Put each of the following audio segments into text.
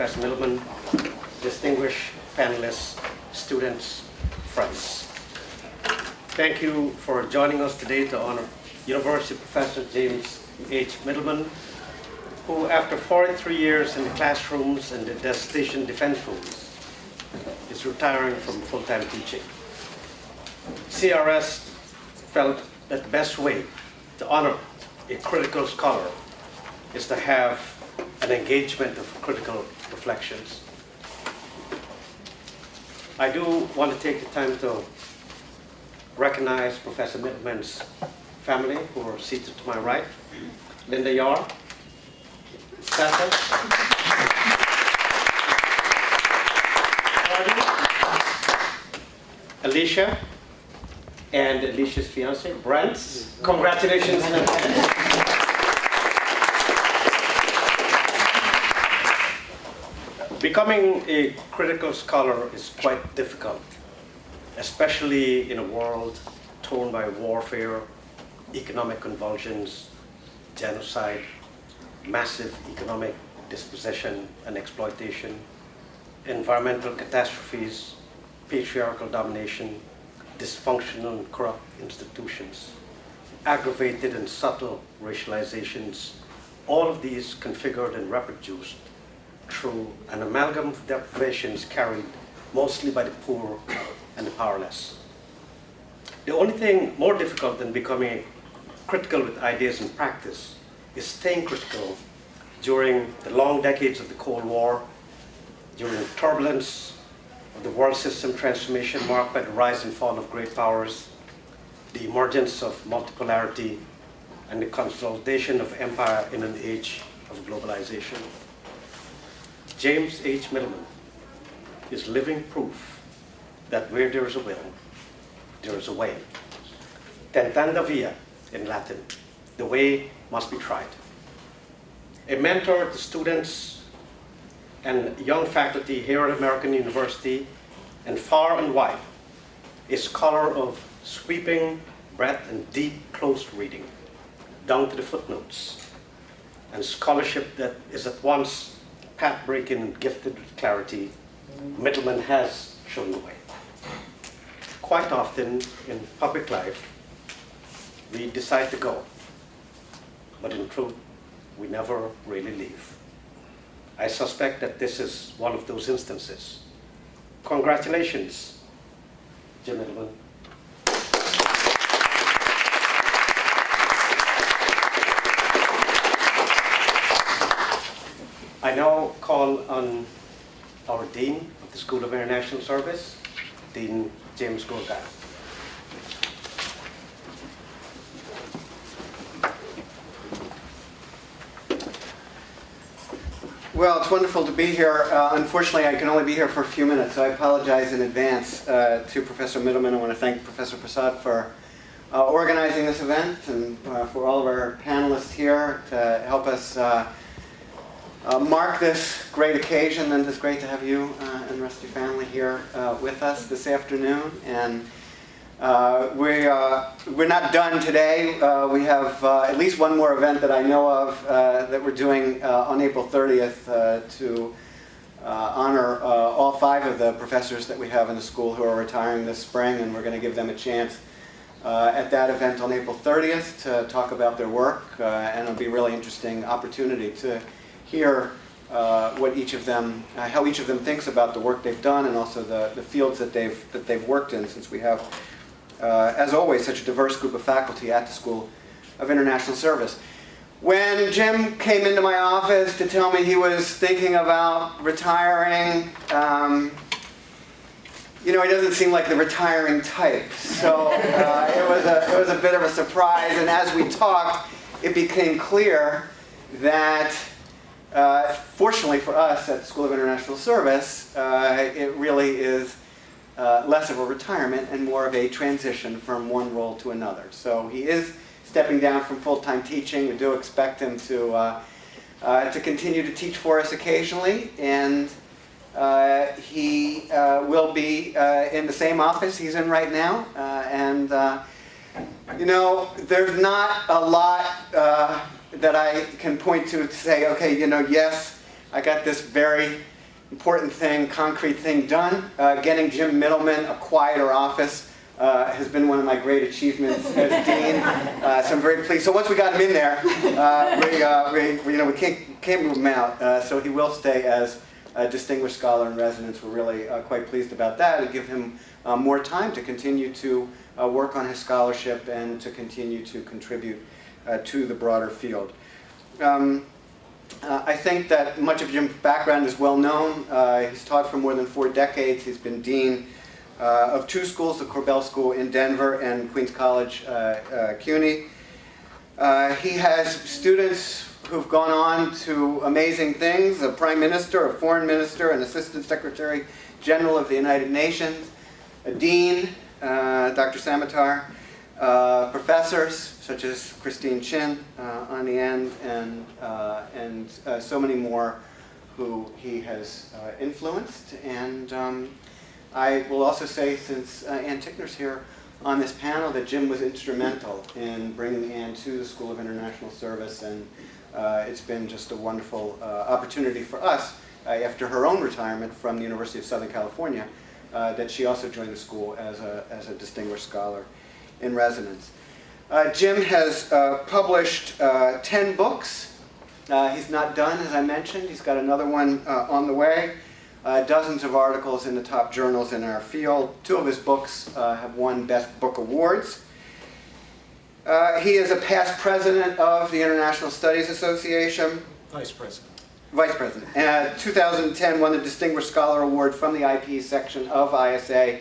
Professor Mittelman, distinguished panelists, students, friends. Thank you for joining us today to honor University Professor James H. Mittelman, who after 43 years in the classrooms and the dissertation defense rooms is retiring from full-time teaching. CRS felt that the best way to honor a critical scholar is to have an engagement of critical reflections. I do want to take the time to recognize Professor Mittelman's family, who are seated to my right. Linda Yar, Sasa, Alicia, and Alicia's fiance, Brent. Congratulations in advance. Becoming a critical scholar is quite difficult, especially in a world torn by warfare, economic convulsions, genocide, massive economic dispossession and exploitation, environmental catastrophes, patriarchal domination, dysfunctional and corrupt institutions, aggravated and subtle racializations, all of these configured and reproduced through an amalgam of deprivations carried mostly by the poor and the powerless. The only thing more difficult than becoming critical with ideas and practice is staying critical during the long decades of the Cold War, during the turbulence of the world system transformation marked by the rise and fall of great powers, the emergence of multipolarity, and the consolidation of empire in an age of globalization. James H. Mittelman is living proof that where there is a will, there is a way. Tentanda via in Latin, the way must be tried. A mentor to students and young faculty here at American University and far and wide, a scholar of sweeping breadth and deep, close reading, down to the footnotes, and scholarship that is at once path-breaking and gifted with clarity. Mittelman has shown the way. Quite often in public life, we decide to go, but in truth, we never really leave. I suspect that this is one of those instances. Congratulations, Jim Mittelman. I now call on our Dean of the School of International Service, Dean James Goldgarn. Well, it's wonderful to be here. Unfortunately, I can only be here for a few minutes, so I apologize in advance to Professor Mittelman. I want to thank Professor Prasad for organizing this event and for all of our panelists here to help us mark this great occasion. And it's great to have you and the rest of your family here with us this afternoon. And we're not done today. We have at least one more event that I know of that we're doing on April 30th to honor all 5 of the professors that we have in the school who are retiring this spring, and we're going to give them a chance at that event on April 30th to talk about their work, and it'll be a really interesting opportunity to hear what each of them, how each of them thinks about the work they've done, and also the fields that they've worked in, since we have as always, such a diverse group of faculty at the School of International Service. When Jim came into my office to tell me he was thinking about retiring, he doesn't seem like the retiring type. So it was a bit of a surprise. And as we talked, it became clear that, fortunately for us at the School of International Service, it really is less of a retirement and more of a transition from one role to another. So he is stepping down from full-time teaching. We do expect him to continue to teach for us occasionally, and he will be in the same office he's in right now. There's not a lot that I can point to say, okay, yes, I got this very important thing, concrete thing done. Getting Jim Mittelman a quieter office has been one of my great achievements as dean. So I'm very pleased. So once we got him in there, we can't move him out. So he will stay as a distinguished scholar in residence. We're really quite pleased about that, and give him more time to continue to work on his scholarship and to continue to contribute to the broader field. I think that much of Jim's background is well known. He's taught for more than 4 decades. He's been dean of 2 schools, the Corbell School in Denver and Queens College, CUNY. He has students who've gone on to amazing things: a prime minister, a foreign minister, an assistant secretary general of the United Nations, a dean, Dr. Samatar, professors such as Christine Chin on the end, and so many more who he has influenced. And I will also say, since Ann Tickner's here on this panel, that Jim was instrumental in bringing Ann to the School of International Service, and it's been just a wonderful opportunity for us after her own retirement from the University of Southern California, that she also joined the school as a distinguished scholar in residence. Jim has published 10 books. He's not done, as I mentioned. He's got another one on the way. Dozens of articles in the top journals in our field. 2 of his books have won Best Book Awards. He is a past president of the International Studies Association. Vice President. Vice President. 2010 won the Distinguished Scholar Award from the IP section of ISA.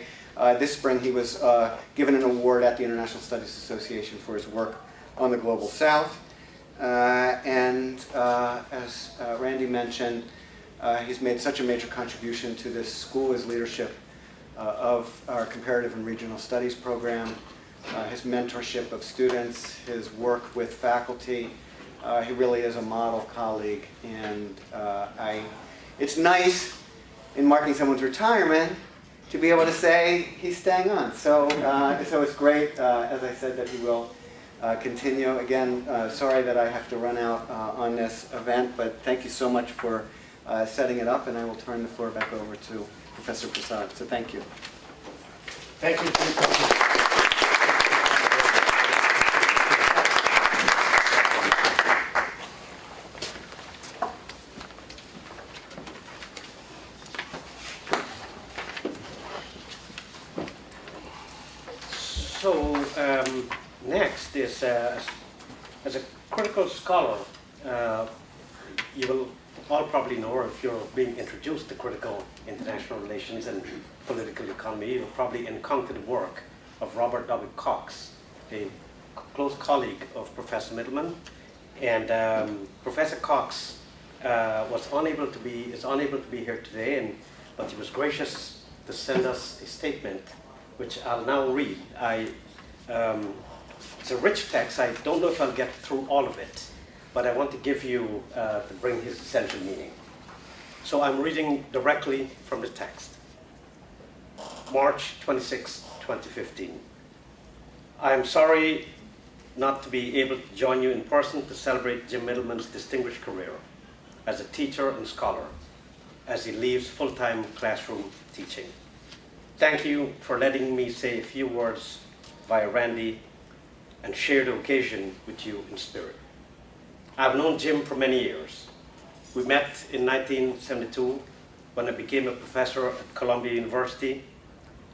This spring he was given an award at the International Studies Association for his work on the Global South. As Randy mentioned, he's made such a major contribution to this school, his leadership of our Comparative and Regional Studies program, his mentorship of students, his work with faculty. He really is a model colleague, and it's nice in marking someone's retirement to be able to say he's staying on. So it's great, as I said, that he will continue. Again, sorry that I have to run out on this event, but thank you so much for setting it up, and I will turn the floor back over to Professor Prasad. So thank you. Thank you for your contribution. So next is, as a critical scholar, you will all probably know, or if you're being introduced to critical international relations and political economy, you'll probably encounter the work of Robert W. Cox, a close colleague of Professor Mittelman. And Professor Cox is unable to be here today, but he was gracious to send us a statement, which I'll now read. It's a rich text. I don't know if I'll get through all of it, but I want to give you, to bring his essential meaning. So I'm reading directly from the text. March 26, 2015. I am sorry not to be able to join you in person to celebrate Jim Mittelman's distinguished career as a teacher and scholar as he leaves full-time classroom teaching. Thank you for letting me say a few words via Randy and share the occasion with you in spirit. I've known Jim for many years. We met in 1972 when I became a professor at Columbia University.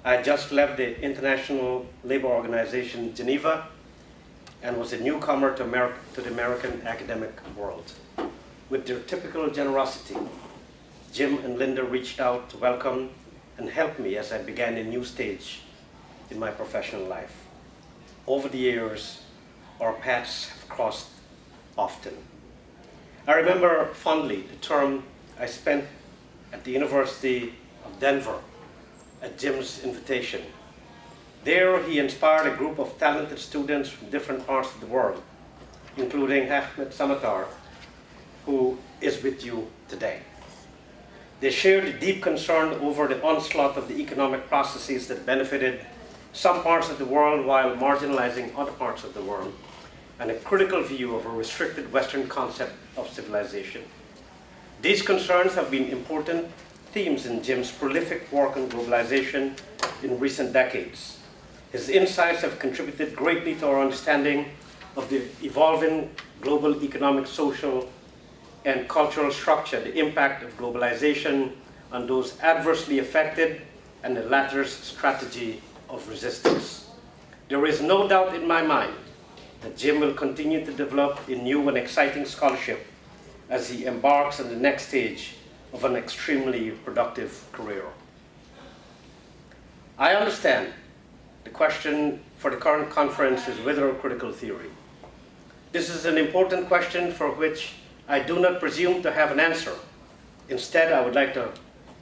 I had just left the International Labor Organization, Geneva, and was a newcomer to the American academic world. With their typical generosity, Jim and Linda reached out to welcome and help me as I began a new stage in my professional life. Over the years, our paths have crossed often. I remember fondly the term I spent at the University of Denver at Jim's invitation. There, he inspired a group of talented students from different parts of the world, including Ahmed Samatar, who is with you today. They shared a deep concern over the onslaught of the economic processes that benefited some parts of the world while marginalizing other parts of the world, and a critical view of a restricted Western concept of civilization. These concerns have been important themes in Jim's prolific work on globalization in recent decades. His insights have contributed greatly to our understanding of the evolving global economic, social, and cultural structure, the impact of globalization on those adversely affected, and the latter's strategy of resistance. There is no doubt in my mind that Jim will continue to develop a new and exciting scholarship as he embarks on the next stage of an extremely productive career. I understand the question for the current conference is whether critical theory. This is an important question for which I do not presume to have an answer. Instead, I would like to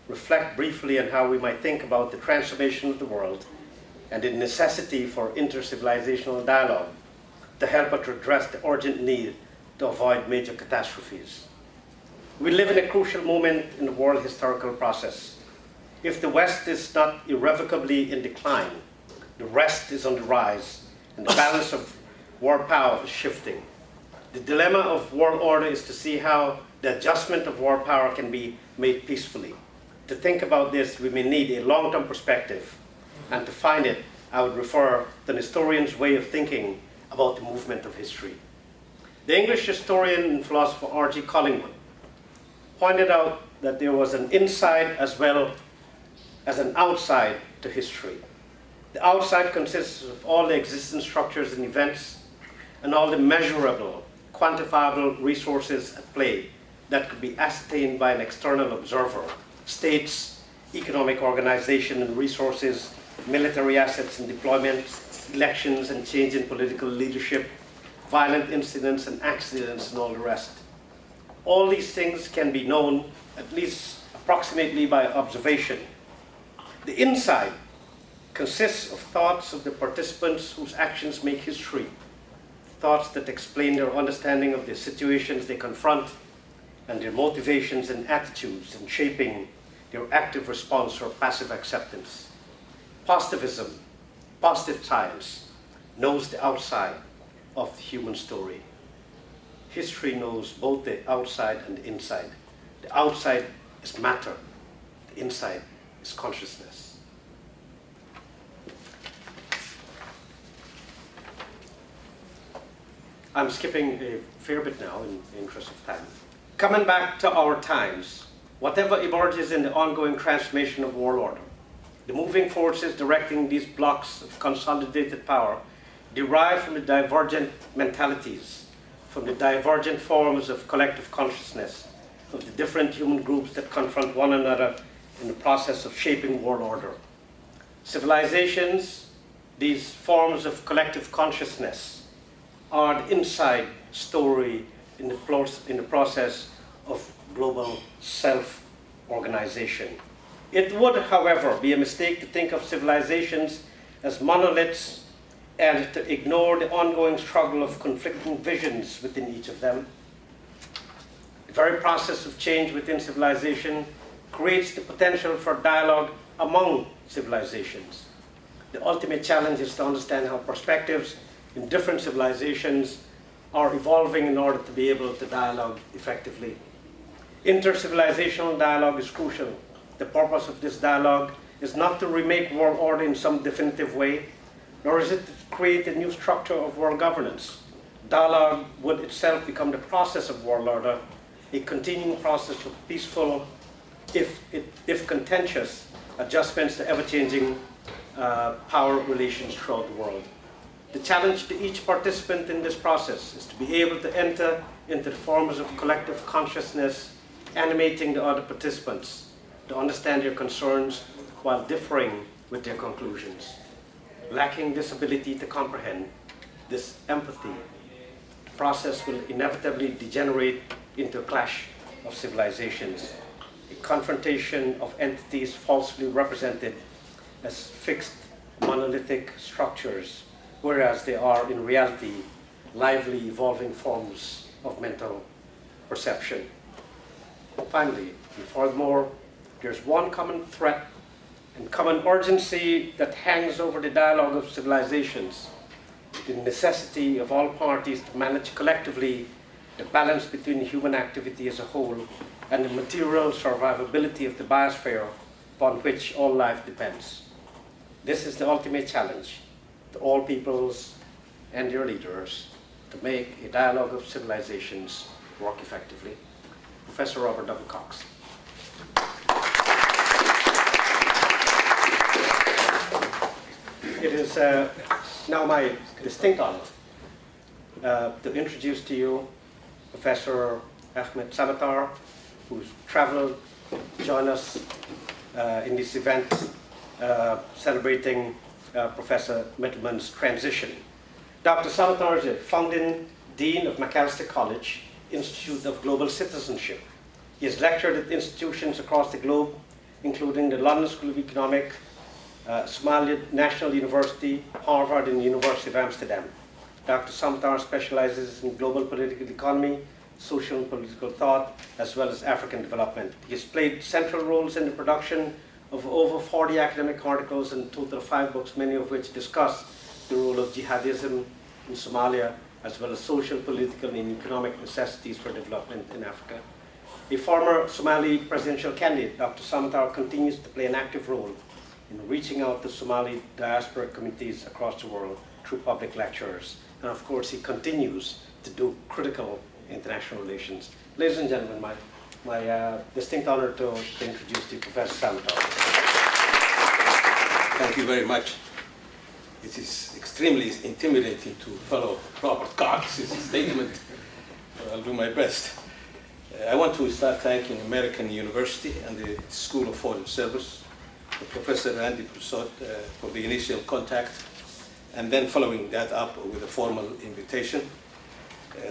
reflect briefly on how we might think about the transformation of the world and the necessity for intercivilizational dialogue to help us address the urgent need to avoid major catastrophes. We live in a crucial moment in the world historical process. If the West is not irrevocably in decline, the rest is on the rise, and the balance of world power is shifting. The dilemma of world order is to see how the adjustment of world power can be made peacefully. To think about this, we may need a long-term perspective, and to find it, I would refer to an historian's way of thinking about the movement of history. The English historian and philosopher R.G. Collingwood pointed out that there was an inside as well as an outside to history. The outside consists of all the existing structures and events and all the measurable, quantifiable resources at play that could be ascertained by an external observer: states, economic organization and resources, military assets and deployment, elections and change in political leadership, violent incidents and accidents, and all the rest. All these things can be known, at least approximately, by observation. The inside consists of thoughts of the participants whose actions make history, thoughts that explain their understanding of the situations they confront and their motivations and attitudes in shaping their active response or passive acceptance. Positivism, positive science, knows the outside of the human story. History knows both the outside and the inside. The outside is matter, the inside is consciousness. I'm skipping a fair bit now in the interest of time. Coming back to our times, whatever emerges in the ongoing transformation of world order, the moving forces directing these blocks of consolidated power derive from the divergent mentalities, from the divergent forms of collective consciousness of the different human groups that confront one another in the process of shaping world order. Civilizations, these forms of collective consciousness, are the inside story in the process of global self-organization. It would, however, be a mistake to think of civilizations as monoliths and to ignore the ongoing struggle of conflicting visions within each of them. The very process of change within civilization creates the potential for dialogue among civilizations. The ultimate challenge is to understand how perspectives in different civilizations are evolving in order to be able to dialogue effectively. Intercivilizational dialogue is crucial. The purpose of this dialogue is not to remake world order in some definitive way, nor is it to create a new structure of world governance. Dialogue would itself become the process of world order, a continuing process of peaceful, if contentious, adjustments to ever-changing power relations throughout the world. The challenge to each participant in this process is to be able to enter into the forms of collective consciousness animating the other participants, to understand their concerns while differing with their conclusions. Lacking this ability to comprehend, this empathy, the process will inevitably degenerate into a clash of civilizations, a confrontation of entities falsely represented as fixed monolithic structures, whereas they are in reality lively evolving forms of mental perception. Finally, and furthermore, there's one common threat and common urgency that hangs over the dialogue of civilizations: the necessity of all parties to manage collectively the balance between human activity as a whole and the material survivability of the biosphere upon which all life depends. This is the ultimate challenge to all peoples and their leaders to make a dialogue of civilizations work effectively. Professor Robert W. Cox. It is now my distinct honor to introduce to you Professor Ahmed Samatar, who's traveled to join us in this event celebrating Professor Mittelman's transition. Dr. Samatar is a founding Dean of Macalester College, Institute of Global Citizenship. He has lectured at institutions across the globe, including the London School of Economics, Somalia National University, Harvard, and the University of Amsterdam. Dr. Samatar specializes in global political economy, social and political thought, as well as African development. He has played central roles in the production of over 40 academic articles and a total of 5 books, many of which discuss the role of jihadism in Somalia, as well as social, political, and economic necessities for development in Africa. A former Somali presidential candidate, Dr. Samatar continues to play an active role in reaching out to Somali diaspora communities across the world through public lectures. And of course, he continues to do critical international relations. Ladies and gentlemen, my distinct honor to introduce to you Professor Samatar. Thank you very much. It is extremely intimidating to follow Robert Cox's statement. I'll do my best. I want to start thanking American University and the School of Foreign Service, Professor Andy Prusot for the initial contact, and then following that up with a formal invitation.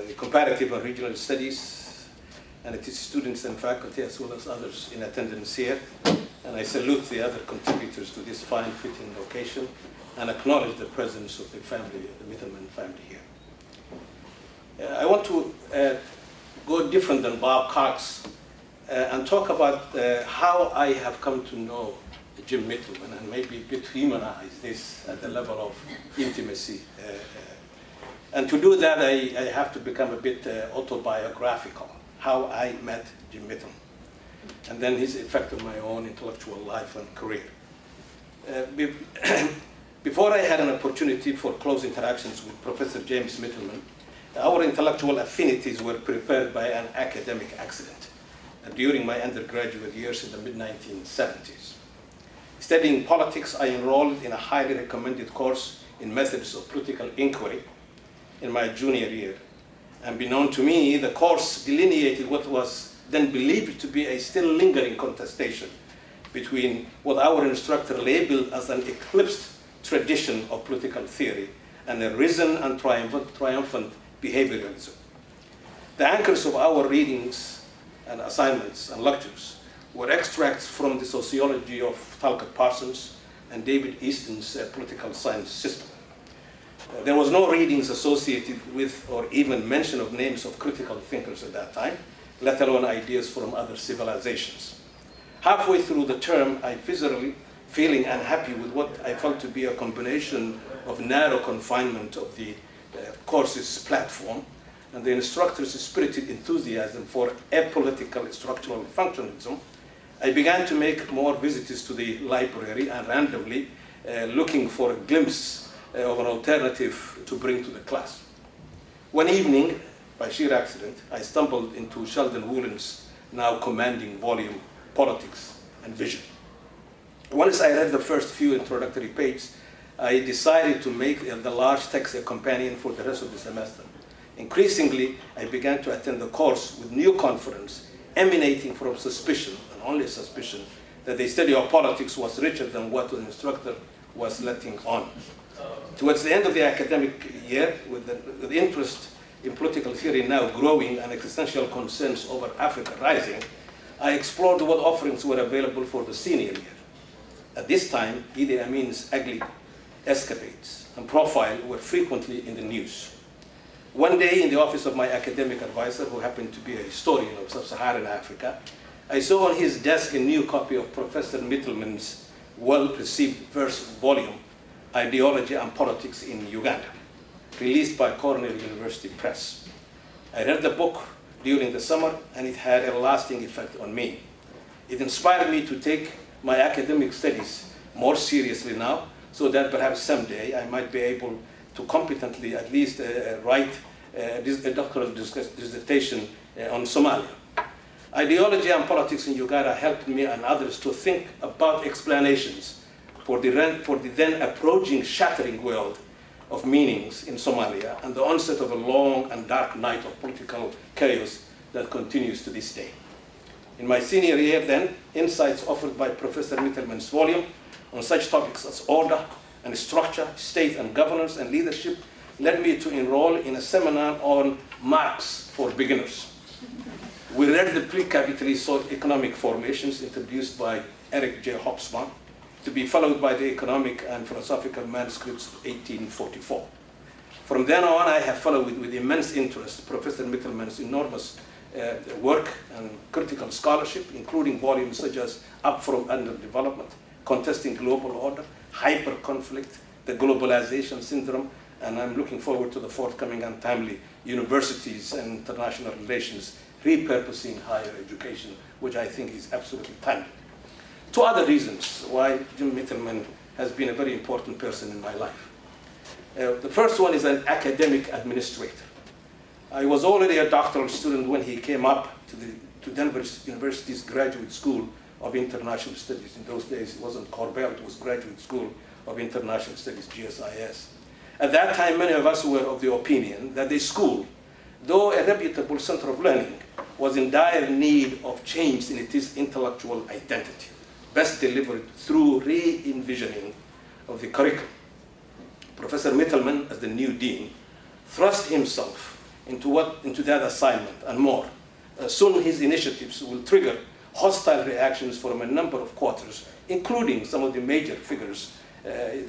The Comparative and Regional Studies, and its students and faculty, as well as others in attendance here. And I salute the other contributors to this fine, fitting location, and acknowledge the presence of the family, the Mittelman family here. I want to go different than Bob Cox and talk about how I have come to know Jim Mittelman, and maybe a bit humanize this at the level of intimacy. And to do that, I have to become a bit autobiographical, how I met Jim Mittelman, and then his effect on my own intellectual life and career. Before I had an opportunity for close interactions with Professor James Mittelman, our intellectual affinities were prepared by an academic accident during my undergraduate years in the mid-1970s. Studying politics, I enrolled in a highly recommended course in methods of political inquiry in my junior year. Unbeknown to me, the course delineated what was then believed to be a still lingering contestation between what our instructor labeled as an eclipsed tradition of political theory and a risen and triumphant behavioralism. The anchors of our readings and assignments and lectures were extracts from the sociology of Talcott Parsons and David Easton's political science system. There was no readings associated with or even mention of names of critical thinkers at that time, let alone ideas from other civilizations. Halfway through the term, I viscerally feeling unhappy with what I felt to be a combination of narrow confinement of the course's platform and the instructor's spirited enthusiasm for apolitical structural functionalism, I began to make more visits to the library and randomly looking for a glimpse of an alternative to bring to the class. One evening, by sheer accident, I stumbled into Sheldon Woolen's now commanding volume, Politics and Vision. Once I read the first few introductory pages, I decided to make the large text a companion for the rest of the semester. Increasingly, I began to attend the course with new confidence, emanating from suspicion, and only suspicion, that the study of politics was richer than what the instructor was letting on. Towards the end of the academic year, with the interest in political theory now growing and existential concerns over Africa rising, I explored what offerings were available for the senior year. At this time, Idi Amin's ugly escapades and profile were frequently in the news. One day, in the office of my academic advisor, who happened to be a historian of sub-Saharan Africa, I saw on his desk a new copy of Professor Mittelman's well-received first volume, Ideology and Politics in Uganda, released by Cornell University Press. I read the book during the summer, and it had a lasting effect on me. It inspired me to take my academic studies more seriously now, so that perhaps someday I might be able to competently at least write a doctoral dissertation on Somalia. Ideology and politics in Uganda helped me and others to think about explanations for the then approaching shattering world of meanings in Somalia and the onset of a long and dark night of political chaos that continues to this day. In my senior year then, insights offered by Professor Mittelman's volume on such topics as order and structure, state and governance and leadership led me to enroll in a seminar on Marx for beginners. We read the pre-capitalist economic formations introduced by Eric J. Hobsbawm, to be followed by the economic and philosophical manuscripts of 1844. From then on, I have followed with immense interest Professor Mittelman's enormous work and critical scholarship, including volumes such as Up from Underdevelopment, Contesting Global Order, Hyper-Conflict, The Globalization Syndrome, and I'm looking forward to the forthcoming and timely Universities and International Relations, Repurposing Higher Education, which I think is absolutely timely. Two other reasons why Jim Mittelman has been a very important person in my life. The first one is an academic administrator. I was already a doctoral student when he came up to Denver University's Graduate School of International Studies. In those days, it wasn't Cornell, it was Graduate School of International Studies, GSIS. At that time, many of us were of the opinion that the school, though a reputable center of learning, was in dire need of change in its intellectual identity, best delivered through re-envisioning of the curriculum. Professor Mittelman, as the new dean, thrust himself into that assignment and more. Soon his initiatives will trigger hostile reactions from a number of quarters, including some of the major figures,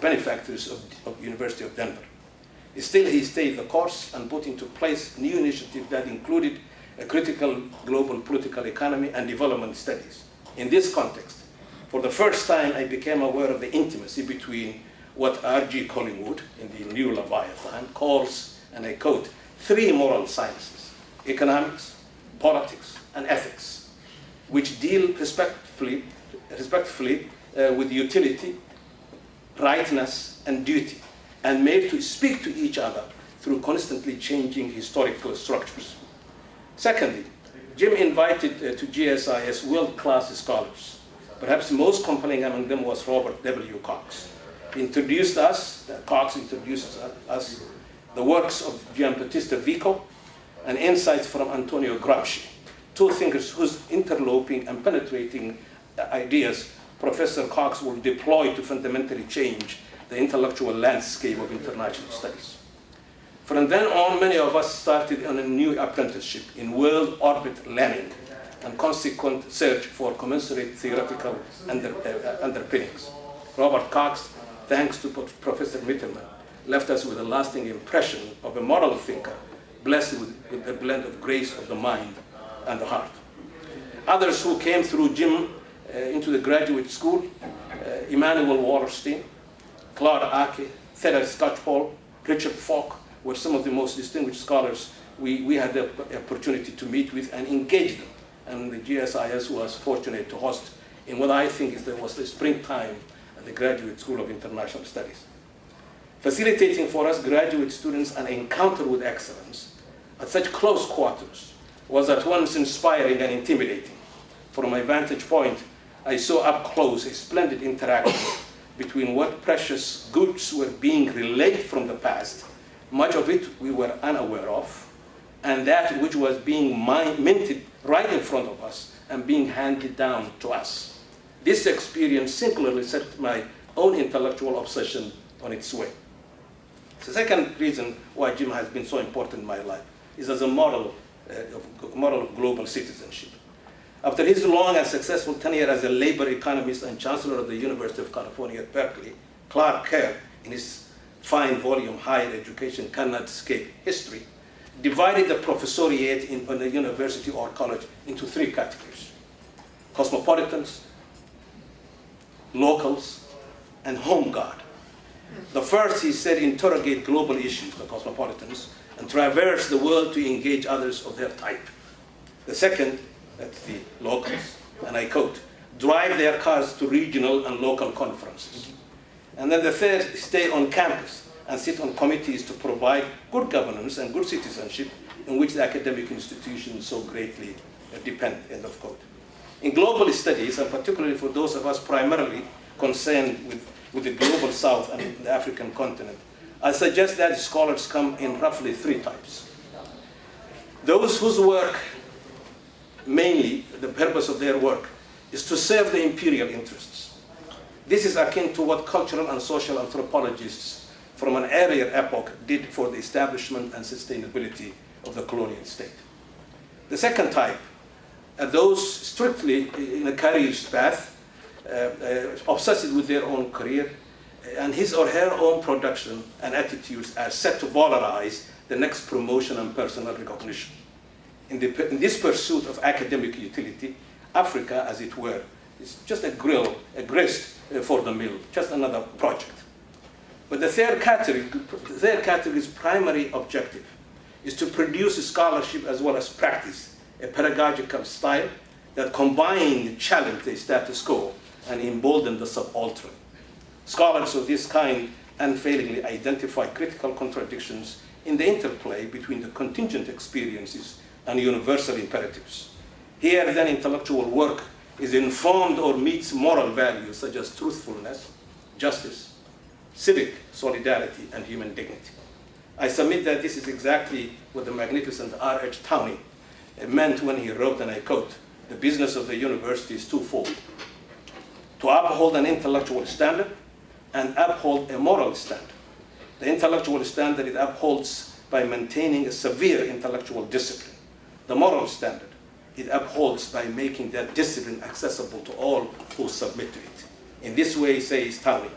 benefactors of University of Denver. Still, he stayed the course and put into place new initiatives that included a critical global political economy and development studies. In this context, for the first time, I became aware of the intimacy between what R.G. Collingwood in the New Leviathan calls, and I quote, three moral sciences: economics, politics, and ethics, which deal respectfully with utility, rightness, and duty, and made to speak to each other through constantly changing historical structures. Secondly, Jim invited to GSIS world-class scholars. Perhaps most compelling among them was Robert W. Cox. Cox introduced us the works of Giambattista Vico and insights from Antonio Gramsci, two thinkers whose interloping and penetrating ideas Professor Cox will deploy to fundamentally change the intellectual landscape of international studies. From then on, many of us started on a new apprenticeship in world orbit learning and consequent search for commensurate theoretical underpinnings. Robert Cox, thanks to Professor Mittelman, left us with a lasting impression of a moral thinker, blessed with a blend of grace of the mind and the heart. Others who came through Jim into the graduate school, Emmanuel Wallerstein, Claude Ake, Theodore Skocpol, Richard Falk, were some of the most distinguished scholars we had the opportunity to meet with and engage them. And the GSIS was fortunate to host in what I think was the springtime at the Graduate School of International Studies. Facilitating for us graduate students an encounter with excellence at such close quarters was at once inspiring and intimidating. From my vantage point, I saw up close a splendid interaction between what precious goods were being relayed from the past, much of it we were unaware of, and that which was being minted right in front of us and being handed down to us. This experience singularly set my own intellectual obsession on its way. The second reason why Jim has been so important in my life is as a model of global citizenship. After his long and successful tenure as a labor economist and chancellor of the University of California at Berkeley, Clark Kerr, in his fine volume, Higher Education Cannot Escape History, divided the professoriate in a university or college into three categories: cosmopolitans, locals, and home guard. The first, he said, interrogate global issues, the cosmopolitans, and traverse the world to engage others of their type. The second, that's the locals, and I quote, drive their cars to regional and local conferences. And then the third, stay on campus and sit on committees to provide good governance and good citizenship in which the academic institutions so greatly depend, end of quote. In global studies, and particularly for those of us primarily concerned with the global South and the African continent, I suggest that scholars come in roughly three types. Those whose work, mainly the purpose of their work, is to serve the imperial interests. This is akin to what cultural and social anthropologists from an earlier epoch did for the establishment and sustainability of the colonial state. The second type are those strictly in a career path, obsessed with their own career, and his or her own production and attitudes are set to valorize the next promotion and personal recognition. In this pursuit of academic utility, Africa, as it were, is just a grist for the mill, just another project. But the third category's primary objective is to produce scholarship as well as practice, a pedagogical style that combine challenge the status quo and embolden the subaltern. Scholars of this kind unfailingly identify critical contradictions in the interplay between the contingent experiences and universal imperatives. Here, then, intellectual work is informed or meets moral values such as truthfulness, justice, civic solidarity, and human dignity. I submit that this is exactly what the magnificent R.H. Tawney meant when he wrote, and I quote, "The business of the university is twofold: to uphold an intellectual standard and uphold a moral standard. The intellectual standard it upholds by maintaining a severe intellectual discipline. The moral standard it upholds by making that discipline accessible to all who submit to it. In this way," says Tawney,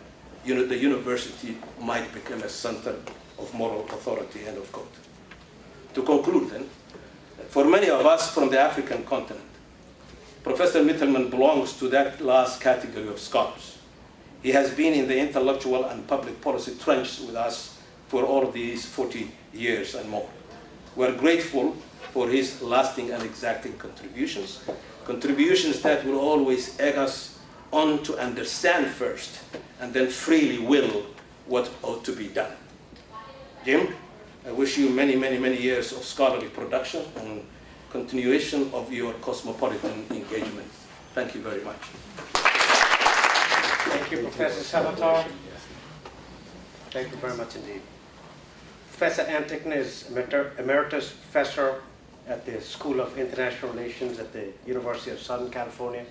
"the university might become a center of moral authority," end of quote. To conclude then, for many of us from the African continent, Professor Mittelman belongs to that last category of scholars. He has been in the intellectual and public policy trench with us for all of these 40 years and more. We're grateful for his lasting and exacting contributions that will always egg us on to understand first and then freely will what ought to be done. Jim, I wish you many, many, many years of scholarly production and continuation of your cosmopolitan engagement. Thank you very much. Thank you, Professor Salvatore. Thank you very much indeed. Professor Antickner is Emeritus Professor at the School of International Relations at the University of Southern California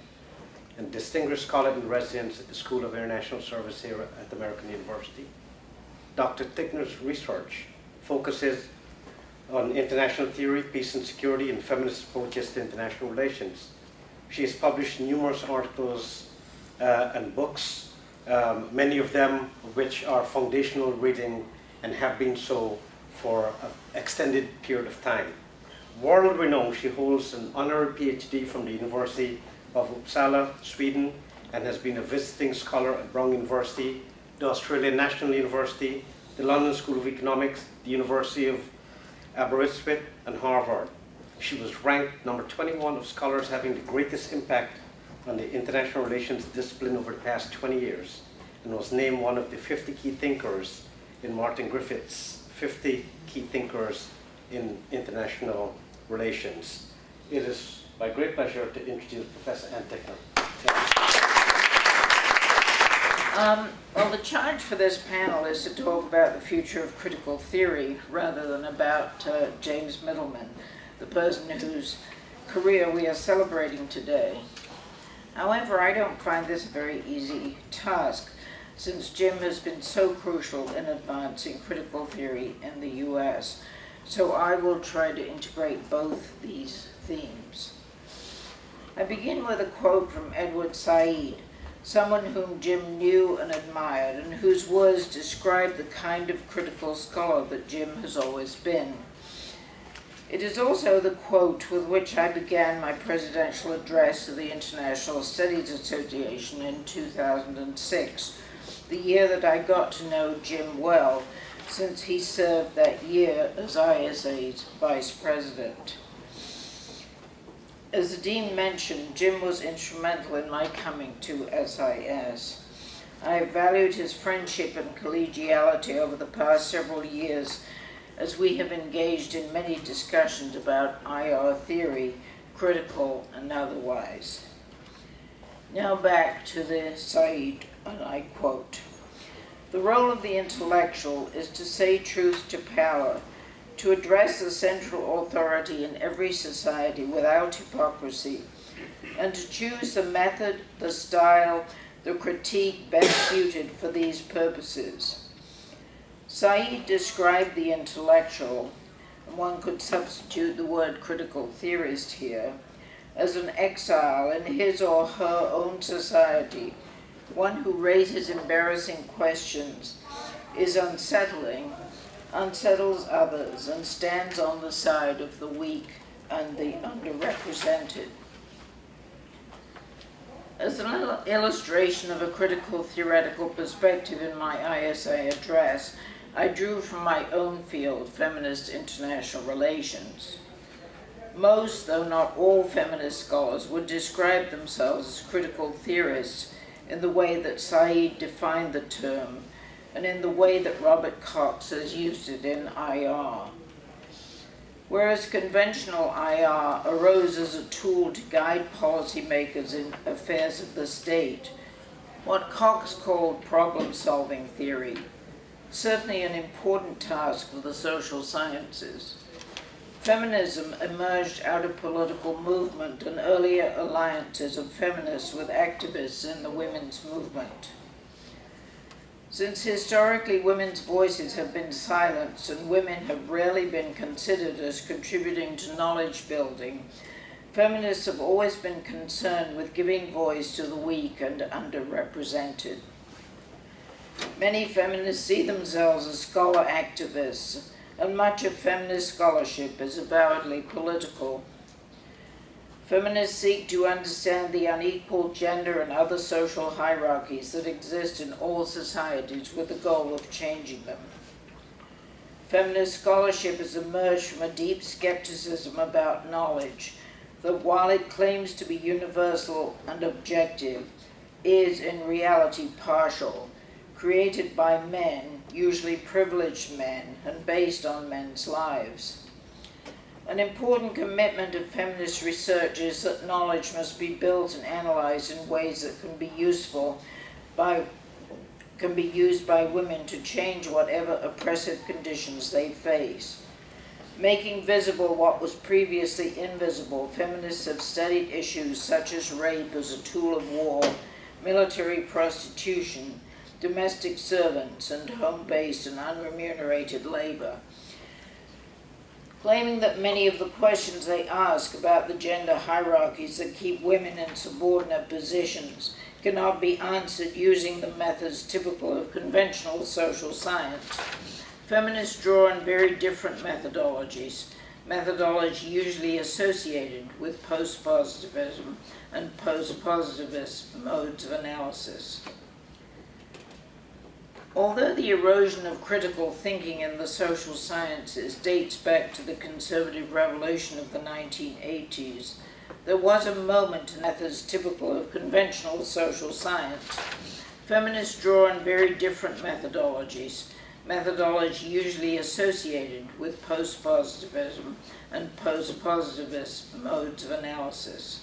and Distinguished Scholar in Residence at the School of International Service here at American University. Dr. Tickner's research focuses on international theory, peace and security, and feminist approaches to international relations. She has published numerous articles and books, many of them which are foundational reading and have been so for an extended period of time. World renowned, she holds an honorary PhD from the University of Uppsala, Sweden, and has been a visiting scholar at Brown University, the Australian National University, the London School of Economics, the University of Aberystwyth, and Harvard. She was ranked number 21 of scholars having the greatest impact on the international relations discipline over the past 20 years, and was named one of the 50 key thinkers in Martin Griffith's 50 Key Thinkers in International Relations. It is my great pleasure to introduce Professor Antickner. Well, the charge for this panel is to talk about the future of critical theory rather than about James Mittelman, the person whose career we are celebrating today. However, I don't find this a very easy task, since Jim has been so crucial in advancing critical theory in the US. So I will try to integrate both these themes. I begin with a quote from Edward Said, someone whom Jim knew and admired, and whose words describe the kind of critical scholar that Jim has always been. It is also the quote with which I began my presidential address to the International Studies Association in 2006, the year that I got to know Jim well, since he served that year as ISA's vice president. As the dean mentioned, Jim was instrumental in my coming to SIS. I have valued his friendship and collegiality over the past several years as we have engaged in many discussions about IR theory, critical and otherwise. Now back to the Said, and I quote, "The role of the intellectual is to say truth to power, to address the central authority in every society without hypocrisy, and to choose the method, the style, the critique best suited for these purposes." Said described the intellectual, and one could substitute the word critical theorist here, as an exile in his or her own society, one who raises embarrassing questions, is unsettling, unsettles others, and stands on the side of the weak and the underrepresented. As an illustration of a critical theoretical perspective in my ISA address, I drew from my own field, feminist international relations. Most, though not all, feminist scholars would describe themselves as critical theorists in the way that Said defined the term and in the way that Robert Cox has used it in IR. Whereas conventional IR arose as a tool to guide policymakers in affairs of the state, what Cox called problem-solving theory, certainly an important task for the social sciences. Feminism emerged out of political movement and earlier alliances of feminists with activists in the women's movement. Since historically women's voices have been silenced and women have rarely been considered as contributing to knowledge building, feminists have always been concerned with giving voice to the weak and underrepresented. Many feminists see themselves as scholar activists, and much of feminist scholarship is avowedly political. Feminists seek to understand the unequal gender and other social hierarchies that exist in all societies with the goal of changing them. Feminist scholarship has emerged from a deep skepticism about knowledge that, while it claims to be universal and objective, is in reality partial, created by men, usually privileged men, and based on men's lives. An important commitment of feminist research is that knowledge must be built and analyzed in ways that can be used by women to change whatever oppressive conditions they face. Making visible what was previously invisible, feminists have studied issues such as rape as a tool of war, military prostitution, domestic servants, and home-based and unremunerated labor. Claiming that many of the questions they ask about the gender hierarchies that keep women in subordinate positions cannot be answered using the methods typical of conventional social science, feminists draw on very different methodologies, usually associated with post-positivism and post-positivist modes of analysis. Although the erosion of critical thinking in the social sciences dates back to the conservative revolution of the 1980s, there was a moment in methods typical of conventional social science. Feminists draw on very different methodologies, usually associated with post-positivism and post-positivist modes of analysis.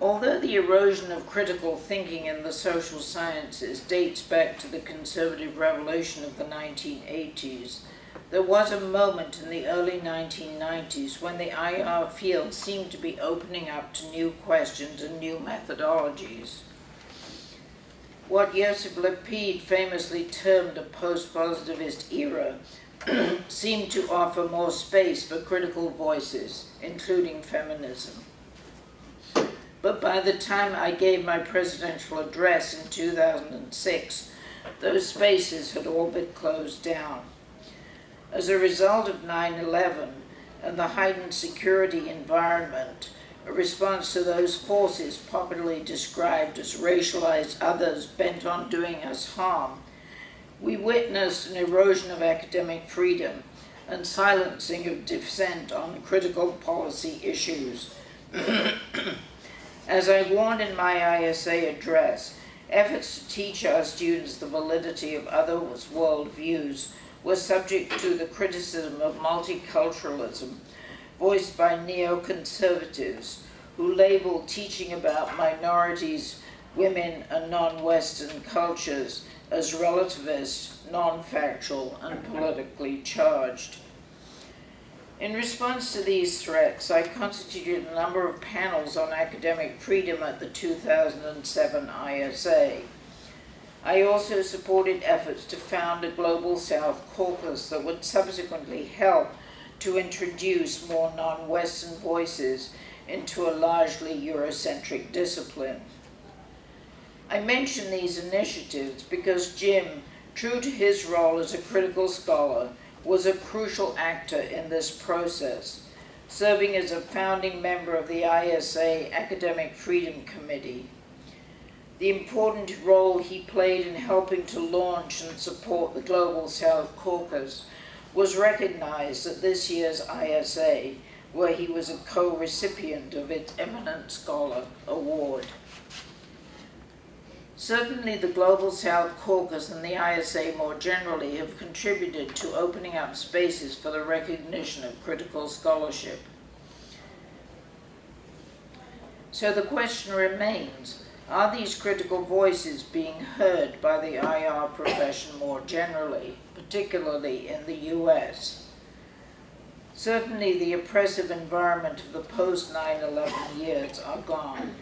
Although the erosion of critical thinking in the social sciences dates back to the conservative revolution of the 1980s, there was a moment in the early 1990s when the IR field seemed to be opening up to new questions and new methodologies. What Joseph Lapid famously termed a post-positivist era seemed to offer more space for critical voices, including feminism. But by the time I gave my presidential address in 2006, those spaces had all been closed down. As a result of 9/11 and the heightened security environment, a response to those forces popularly described as racialized others bent on doing us harm, we witnessed an erosion of academic freedom and silencing of dissent on critical policy issues. As I warned in my ISA address, efforts to teach our students the validity of others' worldviews were subject to the criticism of multiculturalism voiced by neoconservatives who labeled teaching about minorities, women, and non-Western cultures as relativist, non-factual, and politically charged. In response to these threats, I constituted a number of panels on academic freedom at the 2007 ISA. I also supported efforts to found a Global South caucus that would subsequently help to introduce more non-Western voices into a largely Eurocentric discipline. I mention these initiatives because Jim, true to his role as a critical scholar, was a crucial actor in this process, serving as a founding member of the ISA Academic Freedom Committee. The important role he played in helping to launch and support the Global South Caucus was recognized at this year's ISA, where he was a co-recipient of its Eminent Scholar Award. Certainly the Global South Caucus and the ISA more generally have contributed to opening up spaces for the recognition of critical scholarship. So the question remains, are these critical voices being heard by the IR profession more generally, particularly in the US? Certainly the oppressive environment of the post-9/11 years are gone.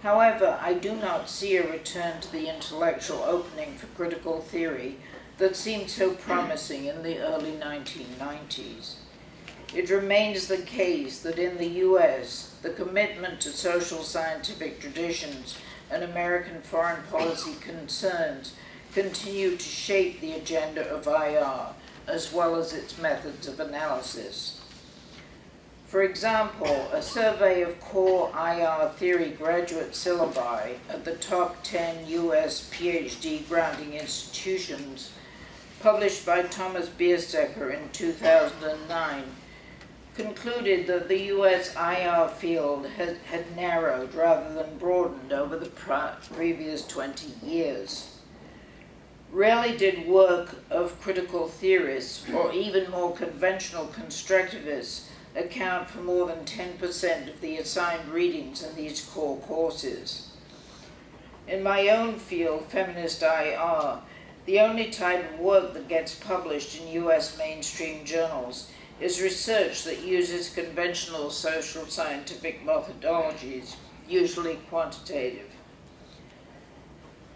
However, I do not see a return to the intellectual opening for critical theory that seemed so promising in the early 1990s. It remains the case that in the US, the commitment to social scientific traditions and American foreign policy concerns continue to shape the agenda of IR, as well as its methods of analysis. For example, a survey of core IR theory graduate syllabi at the top 10 US PhD granting institutions, published by Thomas Bierstecker in 2009, concluded that the US IR field had narrowed rather than broadened over the previous 20 years. Rarely did work of critical theorists, or even more conventional constructivists, account for more than 10% of the assigned readings in these core courses. In my own field, feminist IR, the only type of work that gets published in US mainstream journals is research that uses conventional social scientific methodologies, usually quantitative.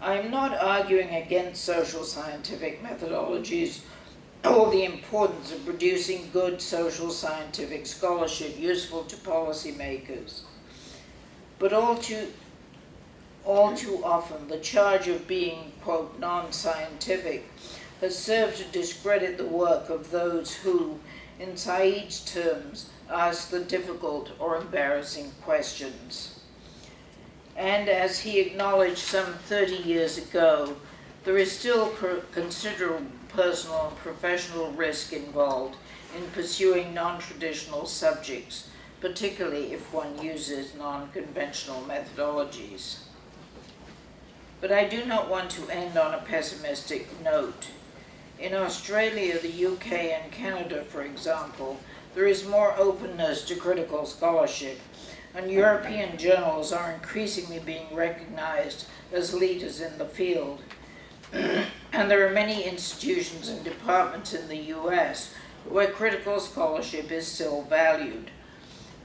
I am not arguing against social scientific methodologies or the importance of producing good social scientific scholarship useful to policymakers. But all too often, the charge of being, quote, non-scientific has served to discredit the work of those who, in Said's terms, ask the difficult or embarrassing questions. And as he acknowledged some 30 years ago, there is still considerable personal and professional risk involved in pursuing non-traditional subjects, particularly if one uses non-conventional methodologies. But I do not want to end on a pessimistic note. In Australia, the UK, and Canada, for example, there is more openness to critical scholarship, and European journals are increasingly being recognized as leaders in the field. And there are many institutions and departments in the US where critical scholarship is still valued.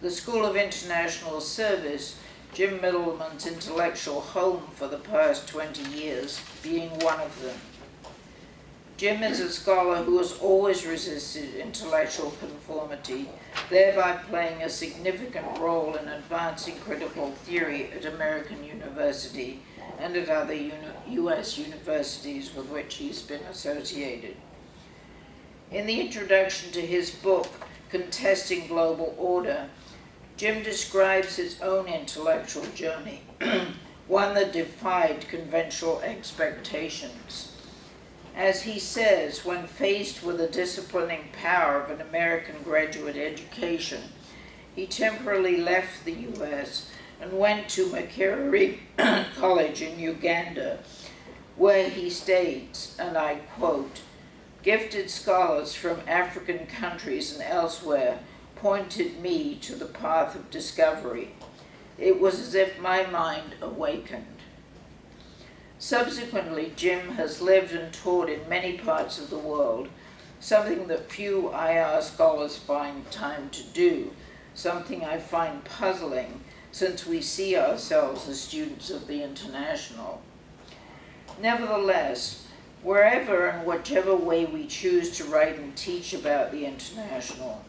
The School of International Service, Jim Mittelman's intellectual home for the past 20 years, being one of them. Jim is a scholar who has always resisted intellectual conformity, thereby playing a significant role in advancing critical theory at American University and at other US universities with which he's been associated. In the introduction to his book, Contesting Global Order, Jim describes his own intellectual journey, one that defied conventional expectations. As he says, when faced with the disciplining power of an American graduate education, he temporarily left the U.S. and went to Makerere College in Uganda, where he states, and I quote, "Gifted scholars from African countries and elsewhere pointed me to the path of discovery. It was as if my mind awakened." Subsequently, Jim has lived and taught in many parts of the world, something that few IR scholars find time to do, something I find puzzling since we see ourselves as students of the international. Nevertheless, wherever and whichever way we choose to write and teach about the international,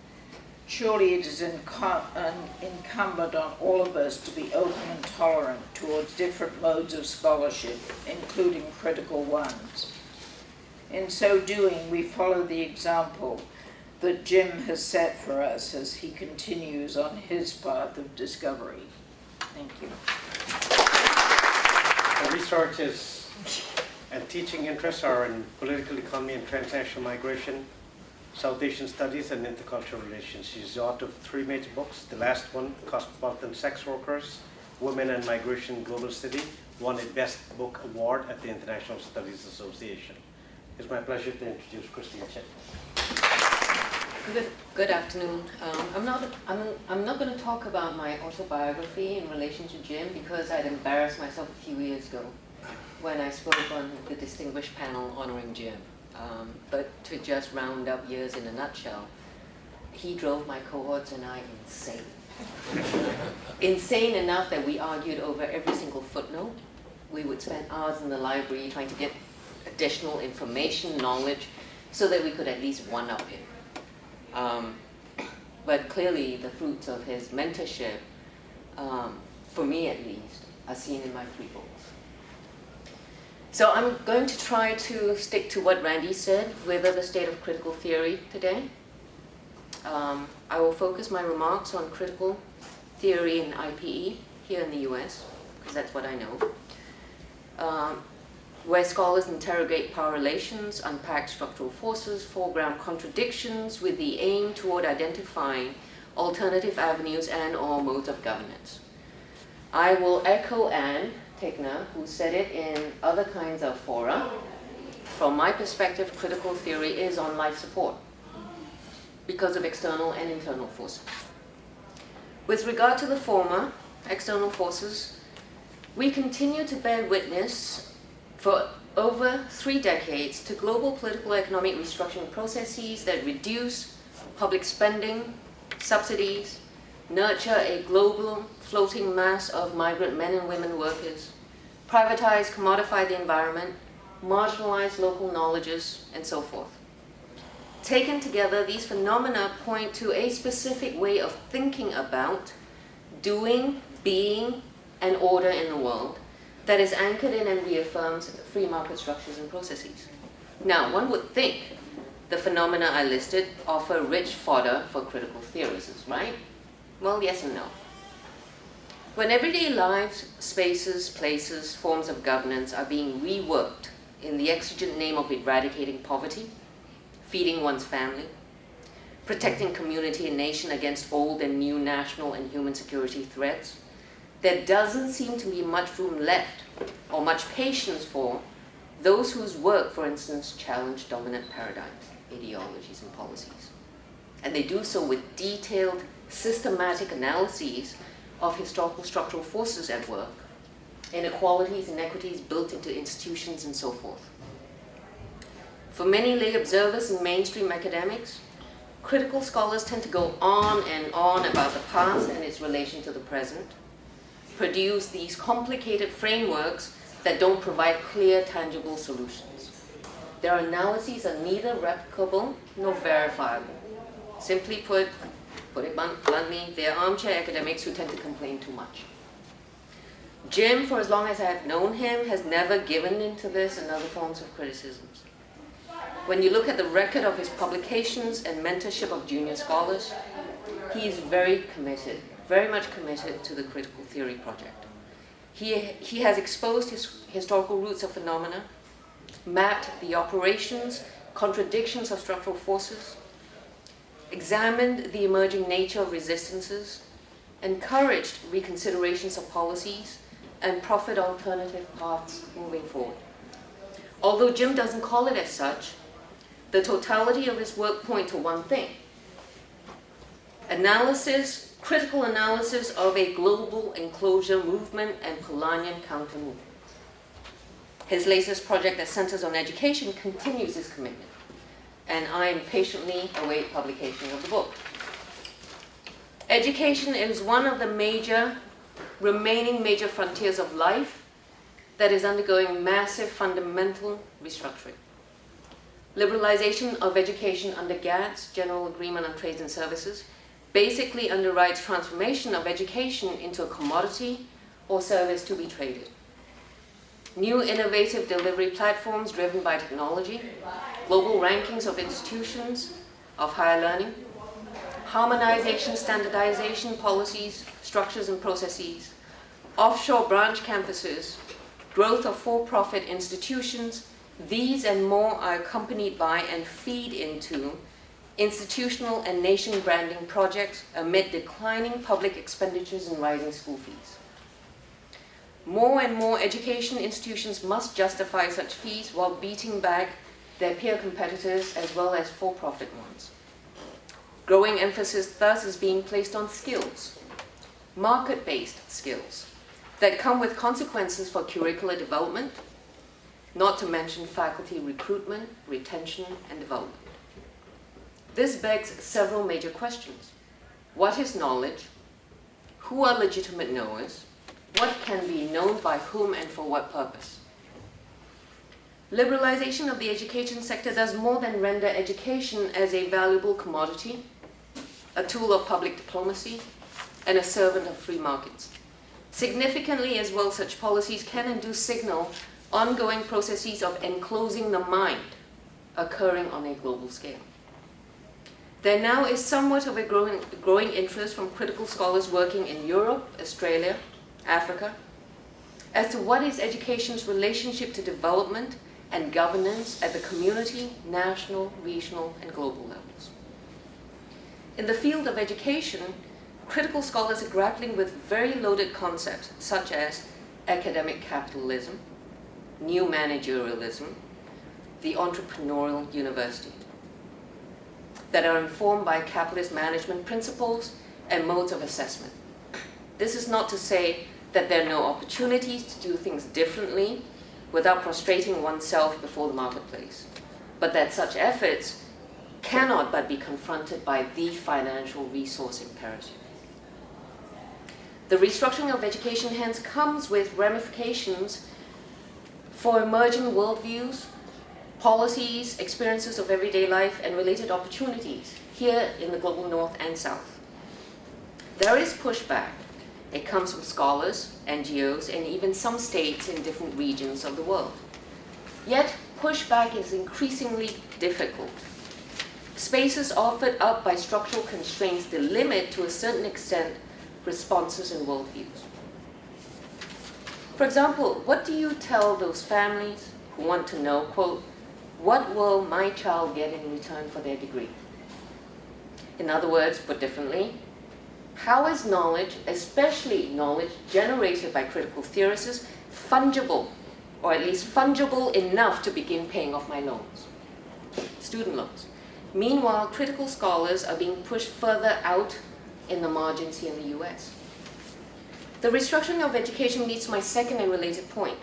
surely it is incumbent on all of us to be open and tolerant towards different modes of scholarship, including critical ones. In so doing, we follow the example that Jim has set for us as he continues on his path of discovery. Thank you. The research and teaching interests are in political economy and transnational migration, South Asian Studies, and Intercultural Relations. She's the author of 3 major books. The last one, Cosmopolitan Sex Workers, Women and Migration Global City, won a Best Book Award at the International Studies Association. It's my pleasure to introduce Christine Chet. Good afternoon. I'm not going to talk about my autobiography in relation to Jim because I'd embarrassed myself a few years ago when I spoke on the distinguished panel honoring Jim. But to just round up years in a nutshell, he drove my cohorts and I insane. Insane enough that we argued over every single footnote. We would spend hours in the library trying to get additional information, knowledge, so that we could at least one-up him. But clearly the fruits of his mentorship, for me at least, are seen in my 3 books. So I'm going to try to stick to what Randy said, whether the state of critical theory today. I will focus my remarks on critical theory in IPE here in the US, because that's what I know. Where scholars interrogate power relations, unpack structural forces, foreground contradictions with the aim toward identifying alternative avenues and/or modes of governance. I will echo Anne Tickner, who said it in other kinds of fora. From my perspective, critical theory is on life support because of external and internal forces. With regard to the former, external forces, we continue to bear witness for over 3 decades to global political economic restructuring processes that reduce public spending, subsidies, nurture a global floating mass of migrant men and women workers, privatize, commodify the environment, marginalize local knowledges, and so forth. Taken together, these phenomena point to a specific way of thinking about, doing, being, and order in the world that is anchored in and reaffirms free market structures and processes. Now, one would think the phenomena I listed offer rich fodder for critical theorists, right? Well, yes and no. When everyday lives, spaces, places, forms of governance are being reworked in the exigent name of eradicating poverty, feeding one's family, protecting community and nation against old and new national and human security threats, there doesn't seem to be much room left or much patience for those whose work, for instance, challenge dominant paradigms, ideologies, and policies. And they do so with detailed, systematic analyses of historical structural forces at work, inequalities, inequities built into institutions, and so forth. For many lay observers and mainstream academics, critical scholars tend to go on and on about the past and its relation to the present, produce these complicated frameworks that don't provide clear, tangible solutions. Their analyses are neither replicable nor verifiable. Simply put it bluntly, they are armchair academics who tend to complain too much. Jim, for as long as I have known him, has never given in to this and other forms of criticisms. When you look at the record of his publications and mentorship of junior scholars, he is very much committed to the critical theory project. He has exposed his historical roots of phenomena, mapped the operations, contradictions of structural forces, examined the emerging nature of resistances, encouraged reconsiderations of policies, and proffered alternative paths moving forward. Although Jim doesn't call it as such, the totality of his work point to one thing: analysis, critical analysis of a global enclosure movement and Polanyian counter-movement. His latest project that centers on education continues his commitment, and I impatiently await publication of the book. Education is one of the remaining major frontiers of life that is undergoing massive fundamental restructuring. Liberalization of education under GATS, General Agreement on Trades and Services, basically underwrites transformation of education into a commodity or service to be traded. New innovative delivery platforms driven by technology, global rankings of institutions of higher learning, harmonization, standardization, policies, structures and processes, offshore branch campuses, growth of for-profit institutions, these and more are accompanied by and feed into institutional and nation branding projects amid declining public expenditures and rising school fees. More and more education institutions must justify such fees while beating back their peer competitors as well as for-profit ones. Growing emphasis thus is being placed on skills, market-based skills, that come with consequences for curricular development, not to mention faculty recruitment, retention, and development. This begs several major questions. What is knowledge? Who are legitimate knowers? What can be known by whom and for what purpose? Liberalization of the education sector does more than render education as a valuable commodity, a tool of public diplomacy, and a servant of free markets. Significantly as well, such policies can and do signal ongoing processes of enclosing the mind occurring on a global scale. There now is somewhat of a growing interest from critical scholars working in Europe, Australia, Africa, as to what is education's relationship to development and governance at the community, national, regional, and global levels. In the field of education, critical scholars are grappling with very loaded concepts such as academic capitalism, new managerialism, the entrepreneurial university, that are informed by capitalist management principles and modes of assessment. This is not to say that there are no opportunities to do things differently without prostrating oneself before the marketplace, but that such efforts cannot but be confronted by the financial resource imperative. The restructuring of education hence comes with ramifications for emerging worldviews, policies, experiences of everyday life, and related opportunities here in the global north and south. There is pushback. It comes from scholars, NGOs, and even some states in different regions of the world. Yet, pushback is increasingly difficult. Spaces offered up by structural constraints delimit, to a certain extent, responses and worldviews. For example, what do you tell those families who want to know, quote, what will my child get in return for their degree? In other words, put differently, how is knowledge, especially knowledge generated by critical theorists, fungible, or at least fungible enough to begin paying off my loans, student loans? Meanwhile, critical scholars are being pushed further out in the margins here in the US. The restructuring of education leads to my second and related point.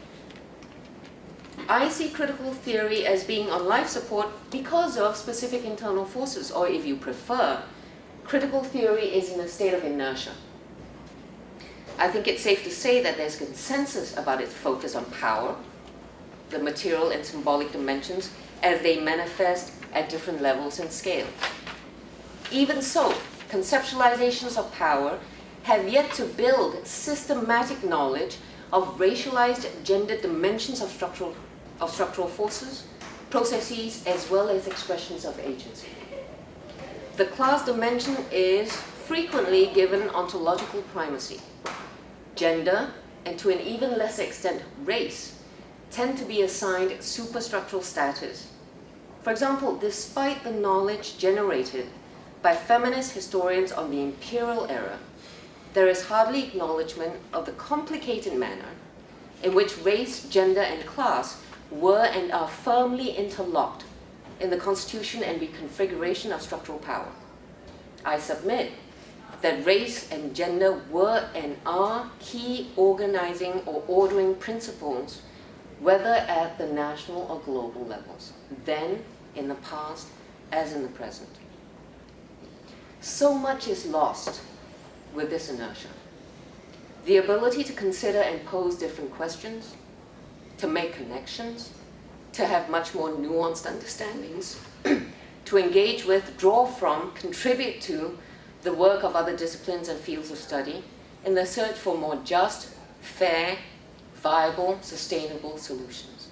I see critical theory as being on life support because of specific internal forces, or if you prefer, critical theory is in a state of inertia. I think it's safe to say that there's consensus about its focus on power, the material and symbolic dimensions as they manifest at different levels and scales. Even so, conceptualizations of power have yet to build systematic knowledge of racialized gender dimensions of structural forces, processes, as well as expressions of agency. The class dimension is frequently given ontological primacy. Gender, and to an even lesser extent race, tend to be assigned superstructural status. For example, despite the knowledge generated by feminist historians on the imperial era, there is hardly acknowledgement of the complicated manner in which race, gender, and class were and are firmly interlocked in the constitution and reconfiguration of structural power. I submit that race and gender were and are key organizing or ordering principles, whether at the national or global levels, then, in the past, as in the present. So much is lost with this inertia. The ability to consider and pose different questions, to make connections, to have much more nuanced understandings, to engage with, draw from, contribute to the work of other disciplines and fields of study in the search for more just, fair, viable, sustainable solutions.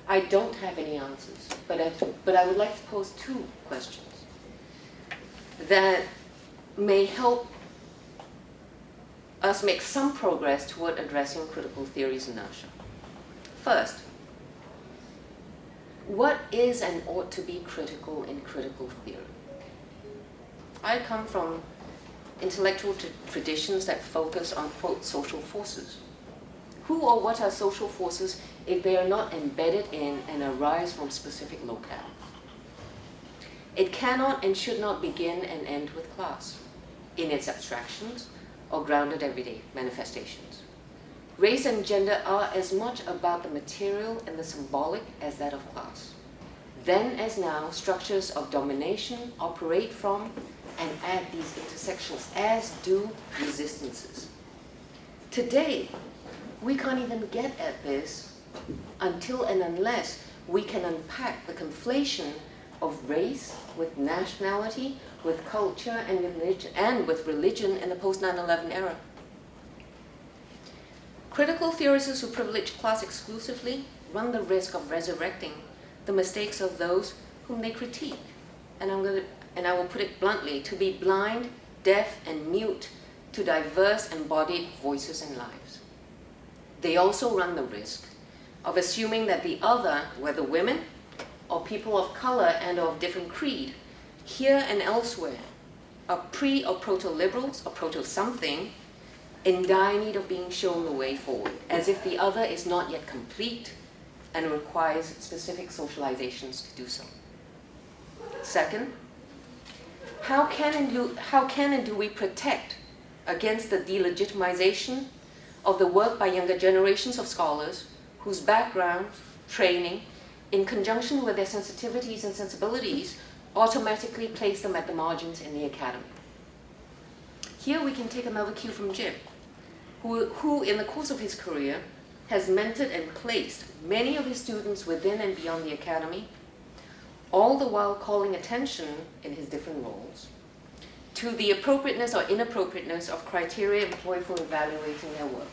I don't have any answers, but I would like to pose two questions that may help us make some progress toward addressing critical theory's inertia. First, what is and ought to be critical in critical theory? I come from intellectual traditions that focus on, quote, social forces. Who or what are social forces if they are not embedded in and arise from specific locale? It cannot and should not begin and end with class in its abstractions or grounded everyday manifestations. Race and gender are as much about the material and the symbolic as that of class. Then as now, structures of domination operate from and at these intersections, as do resistances. Today, we can't even get at this until and unless we can unpack the conflation of race with nationality, with culture and with religion in the post-9/11 era. Critical theorists who privilege class exclusively run the risk of resurrecting the mistakes of those whom they critique. And I will put it bluntly, to be blind, deaf, and mute to diverse embodied voices and lives. They also run the risk of assuming that the other, whether women or people of color and of different creed, here and elsewhere, are pre or proto-liberals or proto-something in dire need of being shown the way forward, as if the other is not yet complete and requires specific socializations to do so. Second, how can and do we protect against the delegitimization of the work by younger generations of scholars whose backgrounds, training, in conjunction with their sensitivities and sensibilities, automatically place them at the margins in the academy? Here we can take another cue from Jim, who in the course of his career has mentored and placed many of his students within and beyond the academy, all the while calling attention in his different roles to the appropriateness or inappropriateness of criteria employed for evaluating their work.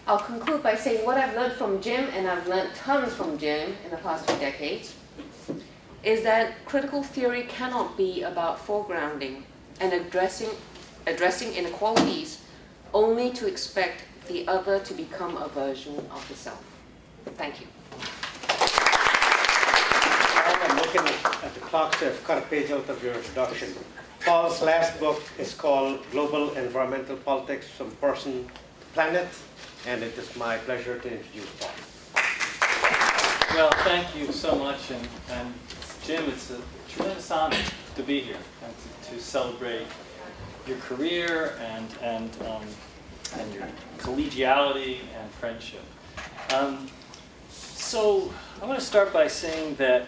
I'll conclude by saying what I've learned from Jim, and I've learned tons from Jim in the past 2 decades, is that critical theory cannot be about foregrounding and addressing inequalities only to expect the other to become a version of the self. Thank you. I'm looking at the clock, so I've cut a page out of your introduction. Paul's last book is called Global Environmental Politics from Person to Planet, and it is my pleasure to introduce Paul. Well, thank you so much, and Jim, it's a tremendous honor to be here and to celebrate your career and your collegiality and friendship. So I want to start by saying that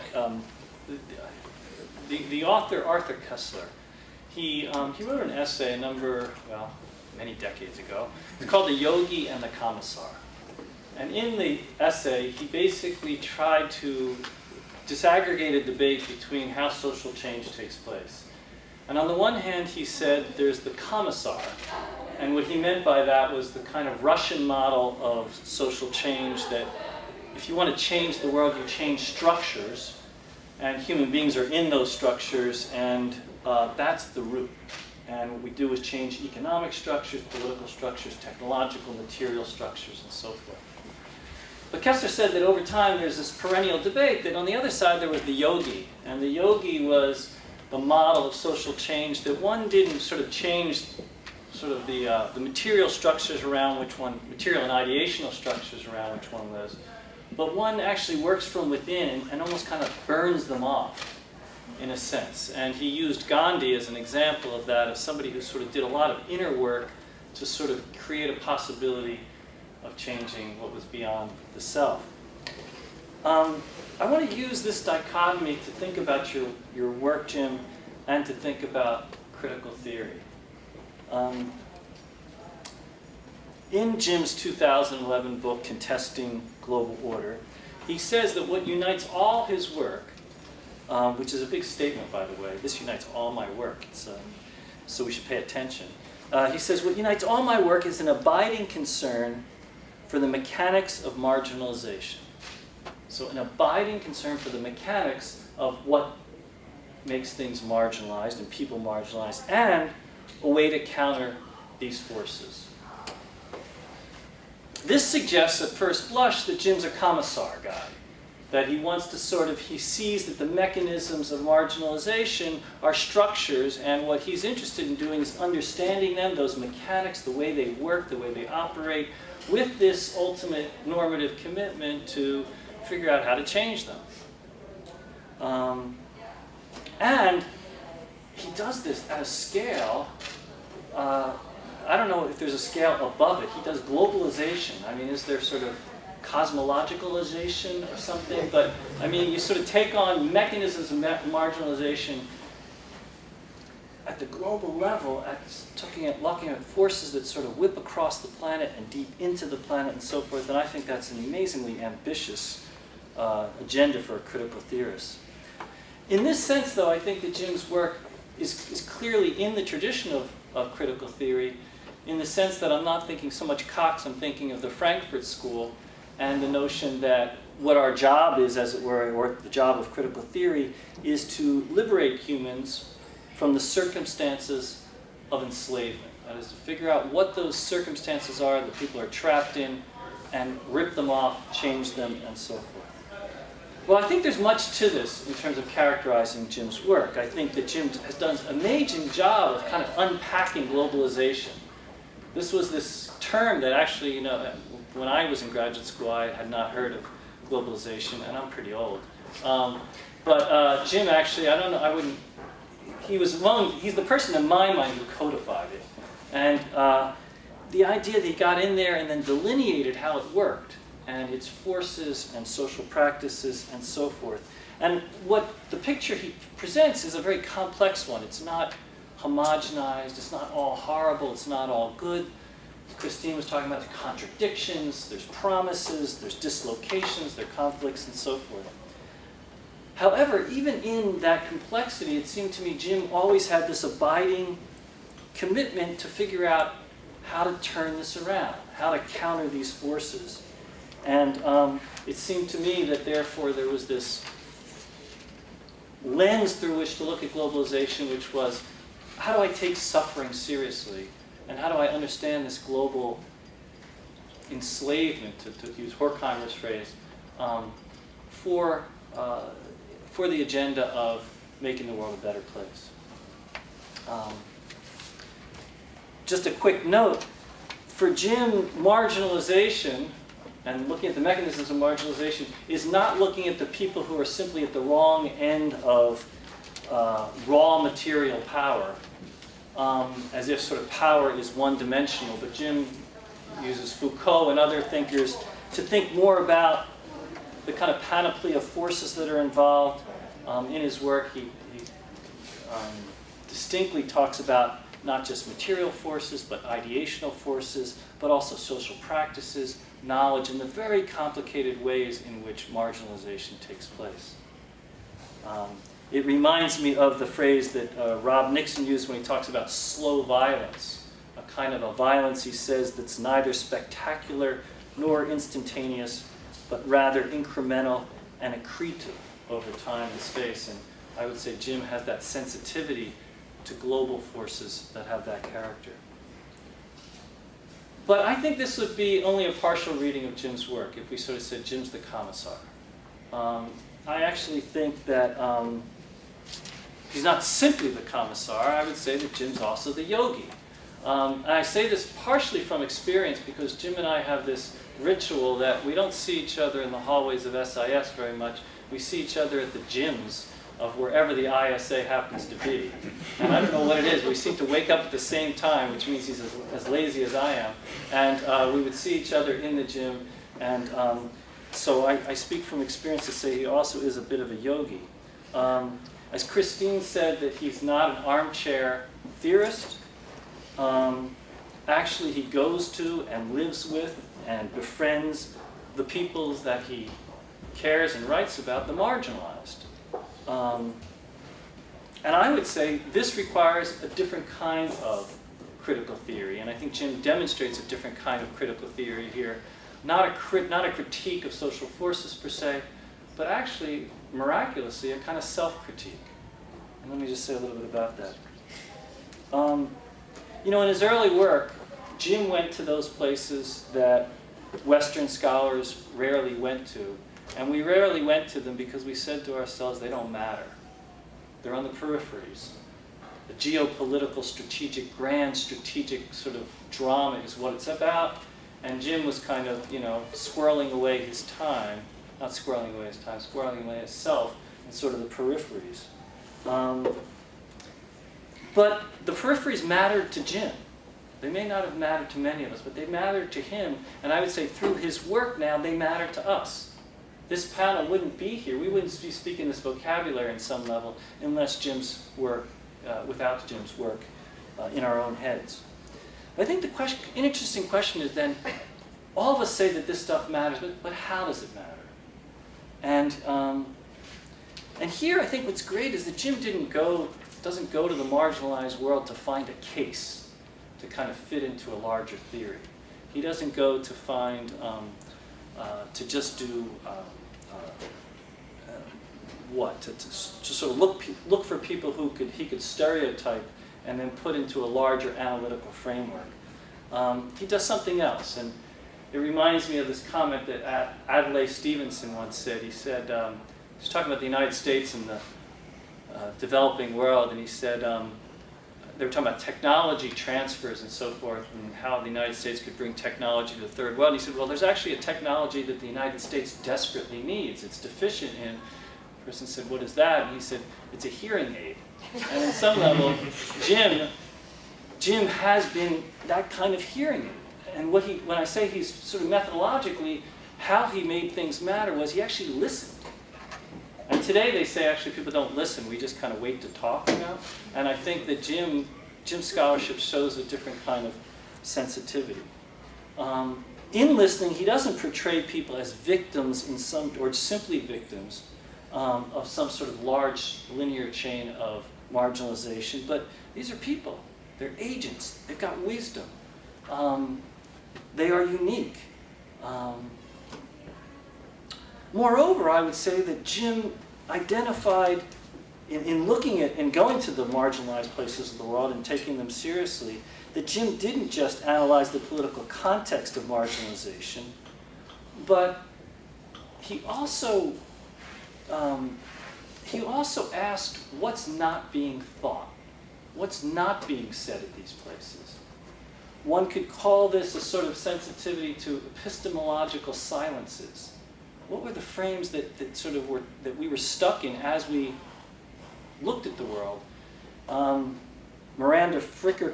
the author Arthur Koestler, he wrote an essay many decades ago. It's called The Yogi and the Commissar. And in the essay, he basically tried to disaggregate a debate between how social change takes place. And on the one hand, he said there's the commissar. And what he meant by that was the kind of Russian model of social change that if you want to change the world, you change structures. And human beings are in those structures, and that's the root. And what we do is change economic structures, political structures, technological, material structures, and so forth. But Kessler said that over time there's this perennial debate that on the other side there was the yogi. And the yogi was the model of social change that one didn't sort of change sort of the material structures around which one, material and ideational structures around which one lives, but one actually works from within and almost kind of burns them off, in a sense. And he used Gandhi as an example of that, of somebody who sort of did a lot of inner work to sort of create a possibility of changing what was beyond the self. I want to use this dichotomy to think about your work, Jim, and to think about critical theory. In Jim's 2011 book, Contesting Global Order, he says that what unites all his work, which is a big statement, by the way, this unites all my work, so we should pay attention. He says, what unites all my work is an abiding concern for the mechanics of marginalization. So an abiding concern for the mechanics of what makes things marginalized and people marginalized, and a way to counter these forces. This suggests at first blush that Jim's a commissar guy, that he wants to sort of, he sees that the mechanisms of marginalization are structures, and what he's interested in doing is understanding them, those mechanics, the way they work, the way they operate, with this ultimate normative commitment to figure out how to change them. And he does this at a scale, I don't know if there's a scale above it. He does globalization. I mean, is there sort of cosmologicalization or something? But I mean, you sort of take on mechanisms of marginalization at the global level, looking at forces that sort of whip across the planet and deep into the planet and so forth. And I think that's an amazingly ambitious agenda for a critical theorist. In this sense, though, I think that Jim's work is clearly in the tradition of critical theory, in the sense that I'm not thinking so much Cox, I'm thinking of the Frankfurt School and the notion that what our job is, as it were, or the job of critical theory, is to liberate humans from the circumstances of enslavement. That is, to figure out what those circumstances are that people are trapped in and rip them off, change them, and so forth. Well, I think there's much to this in terms of characterizing Jim's work. I think that Jim has done an amazing job of kind of unpacking globalization. This was this term that actually, you know, when I was in graduate school, I had not heard of globalization, and I'm pretty old. But Jim actually, I don't know, I wouldn't, he's the person in my mind who codified it. And the idea that he got in there and then delineated how it worked, and its forces and social practices and so forth. And what the picture he presents is a very complex one. It's not homogenized, it's not all horrible, it's not all good. Christine was talking about the contradictions, there's promises, there's dislocations, there are conflicts, and so forth. However, even in that complexity, it seemed to me Jim always had this abiding commitment to figure out how to turn this around, how to counter these forces. And it seemed to me that therefore there was this lens through which to look at globalization, which was, how do I take suffering seriously? And how do I understand this global enslavement, to use Horkheimer's phrase, for the agenda of making the world a better place? Just a quick note, for Jim, marginalization, and looking at the mechanisms of marginalization, is not looking at the people who are simply at the wrong end of raw material power, as if sort of power is one-dimensional. But Jim uses Foucault and other thinkers to think more about the kind of panoply of forces that are involved. In his work, he distinctly talks about not just material forces, but ideational forces, but also social practices, knowledge, and the very complicated ways in which marginalization takes place. It reminds me of the phrase that Rob Nixon used when he talks about slow violence, a kind of a violence, he says, that's neither spectacular nor instantaneous, but rather incremental and accretive over time and space. And I would say Jim has that sensitivity to global forces that have that character. But I think this would be only a partial reading of Jim's work if we sort of said Jim's the commissar. I actually think that he's not simply the commissar. I would say that Jim's also the yogi. And I say this partially from experience because Jim and I have this ritual that we don't see each other in the hallways of SIS very much. We see each other at the gyms of wherever the ISA happens to be. And I don't know what it is. We seem to wake up at the same time, which means he's as lazy as I am. And we would see each other in the gym. And so I speak from experience to say he also is a bit of a yogi. As Christine said, that he's not an armchair theorist. Actually, he goes to and lives with and befriends the peoples that he cares and writes about, the marginalized. And I would say this requires a different kind of critical theory, and I think Jim demonstrates a different kind of critical theory here. Not a critique of social forces per se, but actually, miraculously, a kind of self-critique. And let me just say a little bit about that. You know, in his early work, Jim went to those places that Western scholars rarely went to. And we rarely went to them because we said to ourselves, they don't matter. They're on the peripheries. The geopolitical, strategic, grand strategic sort of drama is what it's about. And Jim was kind of, you know, squirreling away his time, not squirreling away his time, squirreling away himself in sort of the peripheries. But the peripheries mattered to Jim. They may not have mattered to many of us, but they mattered to him. And I would say through his work now, they matter to us. This panel wouldn't be here. We wouldn't be speaking this vocabulary in some level unless Jim's work, without Jim's work in our own heads. I think the question, an interesting question is then, all of us say that this stuff matters, but how does it matter? And here I think what's great is that Jim doesn't go to the marginalized world to find a case to kind of fit into a larger theory. He doesn't go to find, to just do what? To sort of look for people who he could stereotype and then put into a larger analytical framework. He does something else, and it reminds me of this comment that Adlai Stevenson once said. He said, he was talking about the United States and the developing world, and he said, they were talking about technology transfers and so forth, and how the United States could bring technology to the third world. And he said, well, there's actually a technology that the United States desperately needs. It's deficient in. The person said, what is that? And he said, it's a hearing aid. And on some level, Jim has been that kind of hearing aid. And when I say he's sort of methodologically, how he made things matter was he actually listened. And today they say actually people don't listen, we just kind of wait to talk, you know? And I think that Jim's scholarship shows a different kind of sensitivity. In listening, he doesn't portray people as victims or simply victims of some sort of large linear chain of marginalization, but these are people. They're agents. They've got wisdom. They are unique. Moreover, I would say that Jim identified, in looking at and going to the marginalized places of the world and taking them seriously, that Jim didn't just analyze the political context of marginalization, but he also asked what's not being thought, what's not being said at these places. One could call this a sort of sensitivity to epistemological silences. What were the frames that we were stuck in as we looked at the world? Miranda Fricker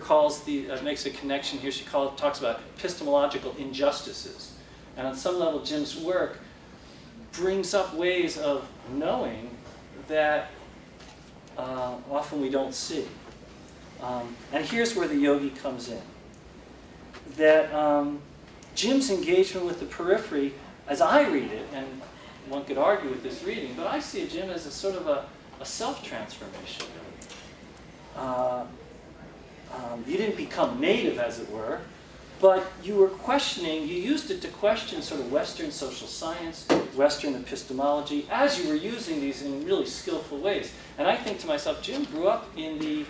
makes a connection here. She talks about epistemological injustices. And on some level, Jim's work brings up ways of knowing that often we don't see. And here's where the yogi comes in. That Jim's engagement with the periphery, as I read it, and one could argue with this reading, but I see Jim as a sort of a self-transformation. You didn't become native, as it were, but you were questioning, you used it to question sort of Western social science, Western epistemology, as you were using these in really skillful ways. And I think to myself, Jim grew up in the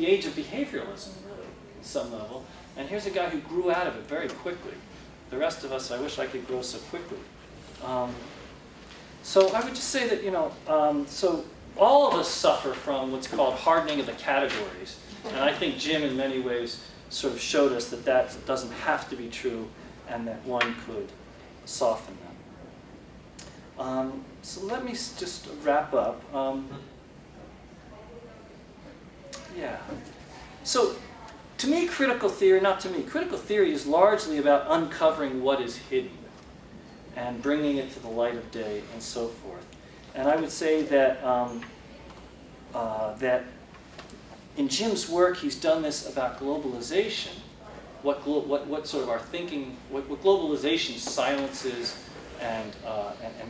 age of behavioralism, really. at some level. And here's a guy who grew out of it very quickly. The rest of us, I wish I could grow so quickly. So I would just say that, so all of us suffer from what's called hardening of the categories. And I think Jim, in many ways, sort of showed us that that doesn't have to be true and that one could soften them. So let me just wrap up. Yeah. So to me, critical theory, not to me, critical theory is largely about uncovering what is hidden and bringing it to the light of day and so forth. And I would say that, that in Jim's work, he's done this about globalization, what sort of our thinking, what globalization silences and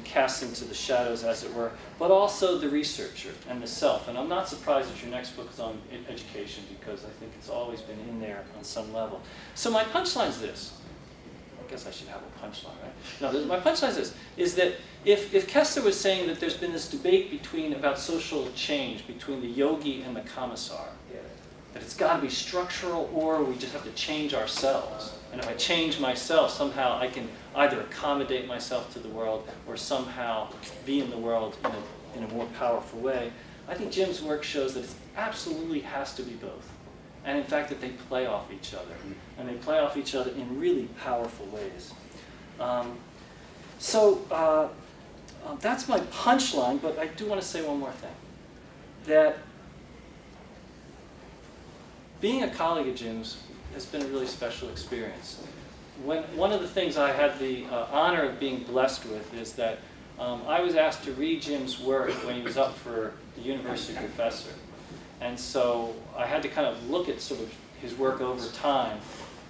casts into the shadows, as it were, but also the researcher and the self. And I'm not surprised that your next book is on education, because I think it's always been in there on some level. So my punchline is this. I guess I should have a punchline, right? No, my punchline is this, is that if Kessler was saying that there's been this debate about social change between the yogi and the commissar, that it's got to be structural or we just have to change ourselves. And if I change myself, somehow I can either accommodate myself to the world or somehow be in the world in a more powerful way. I think Jim's work shows that it absolutely has to be both. And in fact, that they play off each other. And they play off each other in really powerful ways. That's my punchline, but I do want to say one more thing. That being a colleague of Jim's has been a really special experience. One of the things I had the honor of being blessed with is that I was asked to read Jim's work when he was up for the university professor. And so I had to kind of look at sort of his work over time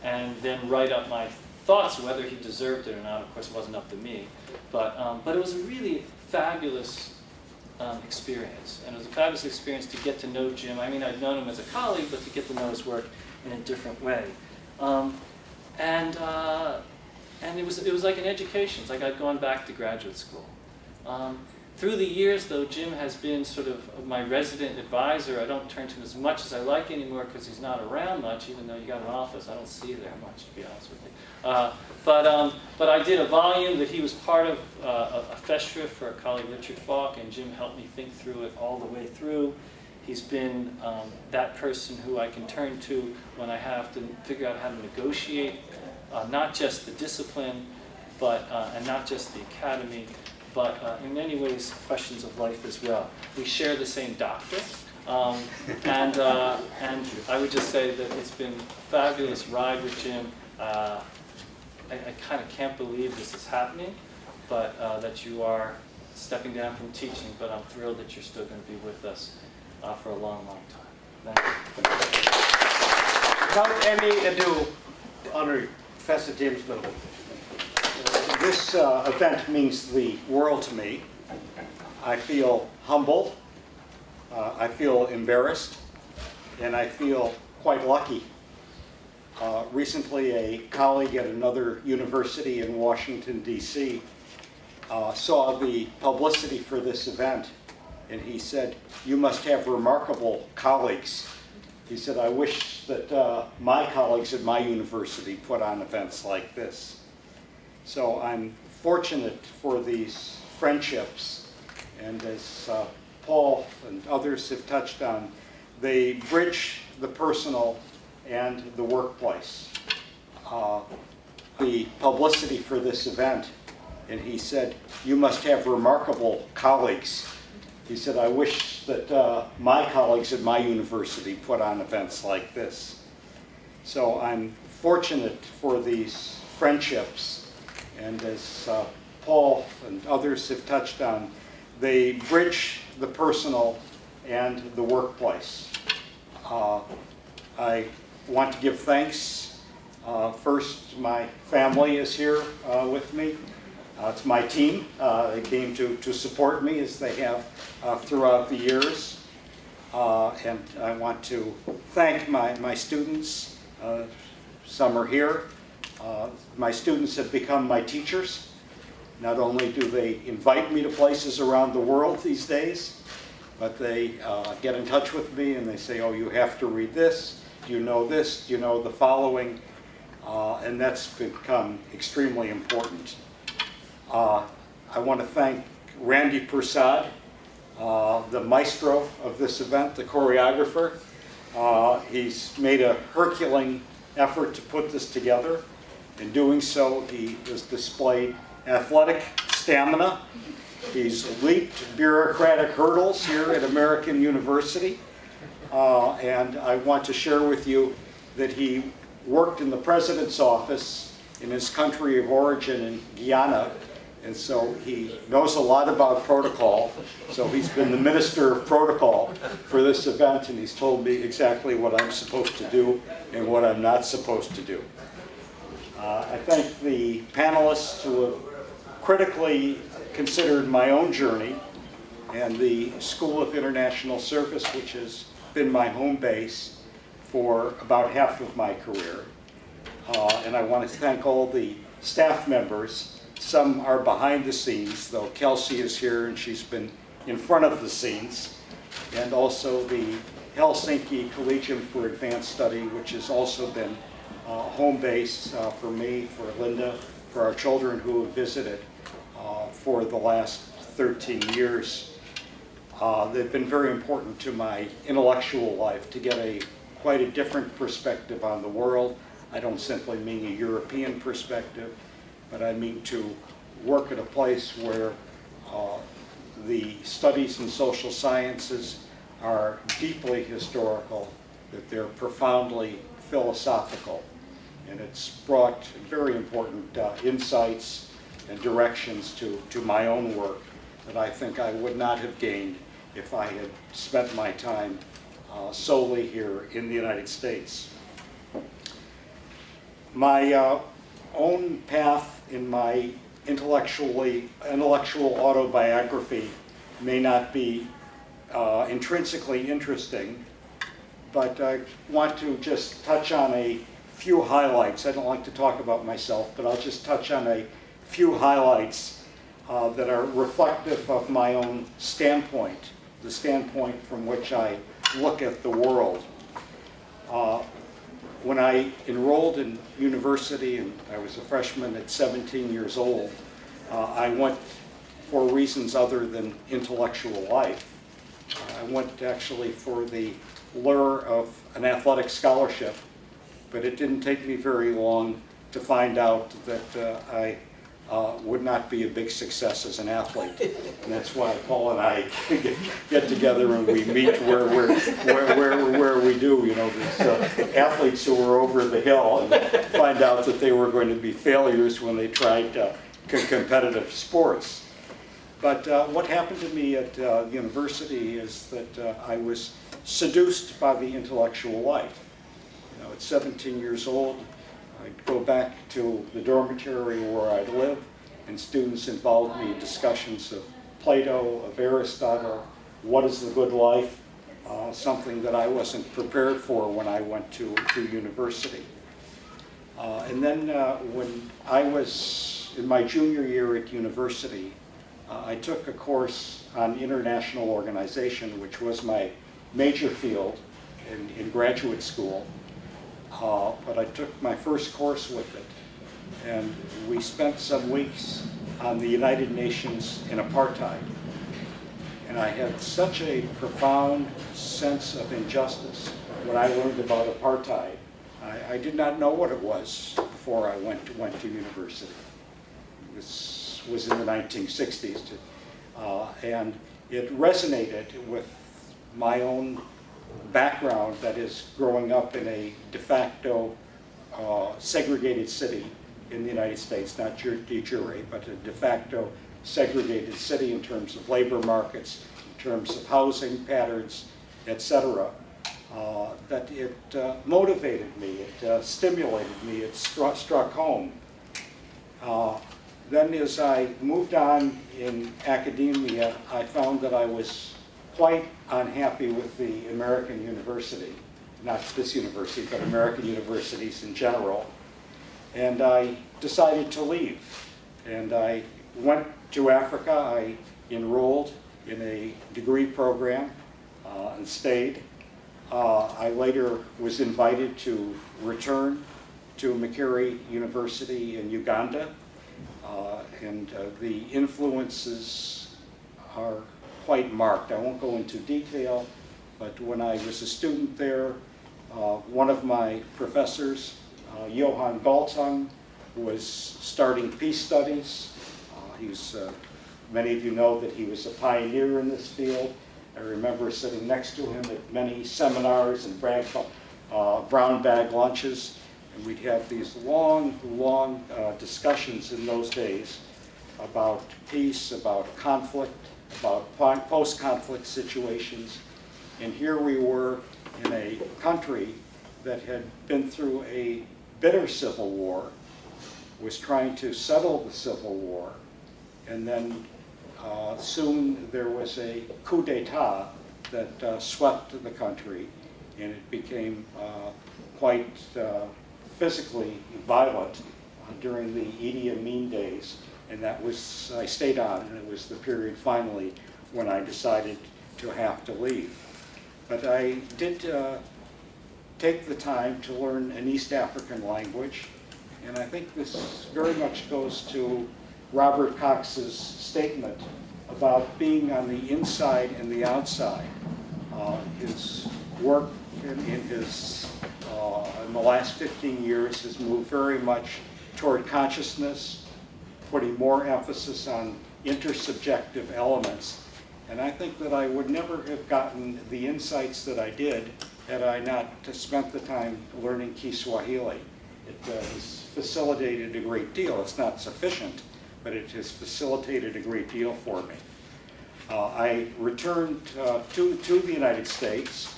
and then write up my thoughts whether he deserved it or not. Of course, it wasn't up to me. But it was a really fabulous experience. And it was a fabulous experience to get to know Jim. I mean, I'd known him as a colleague, but to get to know his work in a different way. And it was like an education. It's like I'd gone back to graduate school. Through the years, though, Jim has been sort of my resident advisor. I don't turn to him as much as I like anymore because he's not around much, even though you got an office. I don't see you there much, to be honest with you. But I did a volume that he was part of, a festschrift for a colleague, Richard Falk, and Jim helped me think through it all the way through. He's been that person who I can turn to when I have to figure out how to negotiate not just the discipline, and not just the academy, but in many ways questions of life as well. We share the same doctor, and I would just say that it's been a fabulous ride with Jim. I kind of can't believe this is happening, but that you are stepping down from teaching, but I'm thrilled that you're still going to be with us for a long, long time. Thank you. Without any ado, to honor Professor James Mittelman. This event means the world to me. I feel humbled, I feel embarrassed, and I feel quite lucky. Recently, a colleague at another university in Washington, D.C. Saw the publicity for this event, and he said, "You must have remarkable colleagues." He said, "I wish that my colleagues at my university put on events like this." So I'm fortunate for these friendships, and as Paul and others have touched on, they bridge the personal and the workplace. The publicity for this event, and he said, "You must have remarkable colleagues." He said, "I wish that my colleagues at my university put on events like this." So I'm fortunate for these friendships, and as Paul and others have touched on, they bridge the personal and the workplace. I want to give thanks. First, my family is here with me. It's my team. They came to support me as they have throughout the years. And I want to thank my students. Some are here. My students have become my teachers. Not only do they invite me to places around the world these days, but they get in touch with me and they say, "Oh, you have to read this. Do you know this? Do you know the following? And that's become extremely important. I want to thank Randy Prasad, the maestro of this event, the choreographer. He's made a Herculean effort to put this together. In doing so, he has displayed athletic stamina. He's leaped bureaucratic hurdles here at American University. And I want to share with you that he worked in the president's office in his country of origin in Guyana. And so he knows a lot about protocol. So he's been the minister of protocol for this event, and he's told me exactly what I'm supposed to do and what I'm not supposed to do. I thank the panelists who have critically considered my own journey and the School of International Service, which has been my home base for about half of my career. And I want to thank all the staff members. Some are behind the scenes, though Kelsey is here and she's been in front of the scenes. And also the Helsinki Collegium for Advanced Study, which has also been home base for me, for Linda, for our children who have visited for the last 13 years. They've been very important to my intellectual life to get quite a different perspective on the world. I don't simply mean a European perspective, but I mean to work at a place where the studies in social sciences are deeply historical, that they're profoundly philosophical. And it's brought very important insights and directions to my own work that I think I would not have gained if I had spent my time solely here in the United States. My own path in my intellectual autobiography may not be intrinsically interesting, but I want to just touch on a few highlights. I don't like to talk about myself, but I'll just touch on a few highlights that are reflective of my own standpoint, the standpoint from which I look at the world. When I enrolled in university, and I was a freshman at 17 years old, I went for reasons other than intellectual life. I went actually for the lure of an athletic scholarship, but it didn't take me very long to find out that I would not be a big success as an athlete. And that's why Paul and I get together and we meet where we do. You know, there's athletes who are over the hill and find out that they were going to be failures when they tried competitive sports. But what happened to me at university is that I was seduced by the intellectual life. You know, at 17 years old, I'd go back to the dormitory where I'd live, and students involved me in discussions of Plato, of Aristotle, what is the good life, something that I wasn't prepared for when I went to university. And then when I was in my junior year at university, I took a course on international organization, which was my major field in graduate school. But I took my first course with it, and we spent some weeks on the United Nations in apartheid. And I had such a profound sense of injustice when I learned about apartheid. I did not know what it was before I went to university. This was in the 1960s, and it resonated with my own background, that is, growing up in a de facto segregated city in the United States, not de jure, but a de facto segregated city in terms of labor markets, in terms of housing patterns, etc. That it motivated me, it stimulated me, it struck home. Then as I moved on in academia, I found that I was quite unhappy with the American university, not this university, but American universities in general. And I decided to leave. And I went to Africa. I enrolled in a degree program and stayed. I later was invited to return to Makerere University in Uganda, and the influences are quite marked. I won't go into detail, but when I was a student there, one of my professors, Johann Galtung, was starting peace studies. Many of you know that he was a pioneer in this field. I remember sitting next to him at many seminars and brown bag lunches, and we'd have these long discussions in those days about peace, about conflict, about post-conflict situations. And here we were in a country that had been through a bitter civil war, was trying to settle the civil war, and then soon there was a coup d'etat that swept the country, and it became quite physically violent during the Idi Amin days, and I stayed on, and it was the period finally when I decided to have to leave. But I did take the time to learn an East African language, and I think this very much goes to Robert Cox's statement about being on the inside and the outside. His work in the last 15 years has moved very much toward consciousness, putting more emphasis on intersubjective elements. And I think that I would never have gotten the insights that I did had I not spent the time learning Kiswahili. It has facilitated a great deal. It's not sufficient, but it has facilitated a great deal for me. I returned to the United States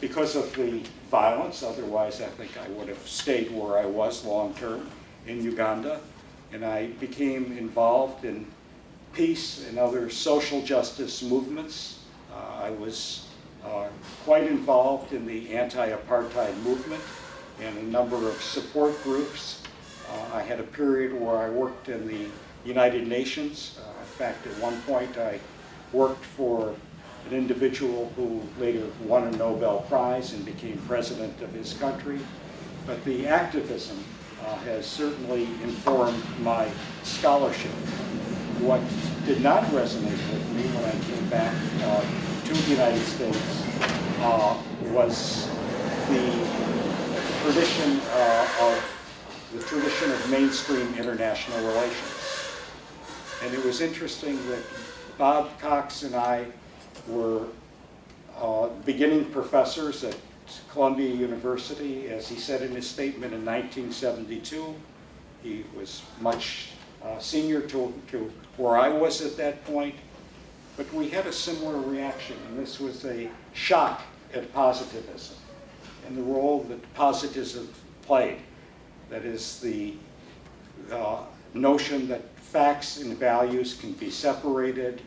because of the violence. Otherwise, I think I would have stayed where I was long term in Uganda. And I became involved in peace and other social justice movements. I was quite involved in the anti-apartheid movement and a number of support groups. I had a period where I worked in the United Nations. In fact, at one point I worked for an individual who later won a Nobel Prize and became president of his country. But the activism has certainly informed my scholarship. What did not resonate with me when I came back to the United States was the tradition of mainstream international relations. And it was interesting that Bob Cox and I were beginning professors at Columbia University. As he said in his statement in 1972, he was much senior to where I was at that point. But we had a similar reaction, and this was a shock at positivism and the role that positivism played. That is the notion that facts and values can be separated,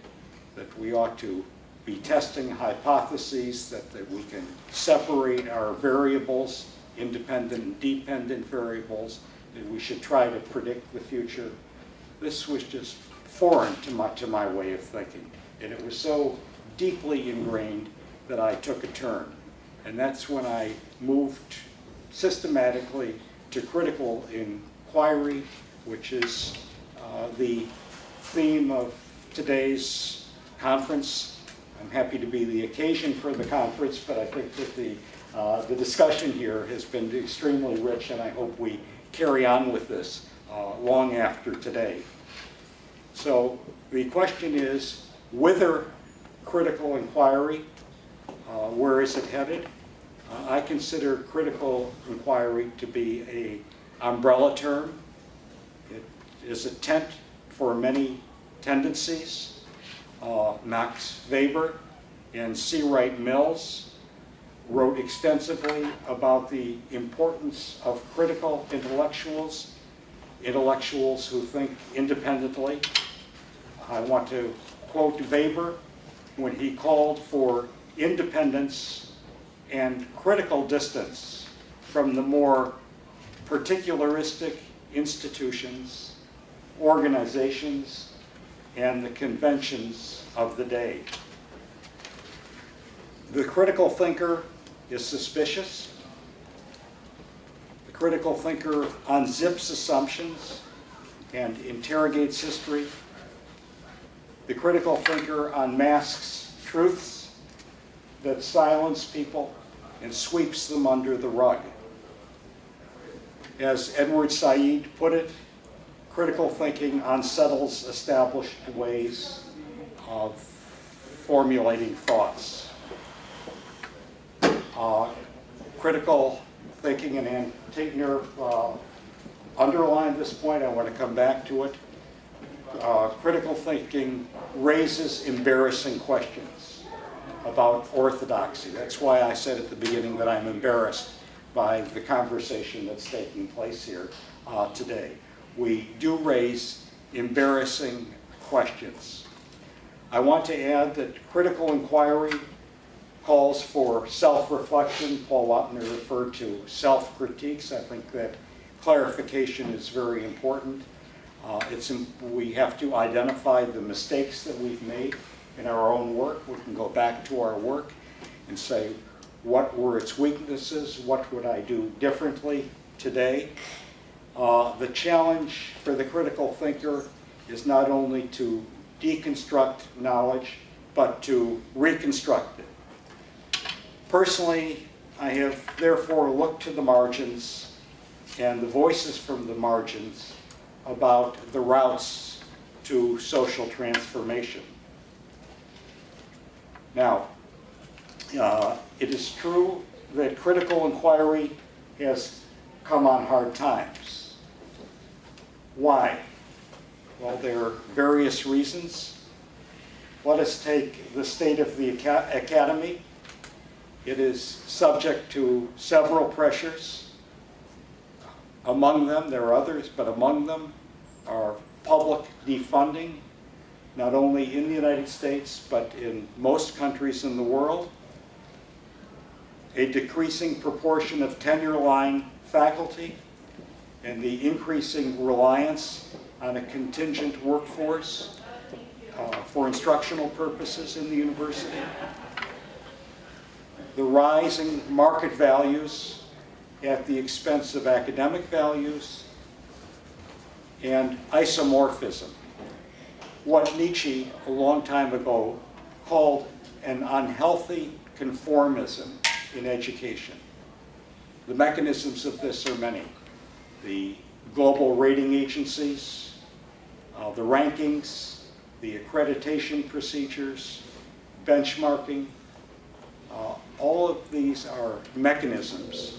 that we ought to be testing hypotheses, that we can separate our variables, independent and dependent variables, that we should try to predict the future. This was just foreign to my way of thinking, and it was so deeply ingrained that I took a turn. And that's when I moved systematically to critical inquiry, which is the theme of today's conference. I'm happy to be the occasion for the conference, but I think that the discussion here has been extremely rich, and I hope we carry on with this long after today. So the question is, whither critical inquiry? Where is it headed? I consider critical inquiry to be an umbrella term. It is a tent for many tendencies. Max Weber and C. Wright Mills wrote extensively about the importance of critical intellectuals, intellectuals who think independently. I want to quote Weber when he called for independence and critical distance from the more particularistic institutions, organizations, and the conventions of the day. The critical thinker is suspicious. The critical thinker unzips assumptions and interrogates history. The critical thinker unmasks truths that silence people and sweeps them under the rug. As Edward Said put it, critical thinking unsettles established ways of formulating thoughts. Critical thinking, and Tigner underlined this point, I want to come back to it. Critical thinking raises embarrassing questions about orthodoxy. That's why I said at the beginning that I'm embarrassed by the conversation that's taking place here today. We do raise embarrassing questions. I want to add that critical inquiry calls for self-reflection. Paul Wapner referred to self-critiques. I think that clarification is very important. We have to identify the mistakes that we've made in our own work. We can go back to our work and say, what were its weaknesses? What would I do differently today? The challenge for the critical thinker is not only to deconstruct knowledge, but to reconstruct it. Personally, I have therefore looked to the margins and the voices from the margins about the routes to social transformation. Now, it is true that critical inquiry has come on hard times. Why? Well, there are various reasons. Let us take the state of the academy. It is subject to several pressures. Among them, there are others, but among them are public defunding, not only in the United States, but in most countries in the world. A decreasing proportion of tenure-line faculty, and the increasing reliance on a contingent workforce for instructional purposes in the university. The rising market values at the expense of academic values, and isomorphism, what Nietzsche a long time ago called an unhealthy conformism in education. The mechanisms of this are many. The global rating agencies, the rankings, the accreditation procedures, benchmarking, all of these are mechanisms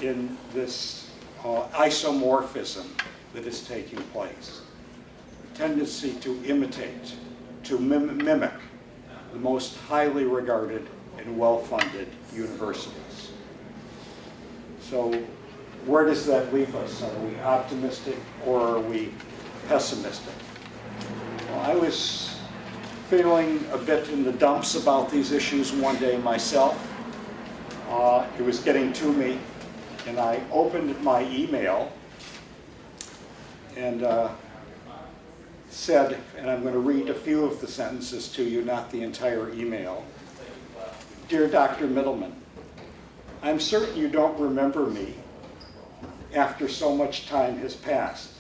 in this isomorphism that is taking place. The tendency to imitate, to mimic the most highly regarded and well-funded universities. So where does that leave us? Are we optimistic or are we pessimistic? Well, I was feeling a bit in the dumps about these issues one day myself. It was getting to me, and I opened my email and said, and I'm going to read a few of the sentences to you, not the entire email. Dear Dr. Mittelman, I'm certain you don't remember me after so much time has passed.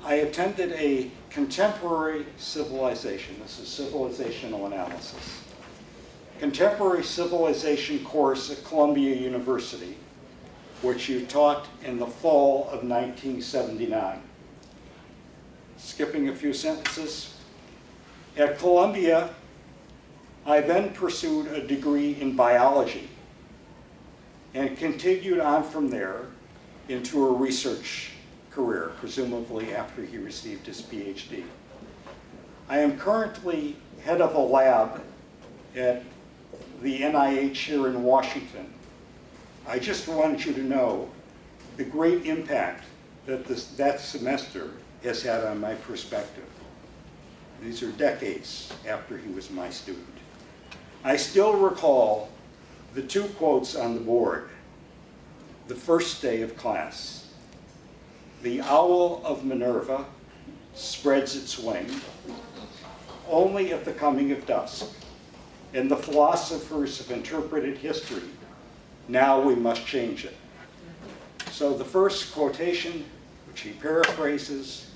I attended a contemporary civilization, this is civilizational analysis, contemporary civilization course at Columbia University, which you taught in the fall of 1979. Skipping a few sentences. At Columbia, I then pursued a degree in biology and continued on from there into a research career, presumably after he received his PhD. I am currently head of a lab at the NIH here in Washington. I just wanted you to know the great impact that that semester has had on my perspective. These are decades after he was my student. I still recall the two quotes on the board, the first day of class. The owl of Minerva spreads its wing only at the coming of dusk. and the philosophers have interpreted history. Now we must change it. So the first quotation, which he paraphrases,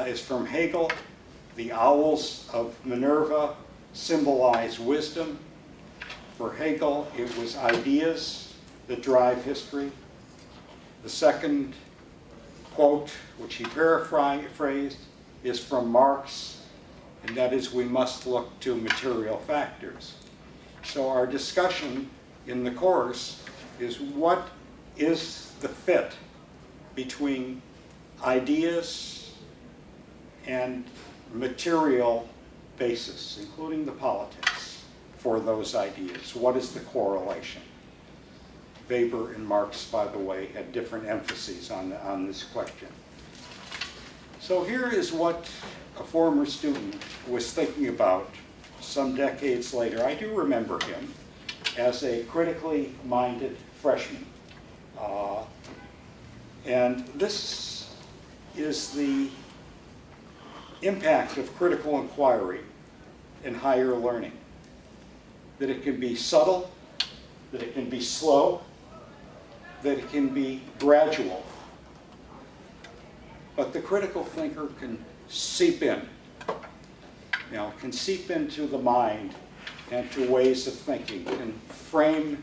is from Hegel. The owls of Minerva symbolize wisdom. For Hegel, it was ideas that drive history. The second quote, which he paraphrased, is from Marx, and that is, we must look to material factors. So our discussion in the course is what is the fit between ideas and material basis, including the politics, for those ideas. What is the correlation? Weber and Marx, by the way, had different emphases on this question. So here is what a former student was thinking about some decades later. I do remember him as a critically minded freshman. And this is the impact of critical inquiry in higher learning. That it can be subtle, that it can be slow, that it can be gradual. But the critical thinker can seep in. Can seep into the mind and to ways of thinking, can frame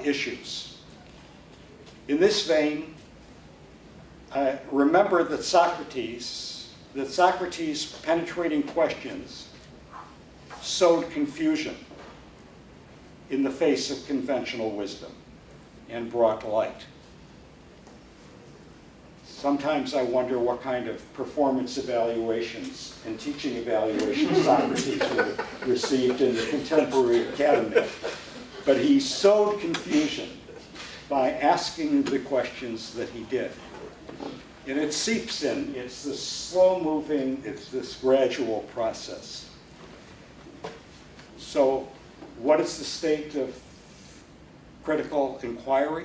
issues. In this vein, remember that Socrates' penetrating questions sowed confusion in the face of conventional wisdom and brought light. Sometimes I wonder what kind of performance evaluations and teaching evaluations Socrates would have received in the contemporary academy. But he sowed confusion by asking the questions that he did. And it seeps in. It's this slow-moving, it's this gradual process. So what is the state of critical inquiry?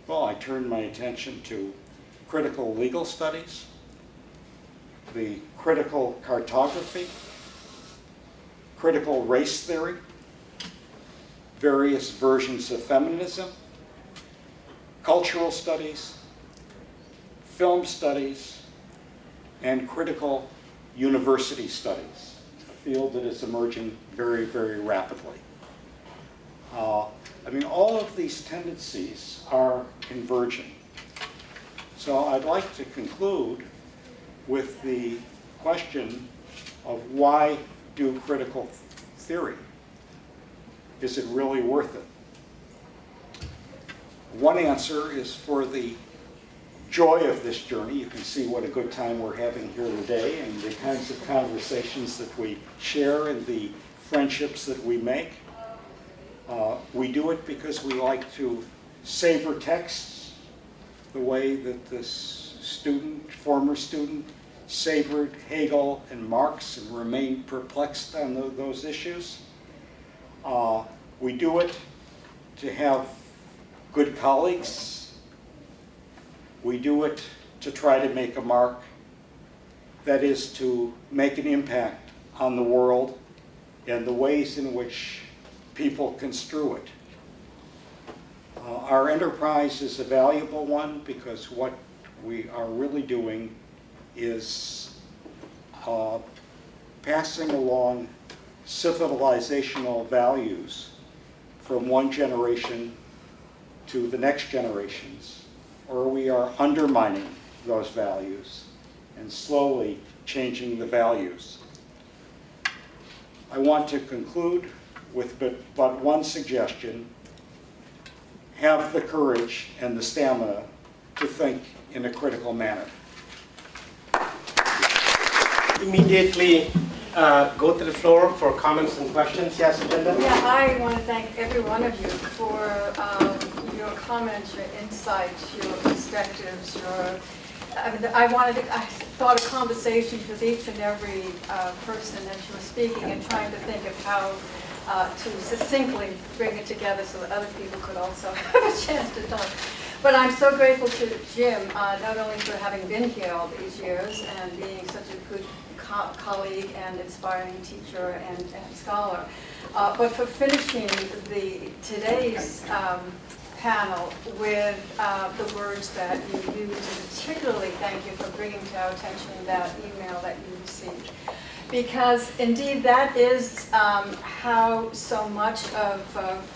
Well, I turned my attention to critical legal studies, the critical cartography, critical race theory, various versions of feminism, cultural studies, film studies, and critical university studies, a field that is emerging very, very rapidly. All of these tendencies are converging. So I'd like to conclude with the question of why do critical theory? Is it really worth it? One answer is for the joy of this journey. You can see what a good time we're having here today and the kinds of conversations that we share and the friendships that we make. We do it because we like to savor texts the way that this former student, savored Hegel and Marx and remained perplexed on those issues. We do it to have good colleagues. We do it to try to make a mark, that is, to make an impact on the world and the ways in which people construe it. Our enterprise is a valuable one because what we are really doing is passing along civilizational values from one generation to the next generations, or we are undermining those values and slowly changing the values. I want to conclude with but one suggestion: have the courage and the stamina to think in a critical manner. Immediately go to the floor for comments and questions. Yes, Linda? Yeah, I want to thank every one of you for your comments, your insights, your perspectives, I thought of conversations with each and every person that you were speaking and trying to think of how to succinctly bring it together so that other people could also have a chance to talk. But I'm so grateful to Jim, not only for having been here all these years and being such a good colleague and inspiring teacher and scholar. But for finishing today's panel with the words that you used, and particularly thank you for bringing to our attention that email that you received. Because indeed that is how so much of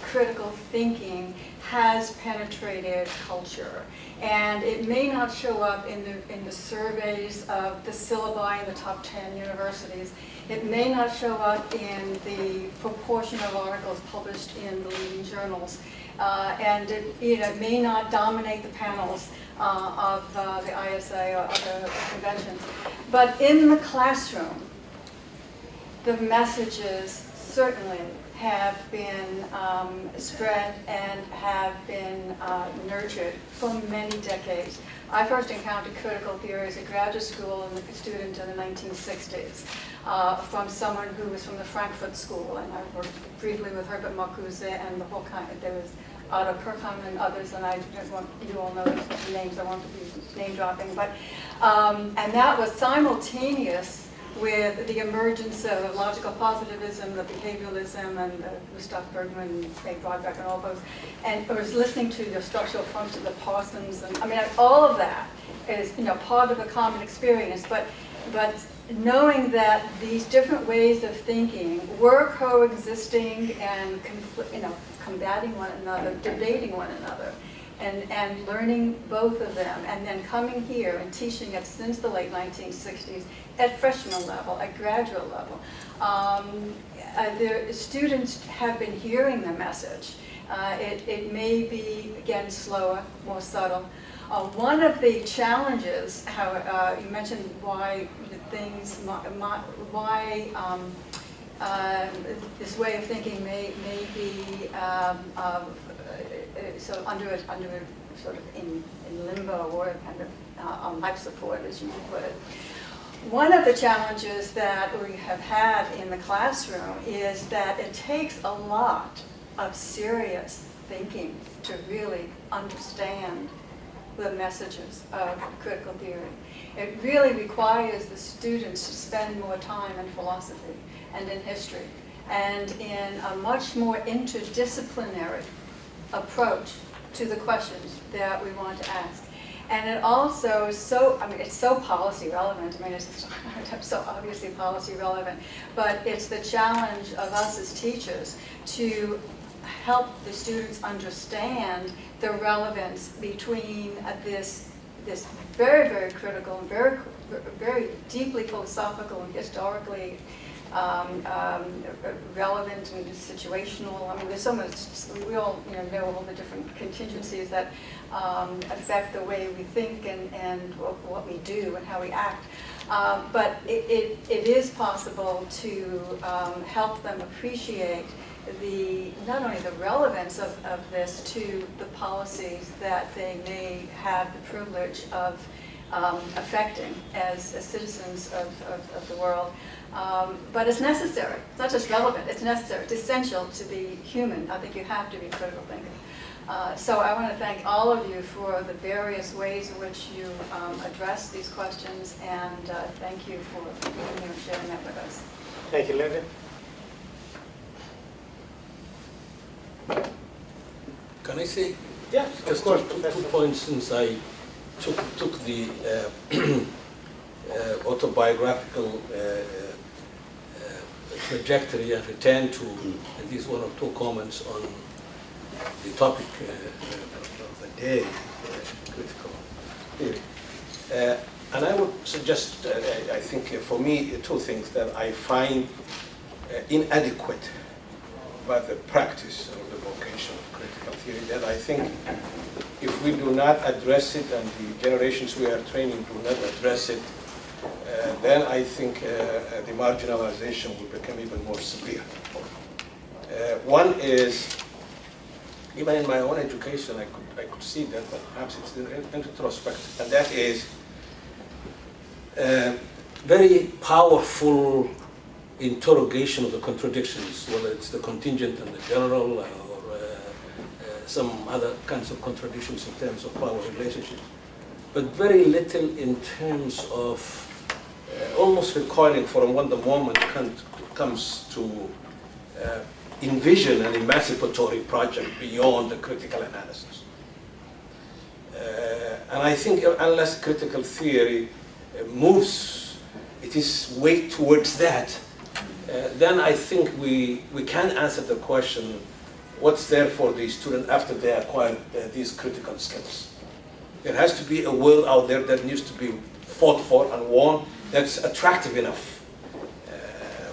critical thinking has penetrated culture. And it may not show up in the surveys of the syllabi in the top 10 universities. It may not show up in the proportion of articles published in the leading journals. And it may not dominate the panels of the ISA or other conventions. But in the classroom, the messages certainly have been spread and have been nurtured for many decades. I first encountered critical theory as a graduate school and a student in the 1960s from someone who was from the Frankfurt School, and I worked briefly with Herbert Marcuse and the whole kind. There was Otto Kirchheim and others, and you all know those names. I won't be name dropping, but and that was simultaneous with the emergence of logical positivism, the behavioralism, and Gustav Bergman, Ray Brodbeck, and all those. And I was listening to the structural function of Parsons, and I mean, all of that is part of a common experience. But knowing that these different ways of thinking were coexisting and combating one another, debating one another, and learning both of them, and then coming here and teaching it since the late 1960s at freshman level, at graduate level. The students have been hearing the message. It may be, again, slower, more subtle. One of the challenges, how you mentioned why things, why this way of thinking may be so under sort of in limbo or kind of on life support, as you put it. One of the challenges that we have had in the classroom is that it takes a lot of serious thinking to really understand the messages of critical theory. It really requires the students to spend more time in philosophy and in history and in a much more interdisciplinary approach to the questions that we want to ask. And it also is so, it's so policy relevant. It's so obviously policy relevant, but it's the challenge of us as teachers to help the students understand the relevance between this very, very critical and very deeply philosophical and historically relevant and situational. There's so much. We all know all the different contingencies that affect the way we think and what we do and how we act. But it is possible to help them appreciate not only the relevance of this to the policies that they may have the privilege of affecting as citizens of the world. But it's necessary. It's not just relevant, it's necessary. It's essential to be human. I think you have to be a critical thinker. So I want to thank all of you for the various ways in which you address these questions, and thank you for being here and sharing that with us. Thank you, Lillian. Can I say Yes, of just course, two Professor. points since I took the autobiographical trajectory and returned to at least one or two comments on the topic of the day, critical theory. And I would suggest, I think for me, two things that I find inadequate about the practice or the vocation of critical theory, that I think if we do not address it and the generations we are training do not address it, then I think the marginalization will become even more severe. One is, even in my own education, I could see that, but perhaps it's in retrospect, and that is very powerful interrogation of the contradictions, whether it's the contingent and the general, or some other kinds of contradictions in terms of power relationships, but very little in terms of almost recoiling from when the moment comes to envision an emancipatory project beyond the critical analysis. And I think unless critical theory moves its way towards that, then I think we can answer the question, what's there for the student after they acquire these critical skills? There has to be a will out there that needs to be fought for and won that's attractive enough.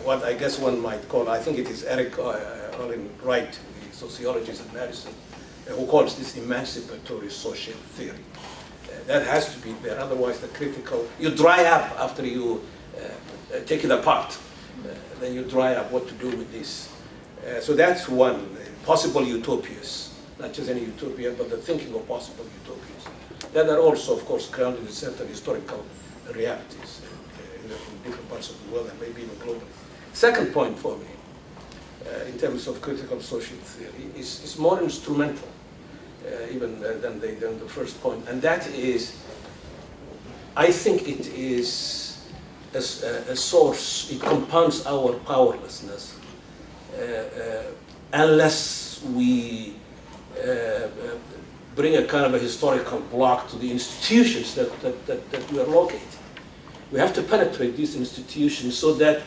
What I guess one might call, I think it is Eric Olin Wright, the sociologist of medicine, who calls this emancipatory social theory. That has to be there, otherwise the critical, you dry up after you take it apart. Then you dry up what to do with this. So that's one, possible utopias, not just any utopia, but the thinking of possible utopias. That are also, of course, grounded in certain historical realities in different parts of the world and maybe even globally. Second point for me, in terms of critical social theory, is more instrumental even than the first point, and that is, I think it is a source, it compounds our powerlessness unless we bring a kind of a historical block to the institutions that we are located. We have to penetrate these institutions so that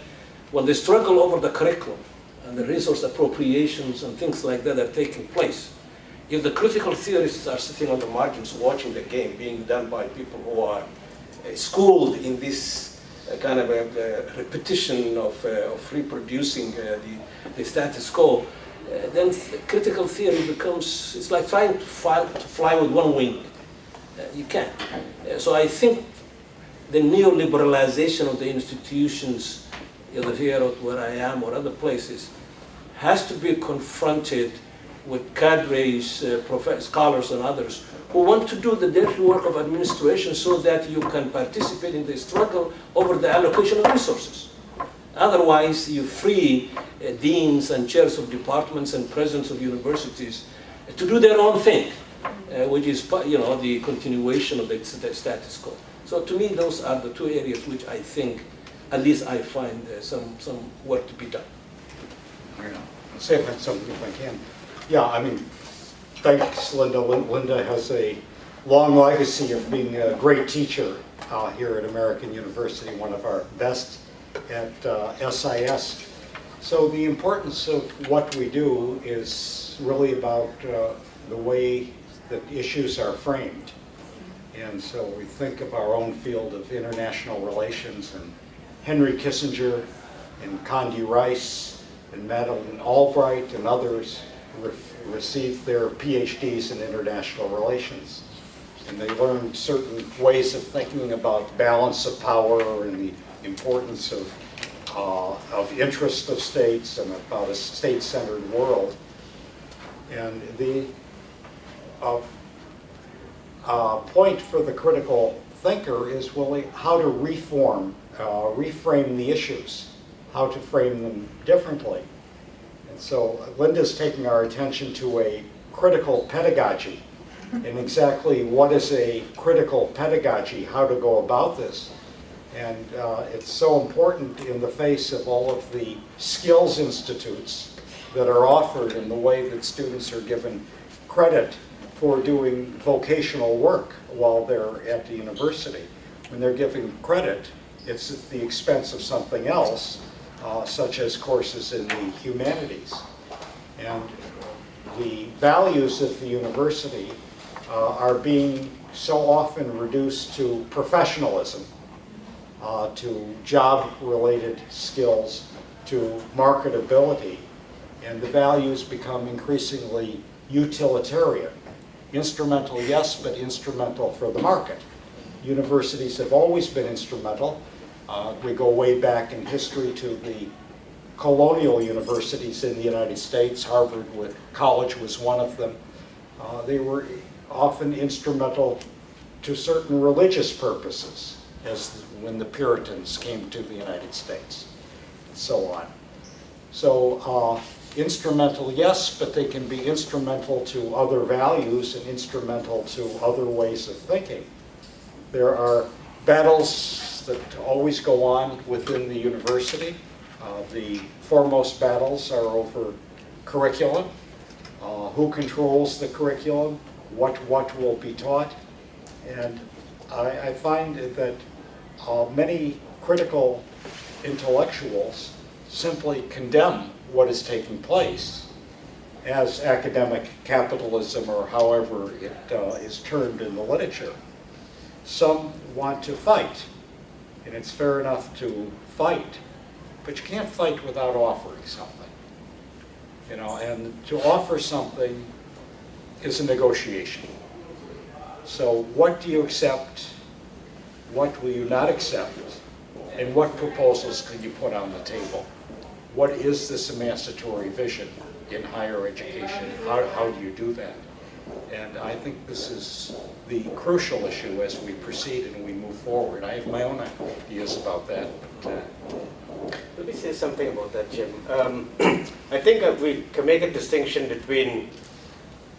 when they struggle over the curriculum and the resource appropriations and things like that are taking place, if the critical theorists are sitting on the margins watching the game being done by people who are schooled in this kind of a repetition of reproducing the status quo, then critical theory becomes, it's like trying to fly with one wing. You can't. So I think the neoliberalization of the institutions, either here or where I am or other places, has to be confronted with cadres, scholars and others who want to do the dirty work of administration so that you can participate in the struggle over the allocation of resources. Otherwise, you free deans and chairs of departments and presidents of universities to do their own thing, which is, the continuation of the status quo. So to me, those are the two areas which I think, at least I find some work to be done. I'll say if that's something if I can. Yeah, I mean, thanks, Linda. Linda has a long legacy of being a great teacher here at American University, one of our best at SIS. So the importance of what we do is really about the way that issues are framed. And so we think of our own field of international relations, and Henry Kissinger and Condi Rice and Madeleine Albright and others received their PhDs in international relations. And they learned certain ways of thinking about balance of power and the importance of interest of states and about a state-centered world. And the point for the critical thinker is really how to reframe the issues, how to frame them differently. And so Linda's taking our attention to a critical pedagogy, and exactly what is a critical pedagogy, how to go about this. And it's so important in the face of all of the skills institutes that are offered in the way that students are given credit for doing vocational work while they're at the university. When they're given credit, it's at the expense of something else, such as courses in the humanities. And the values of the university are being so often reduced to professionalism, to job-related skills, to marketability, and the values become increasingly utilitarian. Instrumental, yes, but instrumental for the market. Universities have always been instrumental. We go way back in history to the colonial universities in the United States. Harvard College was one of them. They were often instrumental to certain religious purposes, as when the Puritans came to the United States, and so on. So instrumental, yes, but they can be instrumental to other values and instrumental to other ways of thinking. There are battles that always go on within the university. The foremost battles are over curriculum, who controls the curriculum, what will be taught. And I find that many critical intellectuals simply condemn what is taking place as academic capitalism, or however it is termed in the literature. Some want to fight, and it's fair enough to fight, but you can't fight without offering something. You know, and to offer something is a negotiation. So what do you accept? What will you not accept? And what proposals can you put on the table? What is this emancipatory vision in higher education? How do you do that? And I think this is the crucial issue as we proceed and we move forward. I have my own ideas about that. But, let me say something about that, Jim. I think we can make a distinction between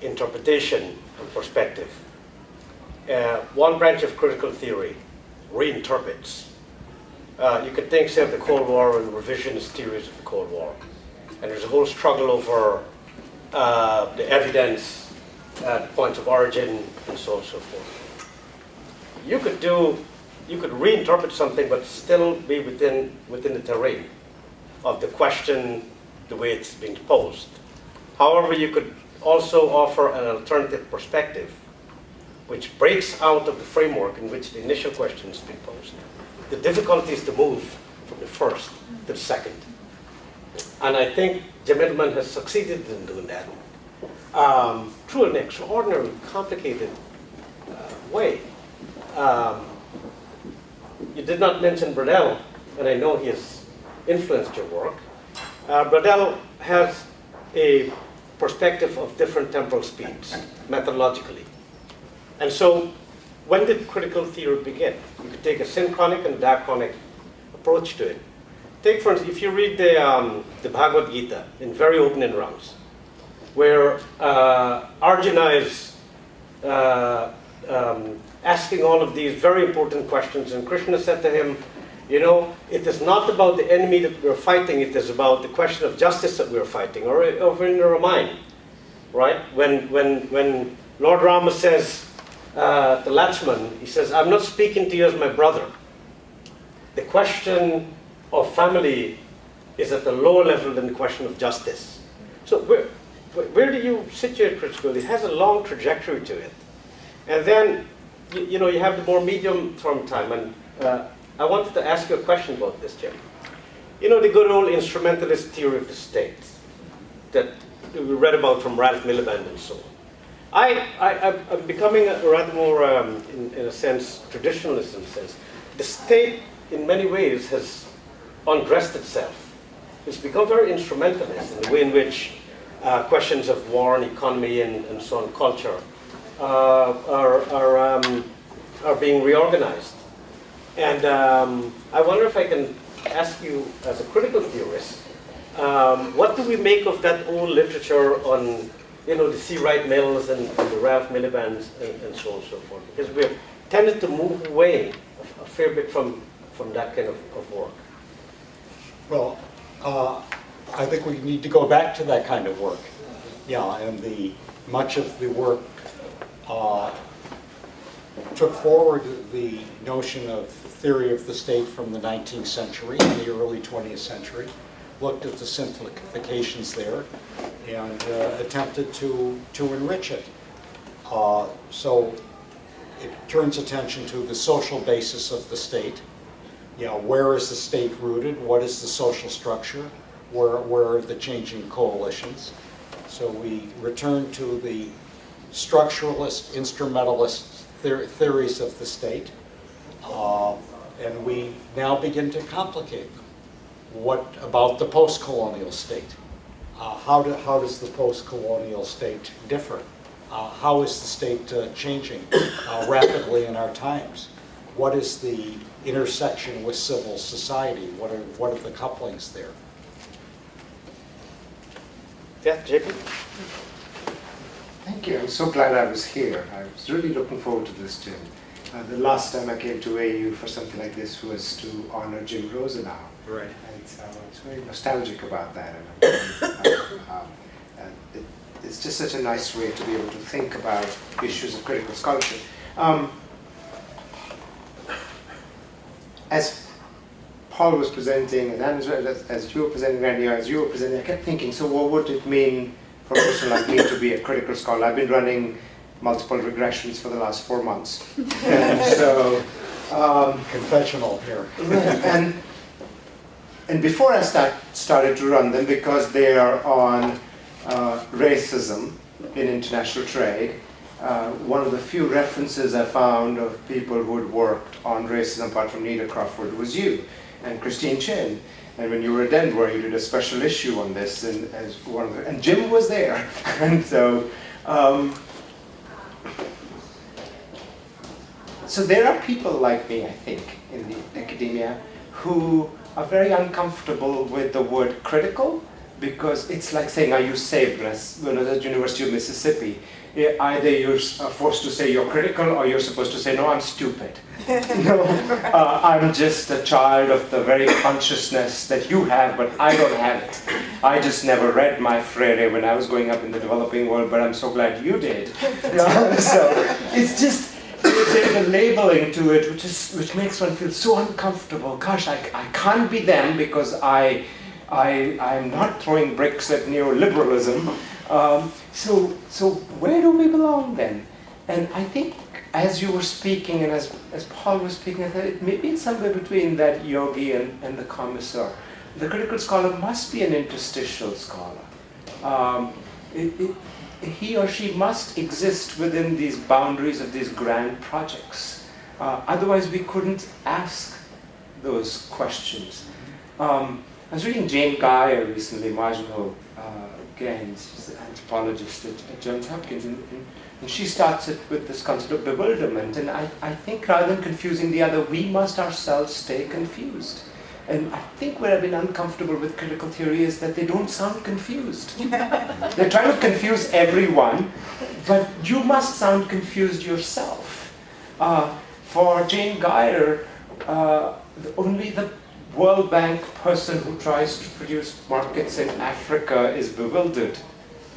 interpretation and perspective. One branch of critical theory reinterprets. You could think, say, of the Cold War and revisionist theories of the Cold War. And there's a whole struggle over the evidence, points of origin, and so on and so forth. You could reinterpret something, but still be within the terrain of the question, the way it's being posed. However, you could also offer an alternative perspective, which breaks out of the framework in which the initial question is being posed. The difficulty is to move from the first to the second. And I think Jim Mittelman has succeeded in doing that through an extraordinarily complicated way. You did not mention Bradell, and I know he has influenced your work. Bradell has a perspective of different temporal speeds, methodologically. And so, when did critical theory begin? You could take a synchronic and diachronic approach to it. Take, for instance, if you read the Bhagavad Gita in very opening rounds, where Arjuna is asking all of these very important questions, and Krishna said to him, you know, it is not about the enemy that we're fighting, it is about the question of justice that we're fighting, or over in Ramayana, right? When Lord Rama says to Lakshman, he says, I'm not speaking to you as my brother. The question of family is at a lower level than the question of justice. So where do you situate critical? It has a long trajectory to it. And then, you know, you have the more medium-term time. And I wanted to ask you a question about this, Jim. You know, the good old instrumentalist theory of the state that we read about from Ralph Miliband and so on. I'm becoming a rather more, in a sense, traditionalist in a sense. The state, in many ways, has undressed itself. It's become very instrumentalist in the way in which questions of war and economy and so on, culture, are being reorganized. And I wonder if I can ask you, as a critical theorist, what do we make of that old literature on, you know, the C. Wright Mills and the Ralph Milibands and so on and so forth? Because we've tended to move away a fair bit from that kind of work. well, I think we need to go back to that kind of work. Yeah, and much of the work took forward the notion of theory of the state from the 19th century and the early 20th century, looked at the simplifications there, and attempted to enrich it. So it turns attention to the social basis of the state. You know, where is the state rooted? What is the social structure? Where are the changing coalitions? So we return to the structuralist, instrumentalist theories of the state, and we now begin to complicate them. What about the post-colonial state? How does the post-colonial state differ? How is the state changing rapidly in our times? What is the intersection with civil society? What are the couplings there? Yeah, JP? Thank you. I'm so glad I was here. I was really looking forward to this, Jim. The last time I came to AU for something like this was to honor Jim Rosenau. Right. And so I was very nostalgic about that. And it's just such a nice way to be able to think about issues of critical scholarship. As Paul was presenting, and as you were presenting, Randy, as you were presenting, I kept thinking, so what would it mean for a person like me to be a critical scholar? I've been running multiple regressions for the last 4 months. And so, Confessional here. and before I started to run them, because they are on racism in international trade, one of the few references I found of people who had worked on racism apart from Nita Crawford was you and Christine Chin. And when you were at Denver, you did a special issue on this, and as one of and Jim was there. And so, so there are people like me, I think, in the academia who are very uncomfortable with the word critical, because it's like saying, are you saved? When I was at University of Mississippi, either you're forced to say you're critical, or you're supposed to say, no, I'm stupid. No, I'm just a child of the very consciousness that you have, but I don't have it. I just never read my Freire when I was growing up in the developing world, but I'm so glad you did. So it's just, there's a labeling to it which makes one feel so uncomfortable. Gosh, I can't be them because I'm not throwing bricks at neoliberalism. So where do we belong then? And I think as you were speaking and as Paul was speaking, I thought maybe it's somewhere between that yogi and the commissar. The critical scholar must be an interstitial scholar. He or she must exist within these boundaries of these grand projects. Otherwise we couldn't ask those questions. I was reading Jane Geyer recently, marginal gains. She's an anthropologist at Johns Hopkins, and she starts it with this concept of bewilderment. And I think rather than confusing the other, we must ourselves stay confused. And I think where I've been uncomfortable with critical theory is that they don't sound confused. They're trying to confuse everyone, but you must sound confused yourself. For Jane Geyer, only the World Bank person who tries to produce markets in Africa is bewildered.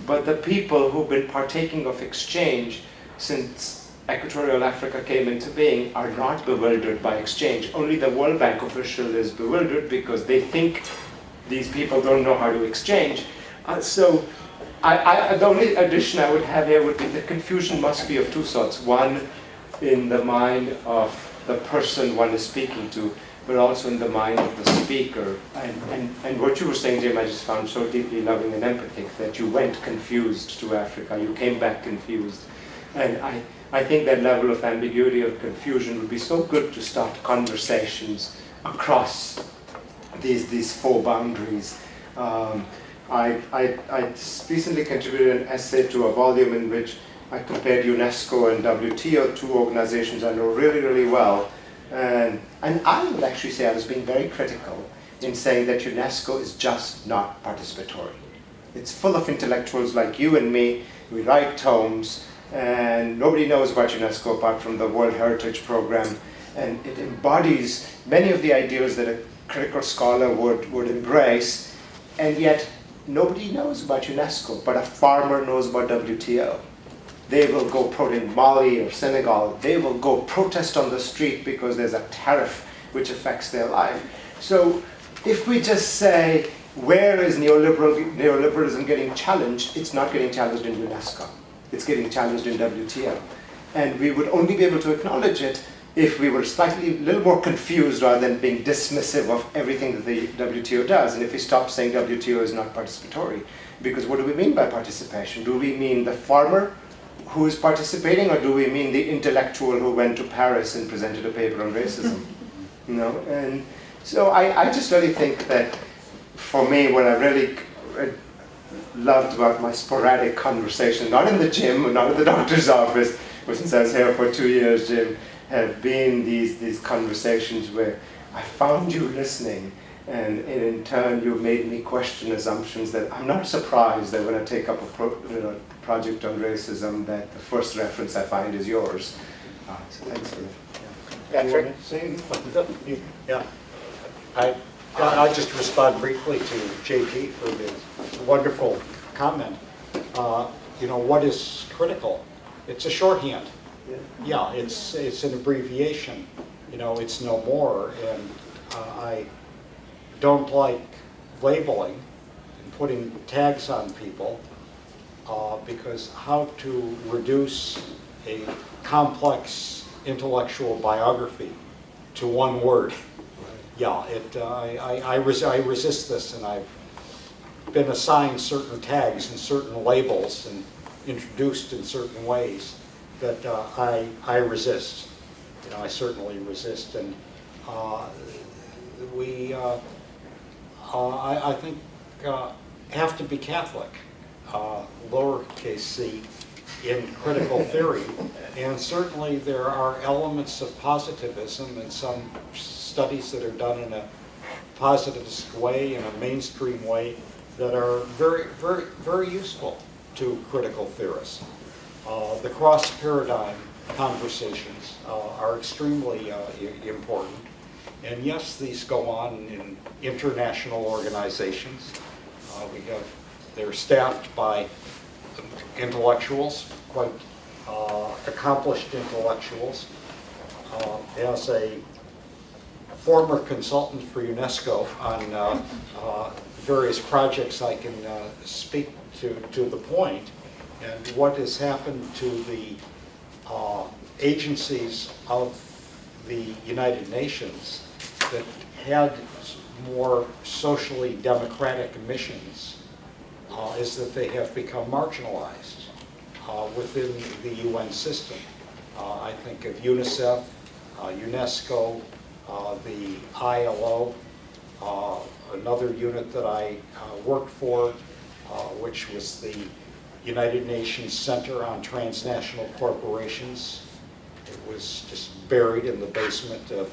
But the people who've been partaking of exchange since Equatorial Africa came into being are not bewildered by exchange. Only the World Bank official is bewildered because they think these people don't know how to exchange. So the only addition I would have here would be the confusion must be of two sorts. One, in the mind of the person one is speaking to, but also in the mind of the speaker. And what you were saying, Jim, I just found so deeply loving and empathic, that you went confused to Africa, you came back confused. And I think that level of ambiguity or confusion would be so good to start conversations across these four boundaries. I just recently contributed an essay to a volume in which I compared UNESCO and WTO, two organizations I know really, really well. And I would actually say I was being very critical in saying that UNESCO is just not participatory. It's full of intellectuals like you and me. We write tomes, and nobody knows about UNESCO apart from the World Heritage Program. And it embodies many of the ideas that a critical scholar would embrace, and yet nobody knows about UNESCO, but a farmer knows about WTO. They will go in Mali or Senegal, they will go protest on the street because there's a tariff which affects their life. So if we just say, where is neoliberalism getting challenged? It's not getting challenged in UNESCO. It's getting challenged in WTO. And we would only be able to acknowledge it if we were a little more confused rather than being dismissive of everything that the WTO does. And if we stop saying WTO is not participatory. Because what do we mean by participation? Do we mean the farmer who is participating, or do we mean the intellectual who went to Paris and presented a paper on racism? And so I just really think that for me, what I really loved about my sporadic conversation, not in the gym, not in the doctor's office, but since I was here for 2 years, Jim, have been these conversations where I found you listening, and in turn you made me question assumptions that I'm not surprised that when I take up a project on racism that the first reference I find is yours. Thanks, Steve. Patrick? Yeah. I'll just respond briefly to JP for his wonderful comment. What is critical? It's a shorthand. Yeah, it's an abbreviation. It's no more. And I don't like labeling and putting tags on people because how to reduce a complex intellectual biography to one word. Yeah, I resist this, and I've been assigned certain tags and certain labels and introduced in certain ways that I resist. I certainly resist, and I think have to be Catholic, lowercase c, in critical theory, and certainly there are elements of positivism in some studies that are done in a positivist way, in a mainstream way, that are very, very, very useful to critical theorists. The cross-paradigm conversations are extremely important. And yes, these go on in international organizations. They're staffed by intellectuals, quite accomplished intellectuals. As a former consultant for UNESCO on various projects, I can speak to the point. And what has happened to the agencies of the United Nations that had more socially democratic missions is that they have become marginalized within the UN system. I think of UNICEF, UNESCO, the ILO, another unit that I worked for, which was the United Nations Center on Transnational Corporations. It was just buried in the basement of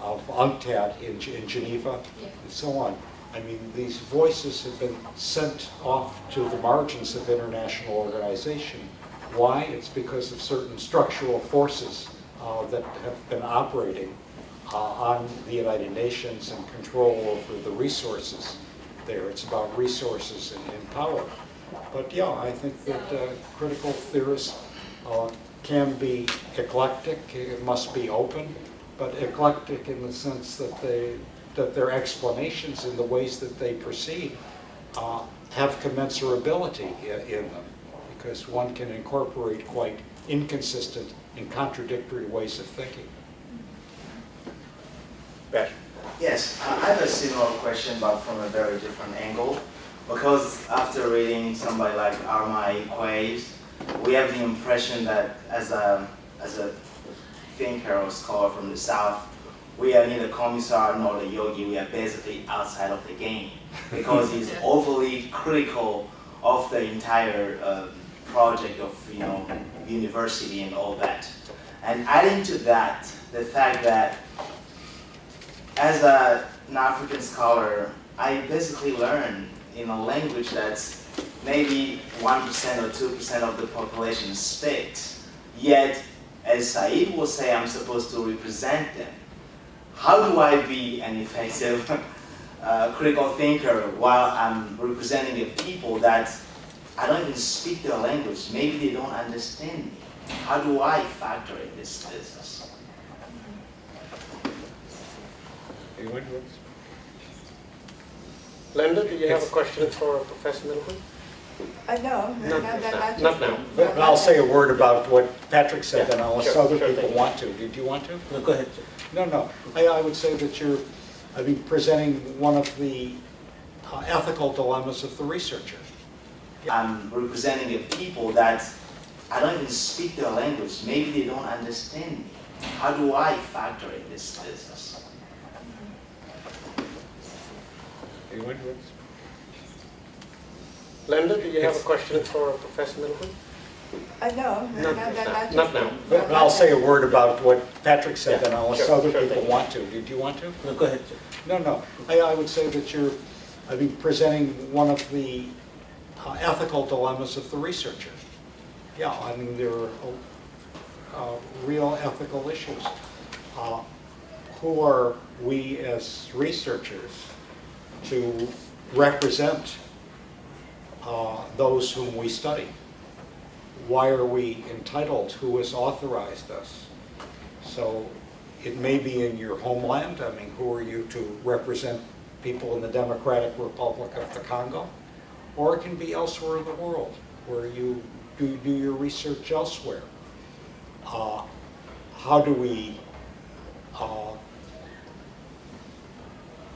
UNCTAD in Geneva, and so on. I mean, these voices have been sent off to the margins of international organization. Why? It's because of certain structural forces that have been operating on the United Nations and control over the resources there. It's about resources and power. But yeah, I think that critical theorists can be eclectic. It must be open, but eclectic in the sense that their explanations in the ways that they proceed have commensurability in them, because one can incorporate quite inconsistent and contradictory ways of thinking. Yes, I have a similar question, but from a very different angle. Because after reading somebody like Armai Quays, we have the impression that as a thinker or scholar from the South, we are neither commissar nor the yogi. We are basically outside of the game because he's overly critical of the entire project of university and all that. And adding to that, the fact that as an African scholar, I basically learned in a language that's maybe 1% or 2% of the population speaks. Yet, as Said will say, I'm supposed to represent them. How do I be an effective critical thinker while I'm representing a people that I don't even speak their language? Maybe they don't understand me. How do I factor in this business? Linda, do you have a question for Professor Mittelman? No, Not now. But I'll say a word about what Patrick said, Yeah, and unless sure, other sure people thing. want to. Did you want to? No, go ahead. No. I would say that you're, presenting one of the ethical dilemmas of the researcher. I'm representing a people that I don't even speak their language. Maybe they don't understand me. How do I factor in this business? Linda, do you have a question for Professor Mittelman? No, Not now. But I'll say a word about what Patrick said, Yeah, and unless sure, other sure people thing. want to. Did you want to? No, go ahead. No. I would say that you're, presenting one of the ethical dilemmas of the researcher. Yeah, there are real ethical issues. Who are we as researchers to represent those whom we study? Why are we entitled? Who has authorized us? So it may be in your homeland. I mean, who are you to represent people in the Democratic Republic of the Congo? Or it can be elsewhere in the world, where you do your research elsewhere. How do we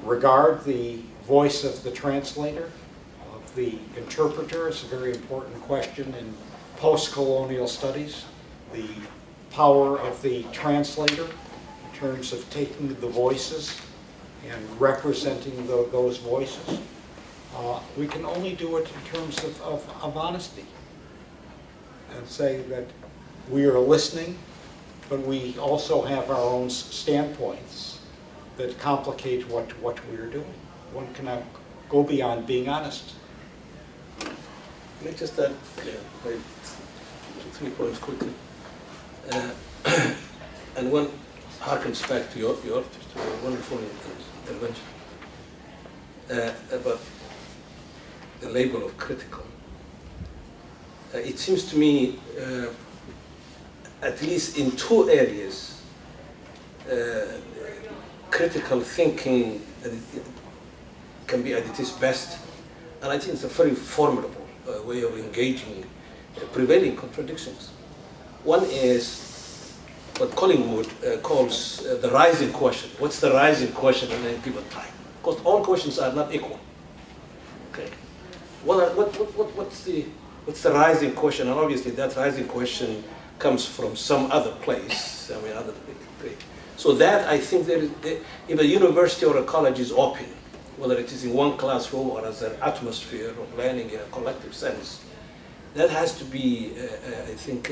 regard the voice of the translator, of the interpreter? Is a very important question in post-colonial studies. The power of the translator in terms of taking the voices and representing those voices. We can only do it in terms of honesty and say that we are listening, but we also have our own standpoints that complicate what we are doing. One cannot go beyond being honest. Let me just add 3 points quickly. And one harkens back to your wonderful intervention about the label of critical. It seems to me, at least in 2 areas, critical thinking can be at its best, and I think it's a very formidable way of engaging prevailing contradictions. One is what Collingwood calls the rising question. What's the rising question at any given time? Because all questions are not equal. Okay. What's the rising question? And obviously that rising question comes from some other place. I mean, other place. So that, I think, if a university or a college is open, whether it is in one classroom or as an atmosphere of learning in a collective sense, that has to be, I think,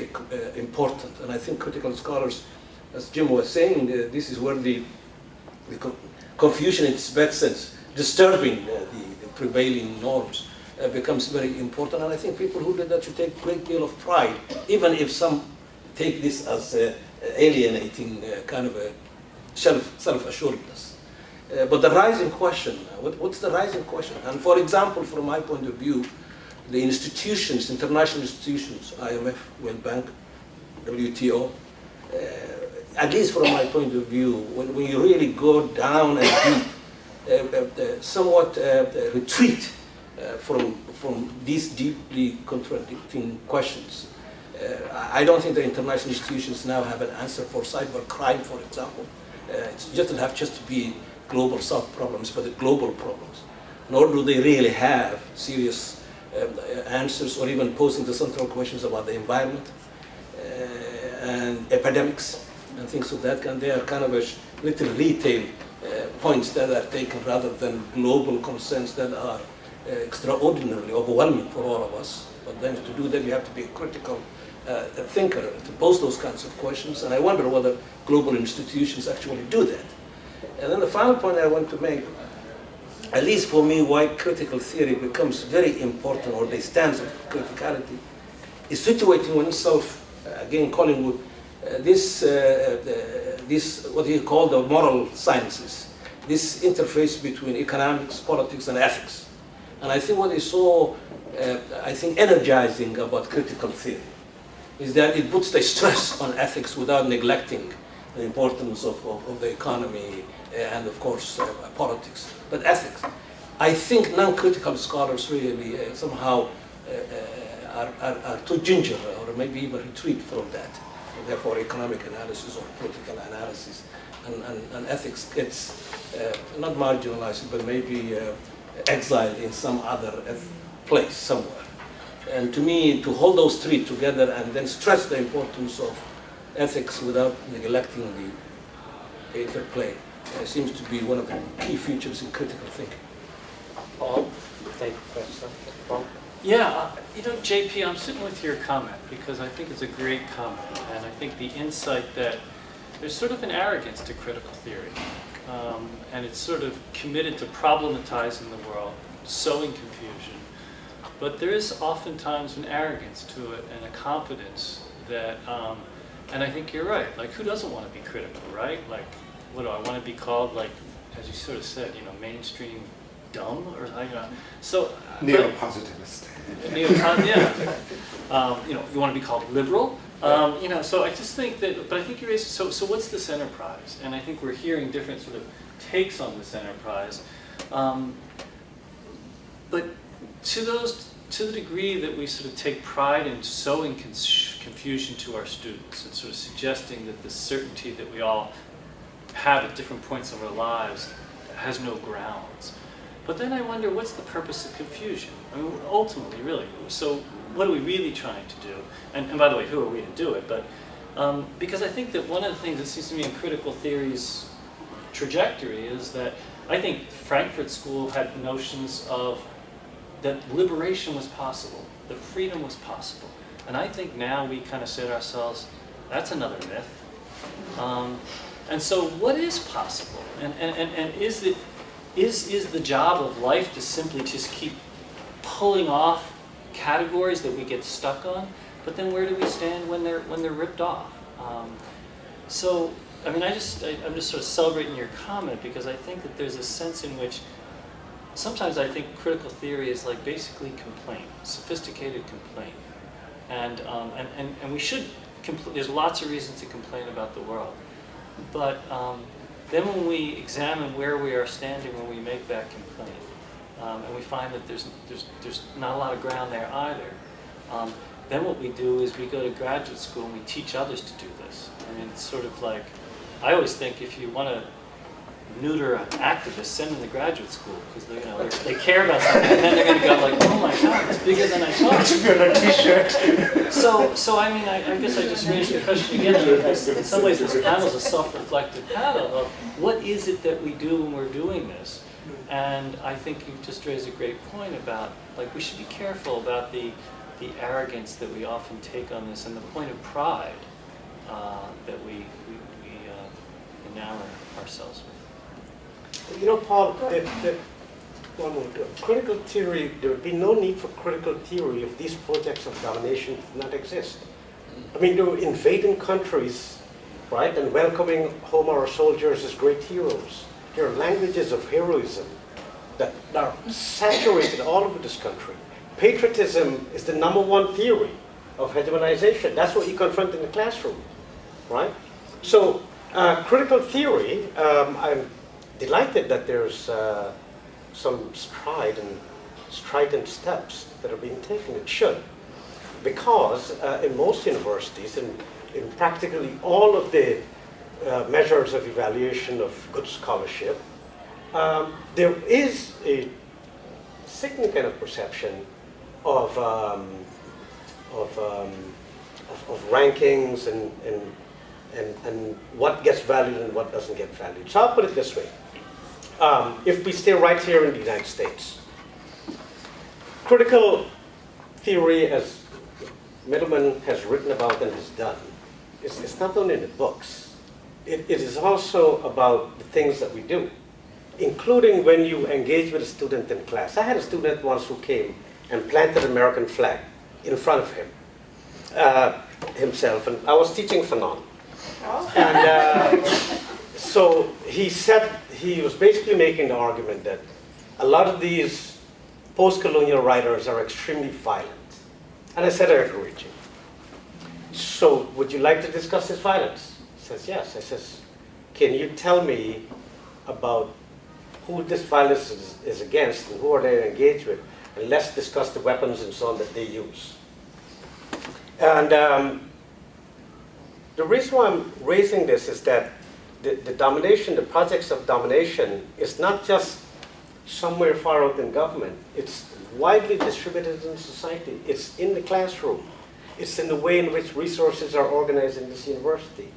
important. And I think critical scholars, as Jim was saying, this is where the confusion in its best sense, disturbing the prevailing norms, becomes very important. And I think people who did that should take a great deal of pride, even if some take this as alienating kind of a self-assuredness. But the rising question, what's the rising question? And for example, from my point of view, the institutions, international institutions, IMF, World Bank, WTO, at least from my point of view, when you really go down and deep, somewhat retreat from these deeply contradicting questions. I don't think the international institutions now have an answer for cybercrime, for example. It doesn't have just to be global South problems, but the global problems. Nor do they really have serious answers or even posing the central questions about the environment and epidemics and things of that kind. They are kind of a little retail points that are taken rather than global concerns that are extraordinarily overwhelming for all of us. But then to do that, you have to be a critical thinker to pose those kinds of questions. And I wonder whether global institutions actually do that. And then the final point I want to make, at least for me, why critical theory becomes very important, or the stance of criticality, is situating oneself, again, Collingwood, this what he called the moral sciences, this interface between economics, politics, and ethics. And I think what is so, I think, energizing about critical theory is that it puts the stress on ethics without neglecting the importance of the economy and, of course, politics. But ethics, I think non-critical scholars really somehow are too ginger, or maybe even retreat from that. And therefore, economic analysis or political analysis and ethics gets not marginalized, but maybe exiled in some other place somewhere. And to me, to hold those three together and then stress the importance of ethics without neglecting the interplay seems to be one of the key features in critical thinking. Paul? Thank you, Professor. Paul? Yeah, you know, JP, I'm sitting with your comment because I think it's a great comment, and I think the insight that there's sort of an arrogance to critical theory, and it's sort of committed to problematizing the world, sowing confusion, but there is oftentimes an arrogance to it and a confidence that And I think you're right. Like, who doesn't want to be critical, right? Like, what do I want to be called? Like, as you sort of said, you know, mainstream dumb or like, so Neo-positivist. Yeah. You know, you want to be called liberal. You know, so I just think that. But I think you raised. So what's this enterprise? And I think we're hearing different sort of takes on this enterprise. But to the degree that we sort of take pride in sowing confusion to our students and sort of suggesting that the certainty that we all have at different points of our lives has no grounds. But then I wonder, what's the purpose of confusion? I mean, ultimately, really. So what are we really trying to do? And by the way, who are we to do it? But because I think that one of the things that seems to me in critical theory's trajectory is that I think Frankfurt School had notions of that liberation was possible, that freedom was possible. And I think now we kind of say to ourselves, that's another myth. And so what is possible? And is the job of life to simply just keep pulling off categories that we get stuck on? But then where do we stand when they're ripped off? So, I mean, I'm just sort of celebrating your comment because I think that there's a sense in which sometimes I think critical theory is like basically complaint, sophisticated complaint. And we should, there's lots of reasons to complain about the world. But then when we examine where we are standing when we make that complaint, and we find that there's not a lot of ground there either, then what we do is we go to graduate school and we teach others to do this. I mean, it's sort of like, I always think if you want to neuter an activist, send them to graduate school because they care about something, and then they're going to go like, oh my God, it's bigger than I thought. It's good on a t-shirt. So I mean, I guess I just raised the question again. In some ways, this panel is a self-reflective panel of what is it that we do when we're doing this. And I think you've just raised a great point about like we should be careful about the arrogance that we often take on this and the point of pride that we enamor ourselves with. You know, Paul, critical theory, there would be no need for critical theory if these projects of domination did not exist. I mean, they were invading countries, right, and welcoming home our soldiers as great heroes. There are languages of heroism that are saturated all over this country. Patriotism is the #1 theory of hegemonization. That's what you confront in the classroom, right? So, critical theory, I'm delighted that there's some strident steps that are being taken. It should, because in most universities and in practically all of the measures of evaluation of good scholarship, there is a significant of perception of rankings and what gets valued and what doesn't get valued. So I'll put it this way. If we stay right here in the United States, critical theory, as Mittelman has written about and has done, it's not only in the books. It is also about the things that we do, including when you engage with a student in class. I had a student once who came and planted an American flag in front of him, himself, and I was teaching Fanon. And so he said, he was basically making the argument that a lot of these post-colonial writers are extremely violent. And I said, I agree with you. So would you like to discuss this violence? He says, yes. I says, can you tell me about who this violence is against and who are they engaged with? And let's discuss the weapons and so on that they use. And the reason why I'm raising this is that the domination, the projects of domination, is not just somewhere far out in government. It's widely distributed in society. It's in the classroom. It's in the way in which resources are organized in this university.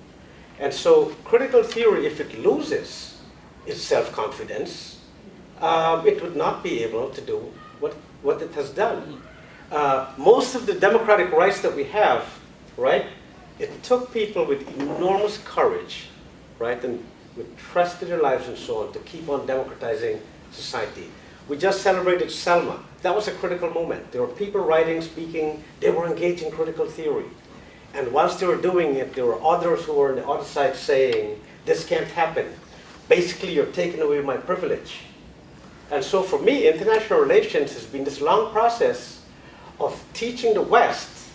And so critical theory, if it loses its self-confidence, it would not be able to do what it has done. Most of the democratic rights that we have, right, it took people with enormous courage, right, and with trust in their lives and so on to keep on democratizing society. We just celebrated Selma. That was a critical moment. There were people writing, speaking, they were engaged in critical theory. And whilst they were doing it, there were others who were on the other side saying, this can't happen. Basically, you're taking away my privilege. And so for me, international relations has been this long process of teaching the West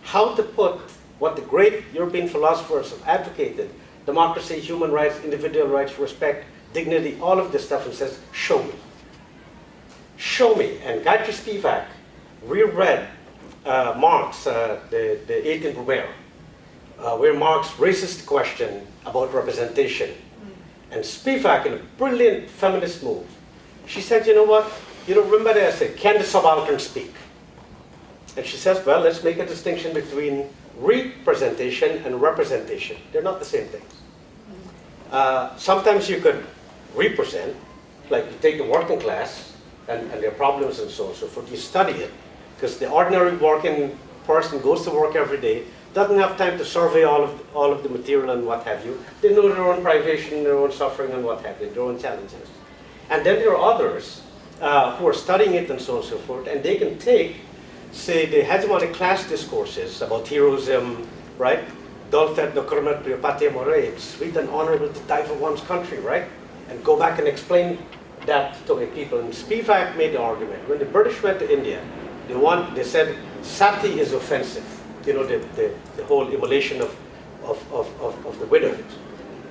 how to put what the great European philosophers have advocated, democracy, human rights, individual rights, respect, dignity, all of this stuff, and says, show me. Show me. And Gayatri Spivak reread Marx, the 18th Brumaire, where Marx raises the question about representation. And Spivak, in a brilliant feminist move, she said, you know what? You know, remember the essay, can the subaltern speak? And she says, well, let's make a distinction between representation and representation. They're not the same things. Sometimes you could represent, like you take the working class and their problems and so on and so forth, you study it, because the ordinary working person goes to work every day, doesn't have time to survey all of the material and what have you. They know their own privation, their own suffering and what have you, their own challenges. And then there are others who are studying it and so on and so forth, and they can take, say, the hegemonic class discourses about heroism, right? Dolfet no kurmet pri patria more, it's sweet and honorable to die for one's country, right? And go back and explain that to the people. And Spivak made the argument. When the British went to India, they said sati is offensive. You know, the whole immolation of the widows.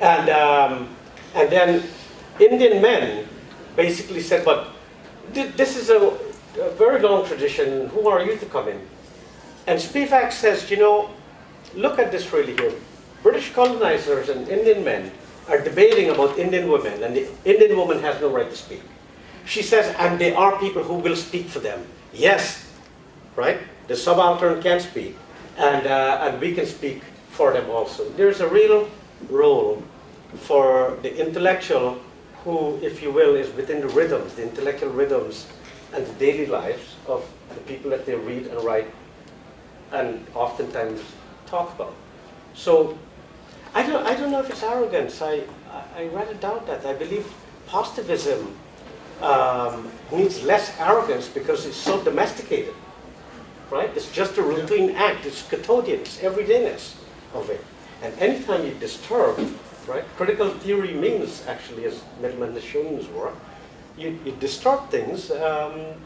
And then Indian men basically said, but this is a very long tradition. Who are you to come in? And Spivak says, you know, look at this really here. British colonizers and Indian men are debating about Indian women, and the Indian woman has no right to speak. She says, and there are people who will speak for them. Yes, right? The subaltern can speak, and we can speak for them also. There's a real role for the intellectual who, if you will, is within the rhythms, the intellectual rhythms and the daily lives of the people that they read and write and oftentimes talk about. So I don't know if it's arrogance. I rather doubt that. I believe positivism needs less arrogance because it's so domesticated, right? It's just a routine act. It's quotidian. It's everydayness of it. And anytime you disturb, right? Critical theory means, actually, as Mittelman has shown in his work, you disturb things,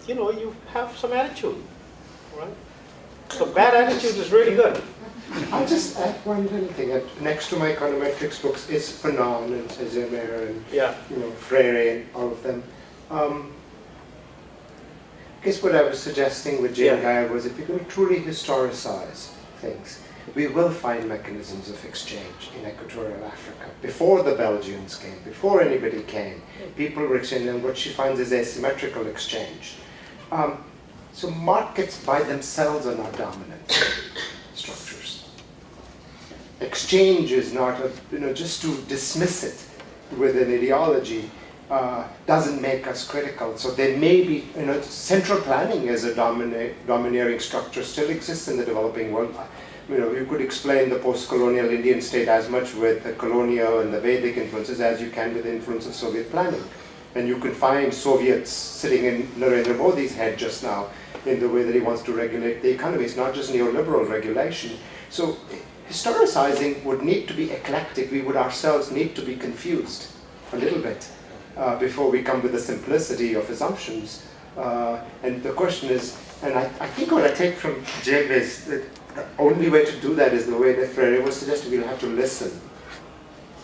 you know, you have some attitude, right? So bad attitude is really good. I'll just add one little thing. Next to my econometrics books is Fanon and Zemer and you know, Freire and all of them. I guess what I was suggesting with Jane Geyer was if we're going to truly historicize things, we will find mechanisms of exchange in Equatorial Africa. Before the Belgians came, before anybody came, people were exchanging, and what she finds is asymmetrical exchange. So markets by themselves are not dominant structures. Exchange is not, just to dismiss it with an ideology doesn't make us critical. So there may be, central planning as a domineering structure still exists in the developing world. You could explain the post-colonial Indian state as much with the colonial and the Vedic influences as you can with the influence of Soviet planning. And you can find Soviets sitting in Narendra Modi's head just now in the way that he wants to regulate the economy. It's not just neoliberal regulation. So historicizing would need to be eclectic. We would ourselves need to be confused a little bit before we come with the simplicity of assumptions. And the question is, and I think what I take from Jim is that the only way to do that is the way that Freire was suggesting. We'll have to listen,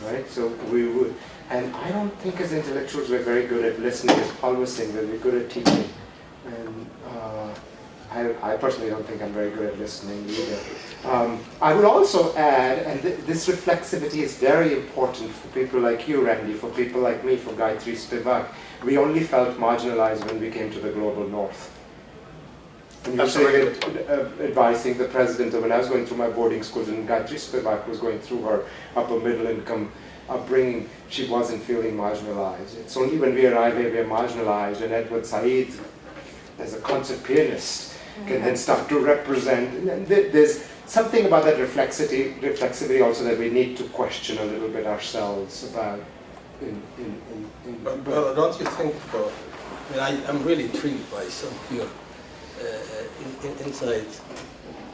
right? So we would, and I don't think as intellectuals we're very good at listening. As Paul was saying, we're good at teaching, and I personally don't think I'm very good at listening either. I would also add, and this reflexivity is very important for people like you, Randy, for people like me, for Gayatri Spivak. We only felt marginalized when we came to the global north. And you say advising the president of when I was going through my boarding schools and Gayatri Spivak was going through her upper middle income upbringing, she wasn't feeling marginalized. It's only when we arrive here we are marginalized, and Edward Said, as a concert pianist, can then start to represent. And there's something about that reflexivity also that we need to question a little bit ourselves about. But don't you think, I'm really intrigued by some of your insights.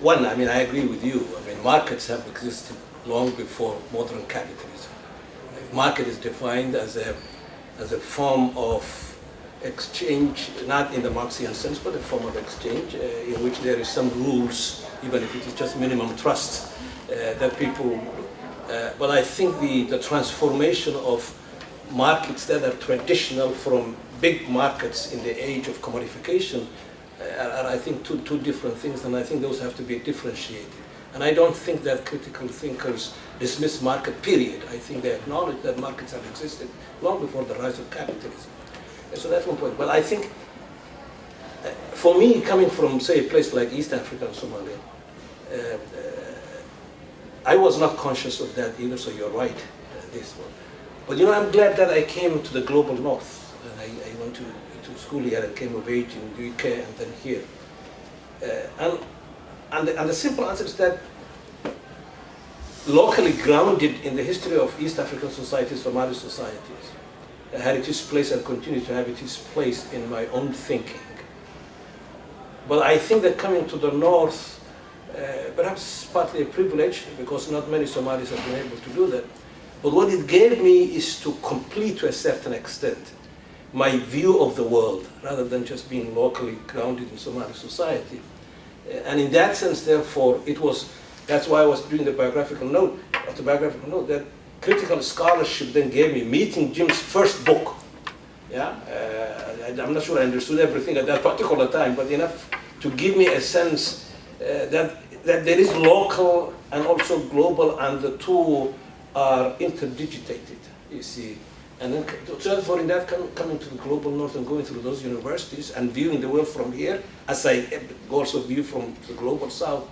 one, I mean, I agree with you. I mean, markets have existed long before modern capitalism. If market is defined as a form of exchange, not in the Marxian sense, but a form of exchange in which there is some rules, even if it is just minimum trust, that people. But I think the transformation of markets that are traditional from big markets in the age of commodification are, I think, two different things, and I think those have to be differentiated. And I don't think that critical thinkers dismiss market, period. I think they acknowledge that markets have existed long before the rise of capitalism. And so that's one point. But I think, for me, coming from, say, a place like East Africa and Somalia, I was not conscious of that either, so you're right, this one. But you know, I'm glad that I came to the global north. And I went to school here and came of age in the UK and then here. And the simple answer is that locally grounded in the history of East African societies, Somali societies, had its place and continues to have its place in my own thinking. But I think that coming to the north, perhaps partly a privilege, because not many Somalis have been able to do that. But what it gave me is to complete, to a certain extent, my view of the world, rather than just being locally grounded in Somali society. And in that sense, therefore, that's why I was doing the autobiographical note, that critical scholarship then gave me, meeting Jim's first book. Yeah, I'm not sure I understood everything at that particular time, but enough to give me a sense that there is local and also global, and the two are interdigitated, you see. And then, so therefore, in that coming to the global north and going through those universities and viewing the world from here, as I also view from the global south,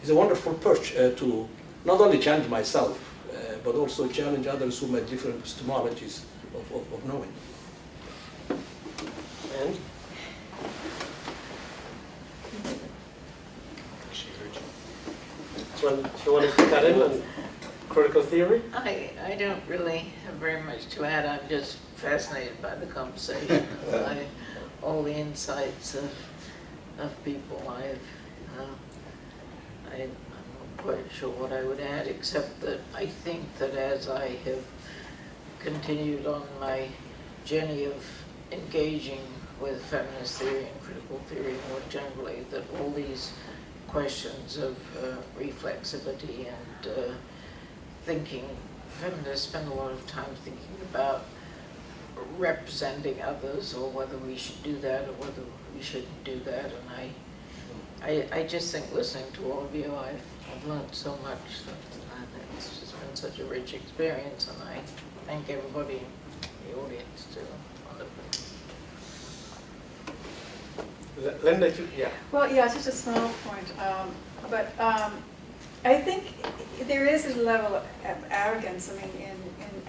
is a wonderful perch to not only challenge myself, but also challenge others who have different epistemologies of knowing. And? So, do you want to cut in on critical theory? I don't really have very much to add. I'm just fascinated by the conversation, by all the insights of people. I'm not quite sure what I would add, except that I think that as I have continued on my journey of engaging with feminist theory and critical theory more generally, that all these questions of reflexivity and thinking, feminists spend a lot of time thinking about representing others, or whether we should do that or whether we shouldn't do that. And I just think, listening to all of you, I've learned so much. It's just been such a rich experience, and I thank everybody in the audience too. Wonderful. Linda, yeah. Well, yeah, it's just a small point, but I think there is a level of arrogance, I mean, in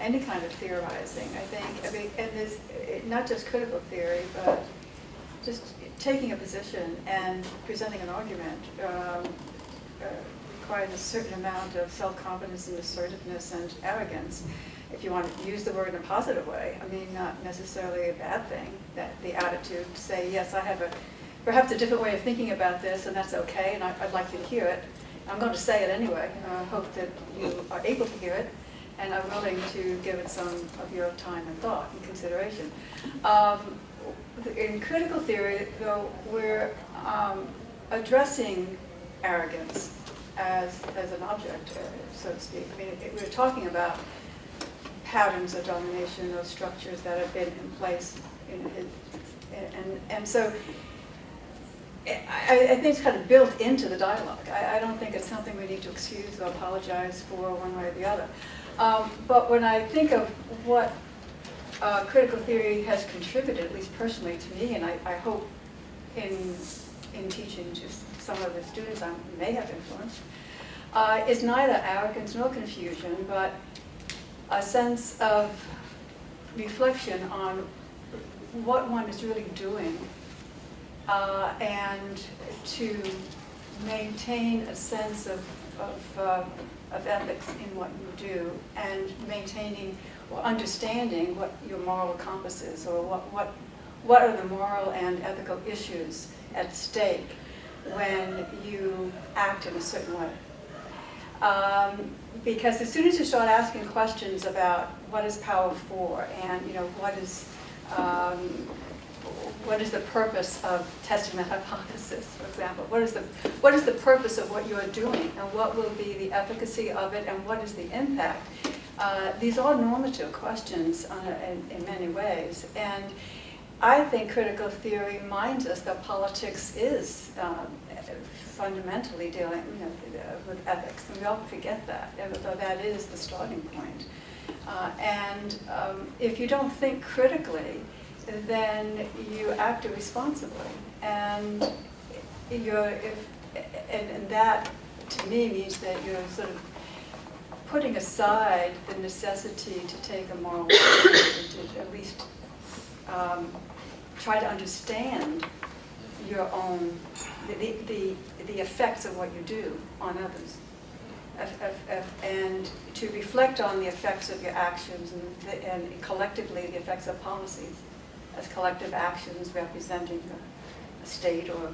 any kind of theorizing, and there's not just critical theory, but just taking a position and presenting an argument requires a certain amount of self-confidence and assertiveness and arrogance, if you want to use the word in a positive way. I mean, not necessarily a bad thing, that the attitude to say, yes, I have perhaps a different way of thinking about this, and that's okay, and I'd like you to hear it. I'm going to say it anyway. I hope that you are able to hear it and are willing to give it some of your time and thought and consideration. In critical theory, though, we're addressing arrogance as an object, so to speak. I mean, we're talking about patterns of domination, those structures that have been in place, and so I think it's kind of built into the dialogue. I don't think it's something we need to excuse or apologize for one way or the other. But when I think of what critical theory has contributed, at least personally to me, and I hope in teaching to some of the students I may have influenced, is neither arrogance nor confusion, but a sense of reflection on what one is really doing, and to maintain a sense of ethics in what you do, and maintaining or understanding what your moral compass is, or what are the moral and ethical issues at stake. when you act in a certain way. Because as soon as you start asking questions about what is power for, and what is the purpose of testing the hypothesis, for example? What is the purpose of what you're doing, and what will be the efficacy of it, and what is the impact? These are normative questions in many ways, and I think critical theory reminds us that politics is fundamentally dealing with ethics, and we often forget that, although that is the starting point. If you don't think critically, then you act irresponsibly, and that to me means that you're sort of putting aside the necessity to take a moral position, to at least try to understand your own, the effects of what you do on others, and to reflect on the effects of your actions and collectively the effects of policies as collective actions representing a state or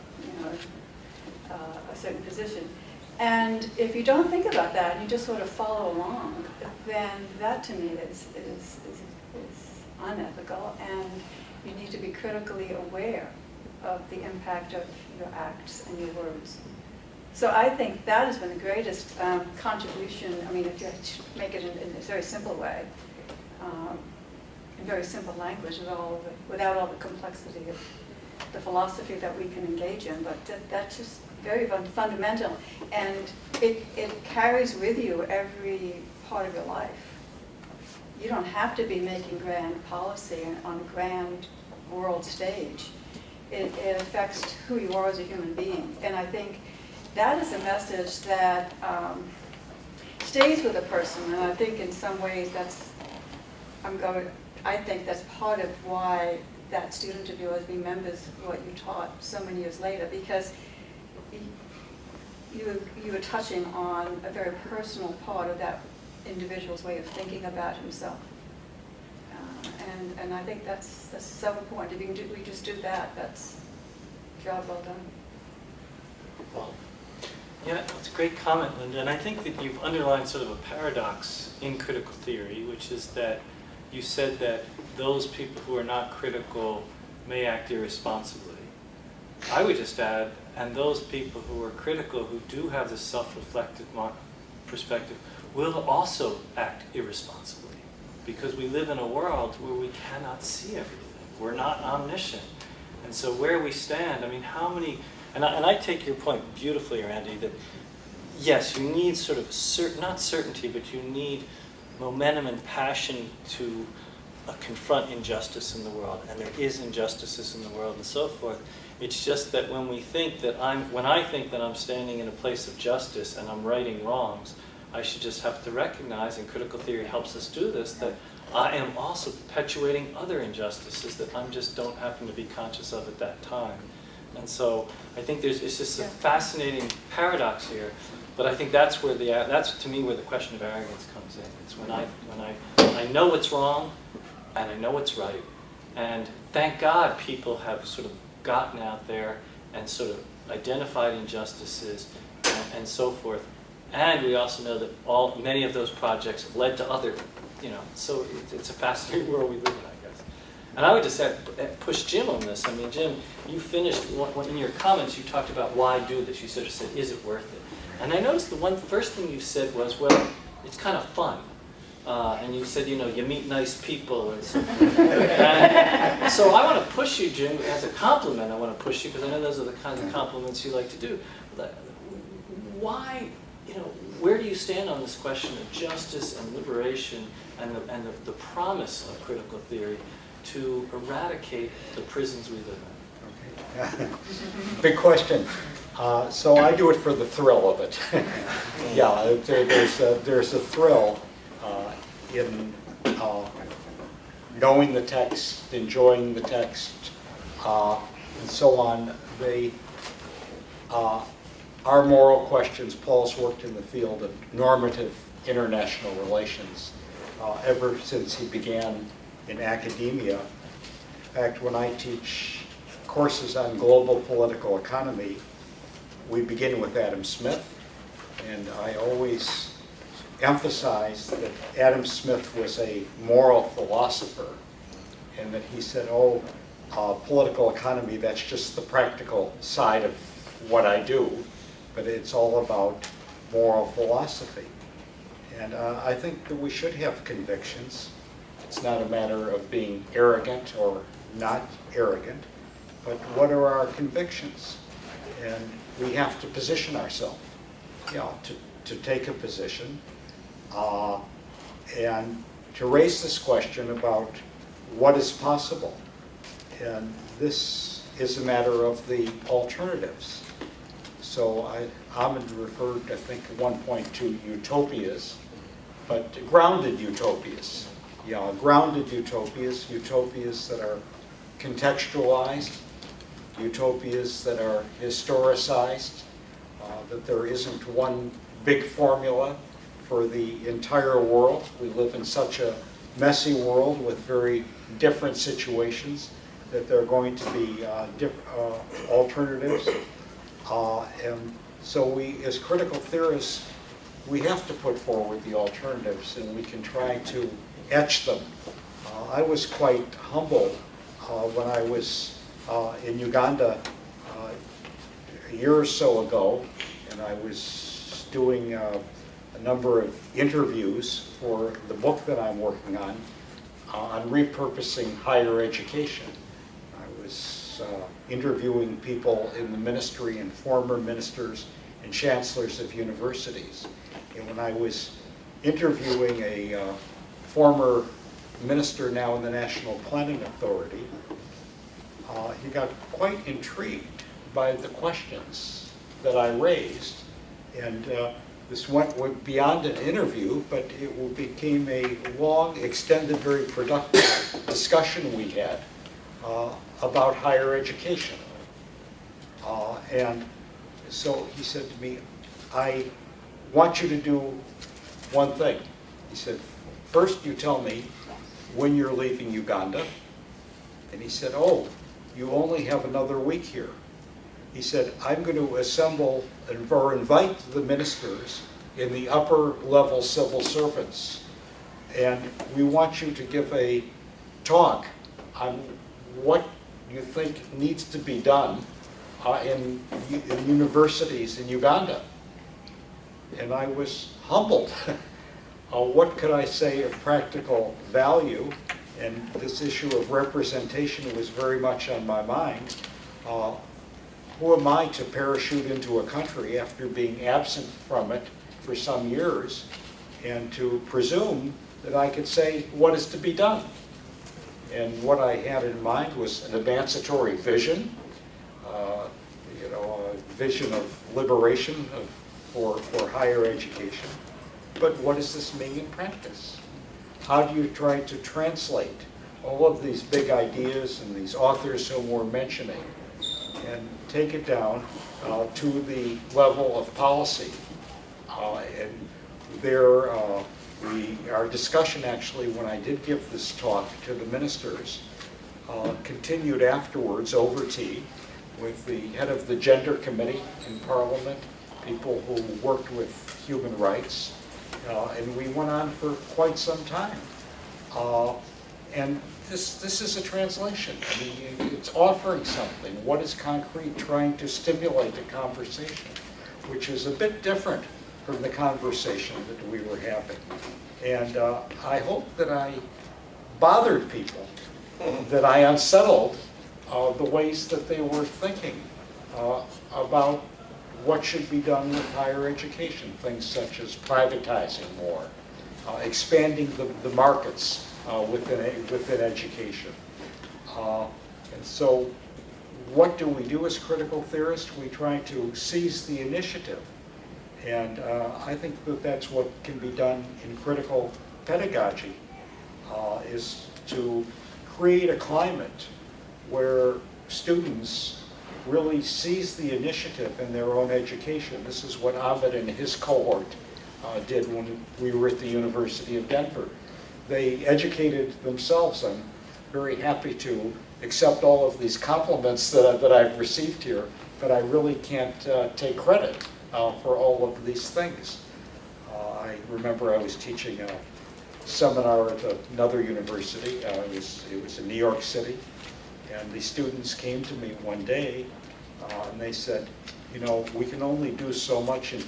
a certain position. And if you don't think about that and you just sort of follow along, then that to me is unethical, and you need to be critically aware of the impact of your acts and your words. So I think that has been the greatest contribution. I mean, if you make it in a very simple way, in very simple language, without all the complexity of the philosophy that we can engage in, but that's just very fundamental, and it carries with you every part of your life. You don't have to be making grand policy on a grand world stage. It affects who you are as a human being, and I think that is a message that stays with a person, and I think in some ways I think that's part of why that student of yours remembers what you taught so many years later, because you were touching on a very personal part of that individual's way of thinking about himself. And I think that's so important. If we just do that, that's job well done. Well, yeah, it's a great comment, Linda, and I think that you've underlined sort of a paradox in critical theory, which is that you said that those people who are not critical may act irresponsibly. I would just add, and those people who are critical, who do have this self-reflective perspective, will also act irresponsibly, because we live in a world where we cannot see everything. We're not omniscient. And so where we stand, I mean, how many, and I take your point beautifully, Randy, that yes, you need sort of, not certainty, but you need momentum and passion to confront injustice in the world, and there is injustices in the world and so forth. It's just that when we think that when I think that I'm standing in a place of justice and I'm righting wrongs, I should just have to recognize, and critical theory helps us do this, that I am also perpetuating other injustices that I just don't happen to be conscious of at that time. And so I think it's just a fascinating paradox here. But I think that's where that's to me where the question of arrogance comes in. It's when I know what's wrong and I know what's right. And thank God people have sort of gotten out there and sort of identified injustices and so forth. And we also know that many of those projects have led to other, so it's a fascinating world we live in, I guess. And I would just push Jim on this. I mean, Jim, you finished, in your comments, you talked about why do this. You sort of said, is it worth it? And I noticed the first thing you said was, well, it's kind of fun. And you said, you meet nice people and so forth. And so I want to push you, Jim, as a compliment. I want to push you, because I know those are the kinds of compliments you like to do. Why, where do you stand on this question of justice and liberation and the promise of critical theory to eradicate the prisons we live in? Okay. Big question. So I do it for the thrill of it. Yeah, there's a thrill in knowing the text, enjoying the text, and so on. Our moral questions, Paul's worked in the field of normative international relations ever since he began in academia. In fact, when I teach courses on global political economy, we begin with Adam Smith, and I always emphasize that Adam Smith was a moral philosopher, and that he said, oh, political economy, that's just the practical side of what I do, but it's all about moral philosophy. And I think that we should have convictions. It's not a matter of being arrogant or not arrogant, but what are our convictions? And we have to position ourselves, to take a position, and to raise this question about what is possible. And this is a matter of the alternatives. So Ahmed referred, I think, at one point to utopias, but grounded utopias. Grounded utopias, utopias that are contextualized, utopias that are historicized, that there isn't one big formula for the entire world. We live in such a messy world with very different situations that there are going to be alternatives. And so we, as critical theorists, we have to put forward the alternatives, and we can try to etch them. I was quite humbled when I was in Uganda a year or so ago, and I was doing a number of interviews for the book that I'm working on repurposing higher education. I was interviewing people in the ministry and former ministers and chancellors of universities. And when I was interviewing a former minister now in the National Planning Authority, he got quite intrigued by the questions that I raised. And this went beyond an interview, but it became a long, extended, very productive discussion we had about higher education. And so he said to me, I want you to do one thing. He said, first you tell me when you're leaving Uganda. And he said, oh, you only have another week here. He said, I'm going to assemble or invite the ministers in the upper level civil servants, and we want you to give a talk on what you think needs to be done in universities in Uganda. And I was humbled. What could I say of practical value? And this issue of representation was very much on my mind. Who am I to parachute into a country after being absent from it for some years and to presume that I could say what is to be done? And what I had in mind was an emancipatory vision, a vision of liberation for higher education. But what does this mean in practice? How do you try to translate all of these big ideas and these authors whom we're mentioning and take it down to the level of policy? And there, our discussion actually, when I did give this talk to the ministers, continued afterwards over tea with the head of the Gender Committee in Parliament, people who worked with human rights, and we went on for quite some time. And this is a translation. I mean, it's offering something. What is concrete? Trying to stimulate the conversation, which is a bit different from the conversation that we were having. And I hope that I bothered people, that I unsettled the ways that they were thinking about what should be done with higher education, things such as privatizing more, expanding the markets within education. And so what do we do as critical theorists? We try to seize the initiative. And I think that that's what can be done in critical pedagogy, is to create a climate where students really seize the initiative in their own education. This is what Ahmed and his cohort did when we were at the University of Denver. They educated themselves. I'm very happy to accept all of these compliments that I've received here. but I really can't take credit for all of these things. I remember I was teaching a seminar at another university. It was in New York City, and the students came to me one day and they said, you know, we can only do so much in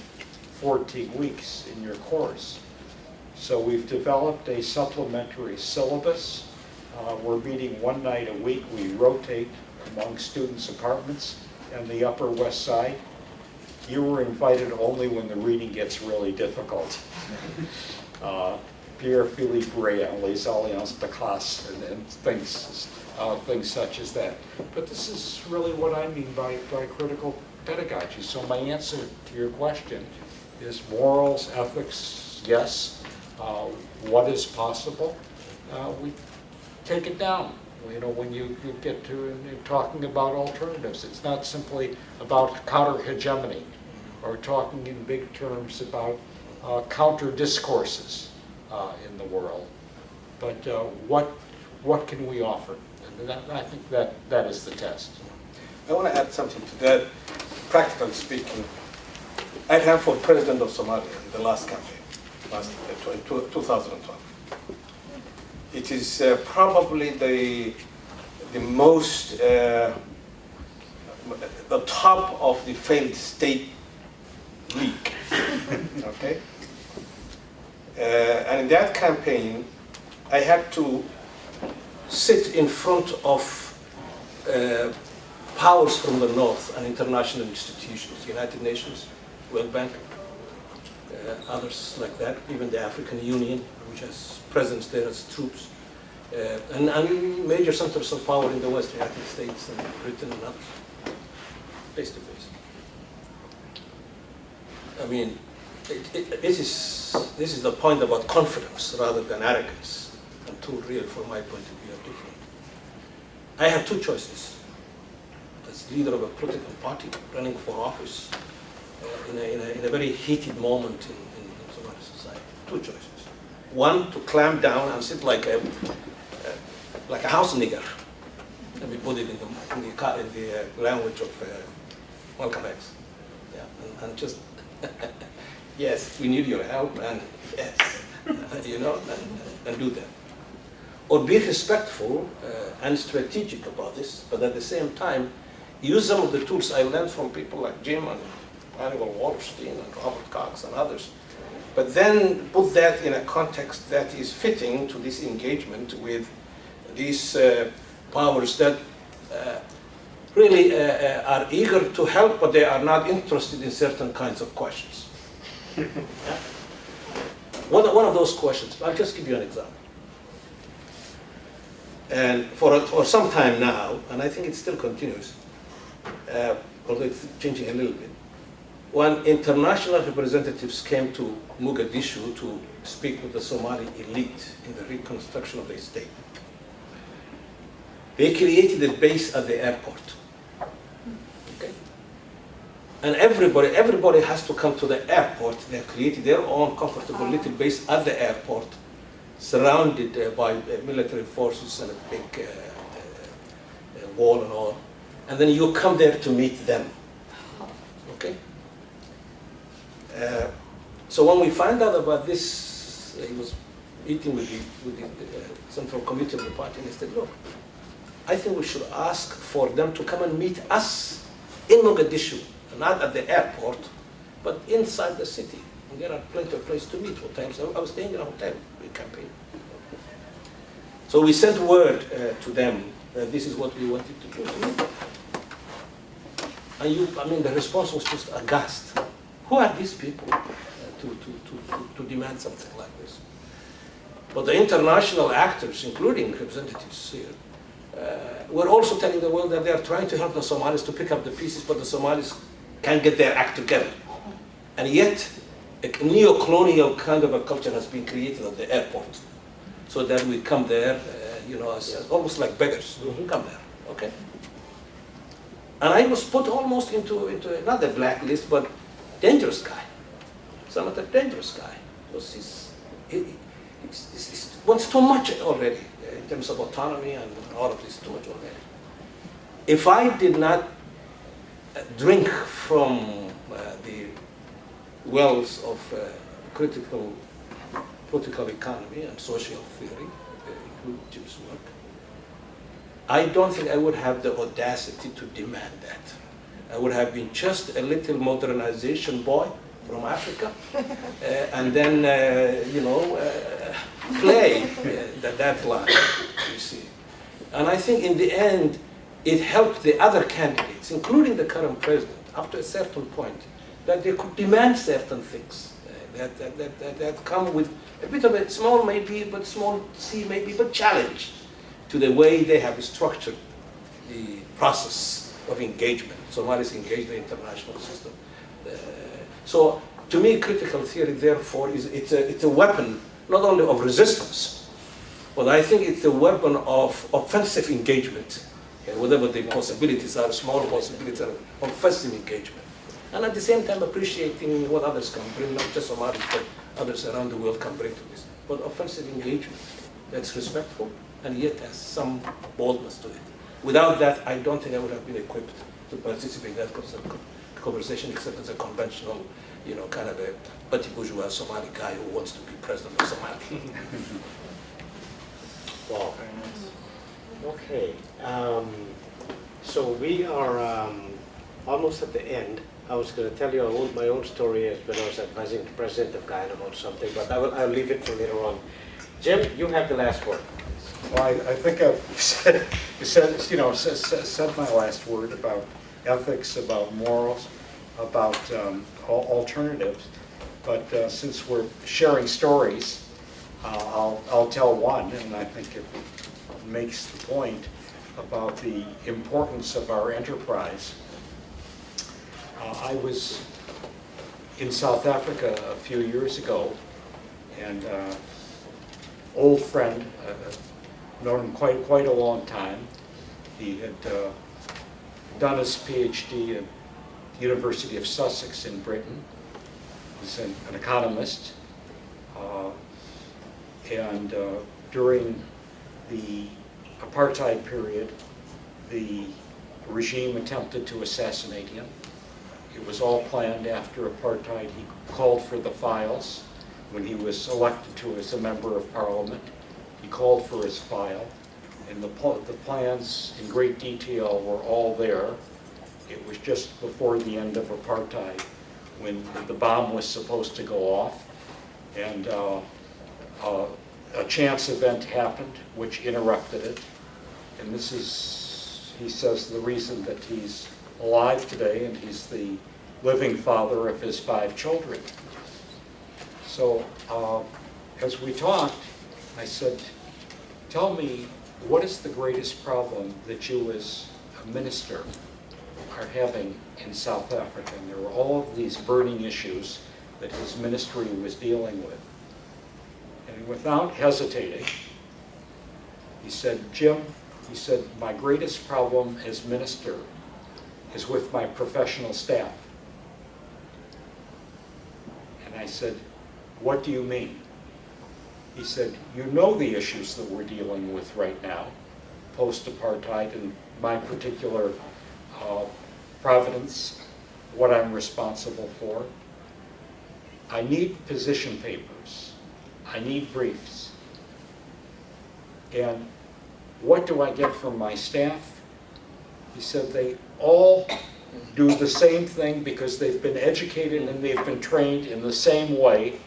14 weeks in your course. So we've developed a supplementary syllabus. We're meeting one night a week. We rotate among students' apartments on the Upper West Side. You were invited only when the reading gets really difficult. Pierre-Philippe Rayan, Les Alliances de classe, and things such as that. But this is really what I mean by critical pedagogy. So my answer to your question is morals, ethics, yes. What is possible? We take it down. You know, when you get to talking about alternatives, it's not simply about counter-hegemony or talking in big terms about counter-discourses in the world. But what can we offer? And I think that is the test. I want to add something to that. Practically speaking, I ran for president of Somalia in the last campaign, in 2012. It is probably the most, the top of the failed state league, okay? And in that campaign, I had to sit in front of powers from the north and international institutions, United Nations, World Bank, others like that, even the African Union, which has presence there as troops, and major centers of power in the West, United States and Britain and others, face to face. I mean, this is the point about confidence rather than arrogance, and two real, from my point of view, are different. I had two choices. As leader of a political party running for office in a very heated moment in Somali society. Two choices. One, to clamp down and sit like a house nigger. Let me put it in the language of Malcolm X. Yeah, and just yes, we need your help, and yes, you know, and do that. Or be respectful and strategic about this, but at the same time, use some of the tools I learned from people like Jim and Manuel Wallerstein and Robert Cox and others, but then put that in a context that is fitting to this engagement with these powers that really are eager to help, but they are not interested in certain kinds of questions. Yeah? One of those questions, I'll just give you an example. And for some time now, and I think it still continues, although it's changing a little bit, when international representatives came to Mogadishu to speak with the Somali elite in the reconstruction of the state, they created a base at the airport. Okay? And everybody has to come to the airport. They have created their own comfortable little base at the airport, surrounded by military forces and a big wall and all. And then you come there to meet them. Okay? So when we find out about this, he was meeting with the Central Committee of the party, and he said, look, I think we should ask for them to come and meet us in Mogadishu, not at the airport, but inside the city. And there are plenty of places to meet, hotels. I was staying in a hotel in campaign. So we sent word to them that this is what we wanted to do to meet. And the response was just aghast. Who are these people to demand something like this? But the international actors, including representatives here, were also telling the world that they are trying to help the Somalis to pick up the pieces, but the Somalis can't get their act together. And yet, a neo-colonial kind of a culture has been created at the airport, so that we come there, as almost like beggars. We come there, okay? And I was put almost into not a blacklist, but dangerous guy. Senator, dangerous guy. Because he wants too much already in terms of autonomy and all of this, too much already. If I did not drink from the wells of critical political economy and social theory, including Jim's work, I don't think I would have the audacity to demand that. I would have been just a little modernization boy from Africa, and then, play that line, you see. And I think in the end, it helped the other candidates, including the current president, after a certain point, that they could demand certain things that come with a bit of a small maybe, but small c maybe, but challenge to the way they have structured the process of engagement. Somalis engage the international system. So to me, critical theory, therefore, it's a weapon not only of resistance, but I think it's a weapon of offensive engagement. Whatever the possibilities are, small possibilities are offensive engagement. And at the same time appreciating what others can bring, not just Somalis, but others around the world can bring to this. But offensive engagement that's respectful and yet has some boldness to it. Without that, I don't think I would have been equipped to participate in that conversation, except as a conventional, kind of a petty bourgeois Somali guy who wants to be president of Somalia. Wow. Okay. So we are almost at the end. I was going to tell you my own story as when I was advising the president of Guyana about something, but I'll leave it for later on. Jim, you have the last word. Well, I think I've said my last word about ethics, about morals, about alternatives. But since we're sharing stories, I'll tell one, and I think it makes the point about the importance of our enterprise. I was in South Africa a few years ago, and old friend, known him quite a long time. He had done his PhD at the University of Sussex in Britain. He's an economist, and during the apartheid period, the regime attempted to assassinate him. It was all planned after apartheid. He called for the files when he was elected to as a member of parliament. He called for his file, and the plans in great detail were all there. It was just before the end of apartheid when the bomb was supposed to go off, and a chance event happened which interrupted it. And this is, he says, the reason that he's alive today, and he's the living father of his 5 children. So as we talked, I said, tell me, what is the greatest problem that you as a minister are having in South Africa? And there were all of these burning issues that his ministry was dealing with. And without hesitating, he said, Jim, he said, my greatest problem as minister is with my professional staff. And I said, what do you mean? He said, you know the issues that we're dealing with right now, post-apartheid, and my particular providence, what I'm responsible for. I need position papers. I need briefs. And what do I get from my staff? He said, they all do the same thing because they've been educated and they've been trained in the same way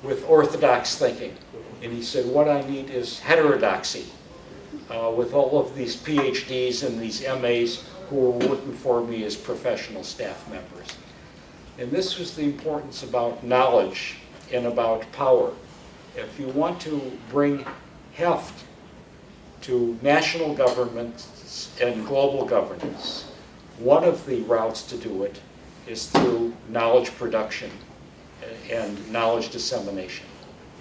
with orthodox thinking. And he said, what I need is heterodoxy with all of these PhDs and these MAs who are working for me as professional staff members. And this was the importance about knowledge and about power. If you want to bring heft to national governments and global governance, one of the routes to do it is through knowledge production and knowledge dissemination.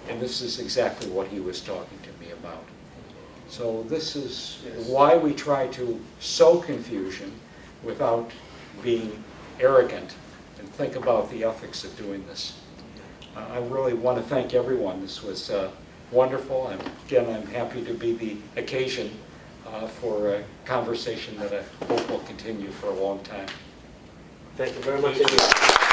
And this is exactly what he was talking to me about. So this is why we try to sow confusion without being arrogant and think about the ethics of doing this. I really want to thank everyone. This was wonderful, and again, I'm happy to be the occasion for a conversation that I hope will continue for a long time. Thank you very much indeed.